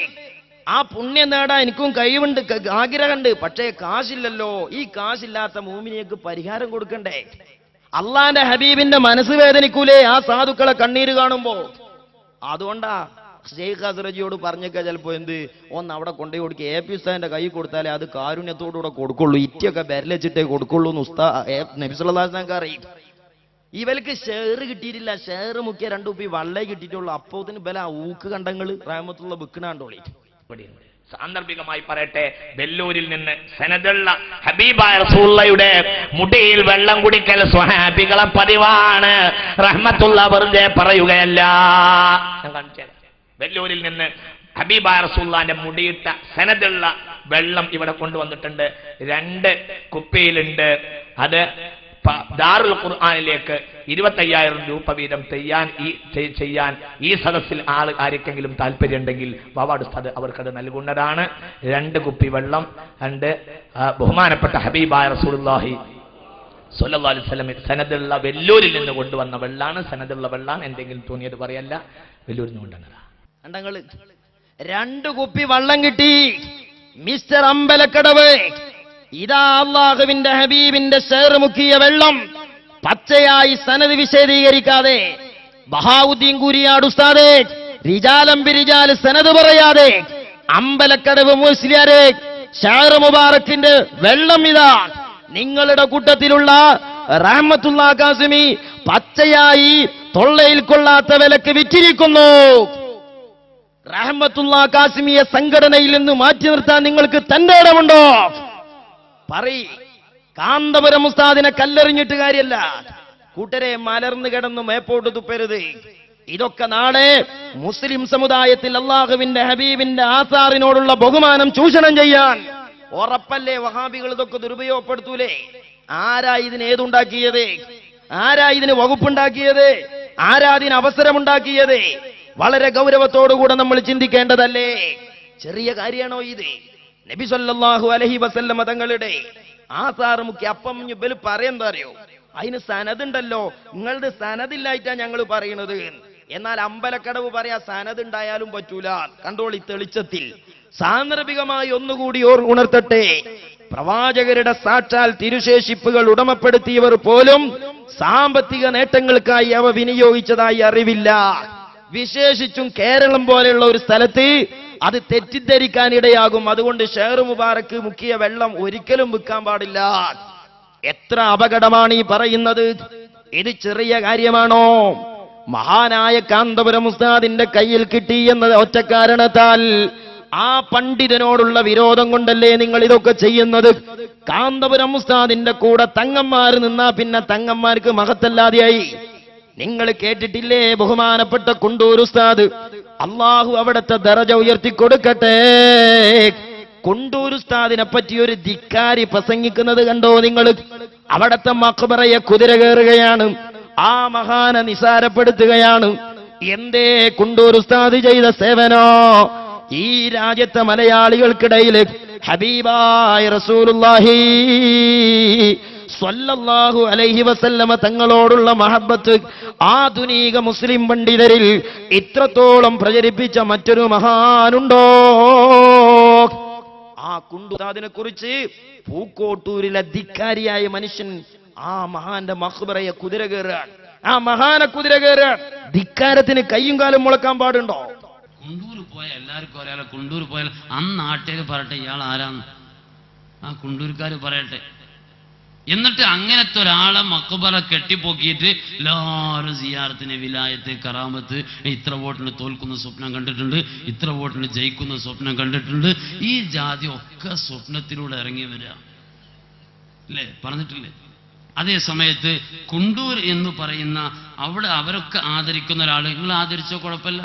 ആ പുണ്യം നേടാൻ എനിക്കും കഴിവുണ്ട്, ആഗ്രഹമുണ്ട്. പക്ഷേ കാശില്ലല്ലോ. ഈ കാശില്ലാത്ത മൂമിനിയക്ക് പരിഹാരം കൊടുക്കണ്ടേ? അള്ളാന്റെ ഹബീബിന്റെ മനസ്സ് വേദനിക്കൂലേ ആ സാധുക്കളെ കണ്ണീര് കാണുമ്പോ? അതുകൊണ്ടാ ഷെയ്ഖ് ഹസ്രജിയോട് പറഞ്ഞൊക്കെ ചിലപ്പോ എന്ത് ഒന്ന് അവിടെ കൊണ്ടുപോയി കൊടുക്കുക. AP ഉസ്താദിന്റെ കൈ കൊടുത്താലേ അത് കാരുണ്യത്തോടുകൂടെ കൊടുക്കുള്ളൂ, ഇറ്റിയൊക്കെ ബെരലച്ചിട്ടേ കൊടുക്കുള്ളൂ എന്ന് നബി സല്ലല്ലാഹു അലൈഹി വസല്ലം അറിയും. ഇവർക്ക് ഷെയർ കിട്ടിയിട്ടില്ല. ഷെയർ മുഖ്യ 2 കുപ്പി വള്ളേ കിട്ടിയിട്ടുള്ളൂ. അപ്പോത്തിന് ബല ഊക്ക് കണ്ടങ്ങള് റഹ്മത്തുള്ള ബുക്കിനാണ്ടോളി. സാന്ദർഭികമായി പറയട്ടെ, വെല്ലൂരിൽ നിന്ന് സനദുള്ള ഹബീബായ റസൂലുള്ളാഹിയുടെ മുടിയിൽ വെള്ളം കുടിക്കൽ സ്വഹാബികളെ പതിവാണ്. റഹ്മത്തുള്ള വെറുതെ പറയുകയല്ല. ഞാൻ കാണിച്ചു. വെല്ലൂരിൽ നിന്ന് ഹബീബായ റസൂലുള്ളാഹിന്റെ മുടിയിട്ട സനദുള്ള വെള്ളം ഇവിടെ കൊണ്ടുവന്നിട്ടുണ്ട്. 2 കുപ്പിയിലുണ്ട്. അത് ദാറുൽ ഖുർആനിലേക്ക് 25,000 രൂപ വീതം ചെയ്യാൻ ഈ സദസ്സിൽ ആർക്കെങ്കിലും താല്പര്യം ഉണ്ടെങ്കിൽ വാവാട് ഉസ്താദ് അവർക്കത് നൽകുന്നതാണ്. 2 കുപ്പി വെള്ളം, 2 ബഹുമാനപ്പെട്ട ഹബീബായ റസൂലുള്ളാഹി സ്വല്ലല്ലാഹു അലൈഹി വസല്ലം സനദുള്ള വെല്ലൂരിൽ നിന്ന് കൊണ്ടുവന്ന വെള്ളാണ്. സനദുള്ള വെള്ളാണ്, എന്തെങ്കിലും തോന്നിയത് പറയല്ല, വെല്ലൂരിൽ നിന്ന് കൊണ്ടുവന്നതാ. 2 കുപ്പി വെള്ളം കിട്ടി മിസ്റ്റർ അമ്പലക്കടവ്. ഇതാ അള്ളാഹുവിന്റെ ഹബീബിന്റെ ഷെയർ മുക്കിയ വെള്ളം, പച്ചയായി സനദ് വിശദീകരിക്കാതെ, ബഹാവുദ്ദീൻ കുരിയാട് ഉസ്താദേ റിജാലം ബിരിജാൽ സനദ് പറയാതെ, അമ്പലക്കടവ് മുസ്ലിയാരെ ഷെയർ മുബാറക്കിന്റെ വെള്ളം ഇതാ നിങ്ങളുടെ കൂട്ടത്തിലുള്ള റഹ്മത്തുള്ളാ കാസിമി പച്ചയായി തൊള്ളയിൽ കൊള്ളാത്ത വിലക്ക് വിറ്റിരിക്കുന്നു. റഹ്മത്തുള്ളാ കാസിമിയെ സംഘടനയിൽ നിന്ന് മാറ്റി നിർത്താൻ നിങ്ങൾക്ക് തന്റെ ഇടമുണ്ടോ? കാന്തപുരം ഉസ്താദിനെ കല്ലെറിഞ്ഞിട്ട് കാര്യമല്ല. കൂട്ടരെ മലർന്നു കിടന്നു മേപ്പോട്ട് തുപ്പരുത്. ഇതൊക്കെ നാളെ മുസ്ലിം സമുദായത്തിൽ അള്ളാഹുവിന്റെ ഹബീബിന്റെ ആസാറിനോടുള്ള ബഹുമാനം ചൂഷണം ചെയ്യാൻ ഉറപ്പല്ലേ വഹാബികൾ ഇതൊക്കെ ദുരുപയോഗപ്പെടുത്തൂലേ? ആരാ ഇതിന് ഏതുണ്ടാക്കിയത്? ആരാ ഇതിന് വകുപ്പുണ്ടാക്കിയത്? ആരാ ഇതിന് അവസരമുണ്ടാക്കിയത്? വളരെ ഗൗരവത്തോടുകൂടെ നമ്മൾ ചിന്തിക്കേണ്ടതല്ലേ? ചെറിയ കാര്യമാണോ ഇത്? നബി സല്ലല്ലാഹു അലൈഹി വസല്ലമ തങ്ങളുടെ ആസാർ മുഖ്യ അപ്പം ബല് പറയുന്നത് അറിയോ? അതിന് സനതുണ്ടല്ലോ. നിങ്ങളുടെ സനദില്ലായിട്ടാ ഞങ്ങൾ പറയണത്. എന്നാൽ അമ്പലക്കടവ് പറയാ സനത് ഉണ്ടായാലും പറ്റൂല. കണ്ടോളി തെളിച്ചത്തിൽ സാന്ദർഭികമായി ഒന്നുകൂടി ഉണർത്തട്ടെ. പ്രവാചകരുടെ സാക്ഷാൽ തിരുശേഷിപ്പുകൾ ഉടമപ്പെടുത്തിയവർ പോലും സാമ്പത്തിക നേട്ടങ്ങൾക്കായി അവ വിനിയോഗിച്ചതായി അറിവില്ല. വിശേഷിച്ചും കേരളം പോലെയുള്ള ഒരു സ്ഥലത്ത് അത് തെറ്റിദ്ധരിക്കാൻ ഇടയാകും. അതുകൊണ്ട് ഷെയർ മുബാറക്ക് മുക്കിയ വെള്ളം ഒരിക്കലും വിൽക്കാൻ പാടില്ല. എത്ര അപകടമാണ് ഈ പറയുന്നത്? ഇത് ചെറിയ കാര്യമാണോ? മഹാനായ കാന്തപുരം ഉസ്താദിന്റെ കയ്യിൽ കിട്ടി എന്ന ഒറ്റ കാരണത്താൽ ആ പണ്ഡിതനോടുള്ള വിരോധം കൊണ്ടല്ലേ നിങ്ങൾ ഇതൊക്കെ ചെയ്യുന്നത്? കാന്തപുരം ഉസ്താദിന്റെ കൂടെ തങ്ങന്മാർ നിന്നാ പിന്നെ തങ്ങന്മാർക്ക് മഹത്തല്ലാതെയായി. നിങ്ങൾ കേട്ടിട്ടില്ലേ ബഹുമാനപ്പെട്ട കുണ്ടൂർ ഉസ്താദ്, അള്ളാഹു അവിടുത്തെ ദറജ ഉയർത്തി കൊടുക്കട്ടെ, കുണ്ടൂർ ഉസ്താദിനെ പറ്റി ഒരു ധിക്കാരി പ്രസംഗിക്കുന്നത് കണ്ടോ നിങ്ങൾ? അവിടുത്തെ മഖ്ബറയെ കുതിര കയറുകയാണ്, ആ മഹാനെ നിസാരപ്പെടുത്തുകയാണ്. എന്തേ കുണ്ടൂർ ഉസ്താദ് ചെയ്ത സേവനോ? ഈ രാജ്യത്തെ മലയാളികൾക്കിടയിൽ ഹബീബായ റസൂലുള്ളാഹി സ്വല്ലല്ലാഹു അലൈഹി വസല്ലമ തങ്ങളോടുള്ള മഹബത്ത് ആധുനിക മുസ്ലിം പണ്ഡിതരിൽ ഇത്രത്തോളം പ്രചരിപ്പിച്ച മറ്റൊരു മഹാനുണ്ടോ? ആ കുണ്ടൂരിനെ കുറിച്ച് പൂക്കോട്ടൂരിലെ ധിക്കാരിയായ മനുഷ്യൻ ആ മഹാന്റെ മഖ്ബറയെ കുതിര കയറാൻ, ആ മഹാനെ കുതിര കയറാൻ. ധിക്കാരത്തിന് കയ്യും കാലും മുളക്കാൻ പാടുണ്ടോ? കുണ്ടൂർ പോയാൽ എല്ലാവർക്കും അറിയാലോ. കുണ്ടൂർ പോയാൽ അന്ന് നാട്ടുകാർ പറയട്ടെ ഇയാൾ ആരാന്ന്, ആ കുണ്ടൂർക്കാർ പറയട്ടെ. എന്നിട്ട് അങ്ങനത്തെ ഒരാളെ മഖ്ബറ കെട്ടിപ്പൊക്കിയിട്ട് എല്ലാവരും സിയാറത്തിന് വിലായത്ത് കറാമത്ത്, ഇത്ര വോട്ടിന് തോൽക്കുന്ന സ്വപ്നം കണ്ടിട്ടുണ്ട്, ഇത്ര വോട്ടിന് ജയിക്കുന്ന സ്വപ്നം കണ്ടിട്ടുണ്ട്. ഈ ജാതി ഒക്കെ സ്വപ്നത്തിലൂടെ ഇറങ്ങി വരിക അല്ലേ, പറഞ്ഞിട്ടില്ലേ? അതേ സമയത്ത് കുണ്ടൂർ എന്ന് പറയുന്ന അവിടെ അവരൊക്കെ ആദരിക്കുന്ന ഒരാൾ നിങ്ങൾ ആദരിച്ചോ കുഴപ്പമില്ല.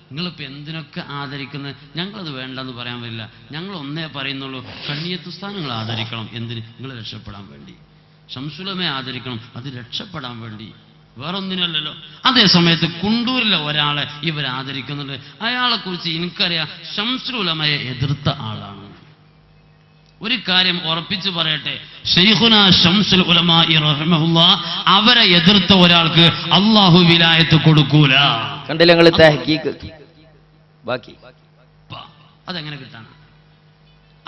നിങ്ങളിപ്പോൾ എന്തിനൊക്കെ ആദരിക്കുന്നത്? ഞങ്ങളത് വേണ്ടെന്ന് പറയാൻ പറ്റില്ല. ഞങ്ങൾ ഒന്നേ പറയുന്നുള്ളൂ, കണ്ണിയത്തുസ്ഥാൻ നിങ്ങൾ ആദരിക്കണം. എന്തിന്? നിങ്ങൾ രക്ഷപ്പെടാൻ വേണ്ടി. ശംസുലമയെ ആദരിക്കണം, അത് രക്ഷപ്പെടാൻ വേണ്ടി, വേറൊന്നിനല്ലല്ലോ. അതേ സമയത്ത് കുണ്ടൂരിലെ ഒരാളെ ഇവർ ആദരിക്കുന്നുണ്ട്. അയാളെ കുറിച്ച് എനിക്കറിയാം, ശംസുലമയെ എതിർത്ത ആളാണ്. ഒരു കാര്യം ഉറപ്പിച്ചു പറയട്ടെ, ശൈഖുന ശംസുൽ ഉലമാ റഹിമഹുല്ലാ അവരെ എതിർത്ത ഒരാൾക്ക് അല്ലാഹു വിലായത്ത് കൊടുക്കൂല. കണ്ടില്ല നിങ്ങൾ തഹ്ഖീഖ്? ബാക്കി അതെങ്ങനെ കിട്ടാണ്?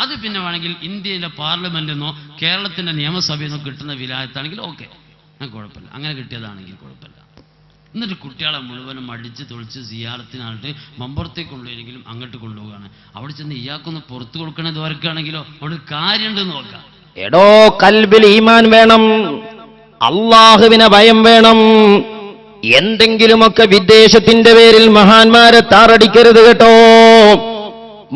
അത് പിന്നെ വേണമെങ്കിൽ ഇന്ത്യയിലെ പാർലമെന്റിൽ നിന്നോ കേരളത്തിന്റെ നിയമസഭയിൽ നിന്നോ കിട്ടുന്ന വിലായത്താണെങ്കിൽ ഓക്കെ, കുഴപ്പമില്ല. അങ്ങനെ കിട്ടിയതാണെങ്കിൽ കുഴപ്പമില്ല. എന്നിട്ട് കുട്ടികളെ മുഴുവനും അടിച്ച് തൊളിച്ച് സിയാറത്തിനായിട്ട് മമ്പുറത്തേക്ക് കൊണ്ടുപോയെങ്കിലും അങ്ങോട്ട് കൊണ്ടുപോവുകയാണ്. അവിടെ ചെന്ന് ഇയാൾക്കൊന്ന് പുറത്തു കൊടുക്കണത് വരക്കുകയാണെങ്കിലോ അവിടെ കാര്യമുണ്ടെന്ന് നോക്കാം. എടോ, കൽബിൽ ഈമാൻ വേണം, അള്ളാഹുവിനെ ഭയം വേണം. എന്തെങ്കിലുമൊക്കെ വിദ്വേഷത്തിന്റെ പേരിൽ മഹാന്മാരെ താറടിക്കരുത് കേട്ടോ.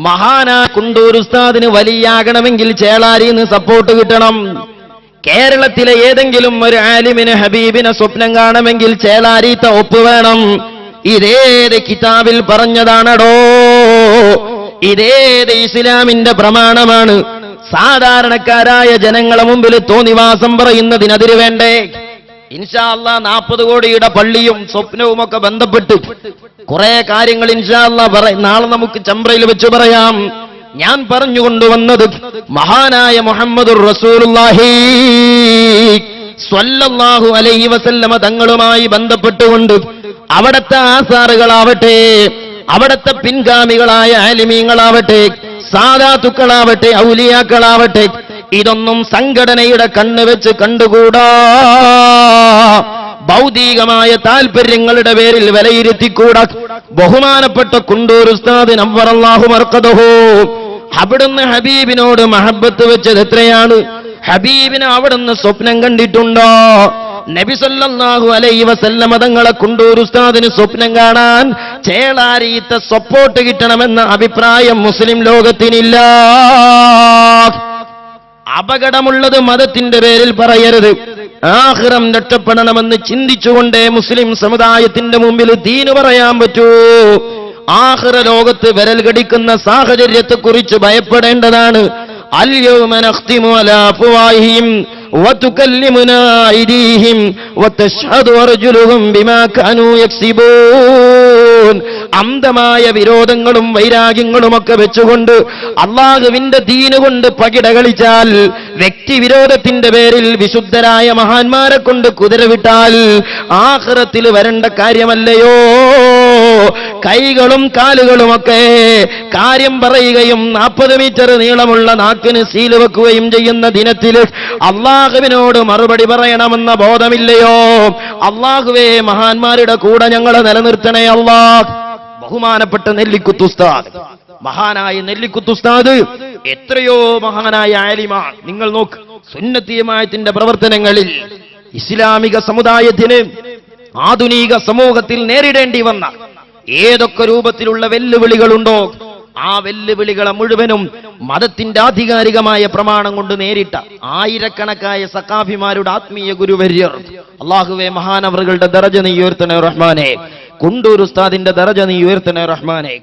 മഹാനാ കുണ്ടൂർ ഉസ്താദിന് വലിയാകണമെങ്കിൽ ചേളാരിന്ന് സപ്പോർട്ട് കിട്ടണം. കേരളത്തിലെ ഏതെങ്കിലും ഒരു ആലിമിന് ഹബീബിനെ സ്വപ്നം കാണണമെങ്കിൽ ചേളാരിത്തെ ഒപ്പ് വേണം. ഇതേത് കിതാബിൽ പറഞ്ഞതാണടോ? ഇതേത് ഇസ്ലാമിന്റെ പ്രമാണമാണ്? സാധാരണക്കാരായ ജനങ്ങളെ മുമ്പിൽ തോന്നിവാസം പറയുന്നതിനതിര് വേണ്ടേ? ഇൻഷാ അല്ലാഹ് 40 കോടിയുടെ പള്ളിയും സ്വപ്നവും ഒക്കെ ബന്ധപ്പെട്ട് കുറെ കാര്യങ്ങൾ ഇൻഷാ അല്ലാഹ് നാളെ നമുക്ക് ചമ്പ്രയിൽ വെച്ച് പറയാം. ഞാൻ പറഞ്ഞുകൊണ്ടുവന്നത് മഹാനായ മുഹമ്മദുർ റസൂലുള്ളാഹി സ്വല്ലല്ലാഹു അലൈഹി വസല്ലമ തങ്ങളുമായി ബന്ധപ്പെട്ടുകൊണ്ട് അവിടുത്തെ ആസാറുകളാവട്ടെ, അവിടുത്തെ പിൻഗാമികളായ ആലിമീങ്ങളാവട്ടെ, സാദാത്തുക്കളാവട്ടെ, ഔലിയാക്കളാവട്ടെ, ഇതൊന്നും സംഘടനയുടെ കണ്ണ് വെച്ച് കണ്ടുകൂടാ. ഭൗതികമായ താല്പര്യങ്ങളുടെ പേരിൽ വിലയിരുത്തിക്കൂടാ. ബഹുമാനപ്പെട്ട കുണ്ടൂർ ഉസ്താദ് നവ്വറല്ലാഹു മർഖദഹു അവിടുന്ന് ഹബീബിനോട് മഹബത്ത് വെച്ചത് എത്രയാണ്? ഹബീബിനെ അവിടുന്ന് സ്വപ്നം കണ്ടിട്ടുണ്ടോ? നബി സല്ലല്ലാഹു അലൈഹി വസല്ലമ തങ്ങളെ കുണ്ടൂർ ഉസ്താദിന് സ്വപ്നം കാണാൻ ചേളാരിയത്തെ സപ്പോർട്ട് കിട്ടണമെന്ന അഭിപ്രായം മുസ്ലിം ലോകത്തിനില്ല. അപകടമുള്ളത് മതത്തിന്റെ പേരിൽ പറയരുത്. ആഖിറം രക്ഷപ്പെടണമെന്ന് ചിന്തിച്ചുകൊണ്ടേ മുസ്ലിം സമുദായത്തിന്റെ മുമ്പിൽ ദീന് പറയാൻ പറ്റൂ. ആഖിറ ലോകത്ത് വിരൽ കടിക്കുന്ന സാഹചര്യത്തെക്കുറിച്ച് ഭയപ്പെടേണ്ടതാണ്. അൽയൗമ നഖ്തിമു അലാ അഫ്വാഹിഹിം വതുകല്ലിമുനാ അയ്ദീഹിം വതശ്ഹദു അർജുലുഹും ബിമാ കാനൂ യക്സിബൂൻ. അന്ധമായ വിരോധങ്ങളും വൈരാഗ്യങ്ങളുമൊക്കെ വെച്ചുകൊണ്ട് അള്ളാഹുവിന്റെ ദീന് കൊണ്ട് പകിട കളിച്ചാൽ, വ്യക്തിവിരോധത്തിന്റെ പേരിൽ വിശുദ്ധരായ മഹാന്മാരെ കൊണ്ട് കുതിരവിട്ടാൽ ആഖിറത്തിൽ വരേണ്ട കാര്യമല്ലയോ? കൈകളും കാലുകളുമൊക്കെ കാര്യം പറയുകയും 40 മീറ്റർ നീളമുള്ള നാക്കിന് സീല് വെക്കുകയും ചെയ്യുന്ന ദിനത്തിൽ അള്ളാഹുവിനോട് മറുപടി പറയണമെന്ന ബോധമില്ലയോ? അള്ളാഹുവേ, മഹാന്മാരുടെ കൂടെ ഞങ്ങളെ നിലനിർത്തണേ അല്ലാഹ്. ബഹുമാനപ്പെട്ട നെല്ലിക്കുത്തുസ്താദ്, മഹാനായ നെല്ലിക്കുത്തുസ്താദ് എത്രയോ മഹാനായ ആലിമാണ്. നിങ്ങൾ നോക്ക്, സുന്നത്തി ജമാഅത്തിന്റെ പ്രവർത്തനങ്ങളിൽ ഇസ്ലാമിക സമുദായത്തിന് ആധുനിക സമൂഹത്തിൽ നേരിടേണ്ടി വന്ന ഏതൊക്കെ രൂപത്തിലുള്ള വെല്ലുവിളികളുണ്ടോ, ആ വെല്ലുവിളികളെ മുഴുവനും മതത്തിന്റെ ആധികാരികമായ പ്രമാണം കൊണ്ട് നേരിട്ട ആയിരക്കണക്കായ സഖാഫിമാരുടെ ആത്മീയ ഗുരുവര്യർ, അല്ലാഹുവേ, മഹാനവറുകളുടെ ദറജ നീ ഉയർത്തണേ റഹ്മാനെ. കുണ്ടൂർ ഉസ്താദിന്റെ ദറജ നീ ഉയർത്തണേ റഹ്മാനെ.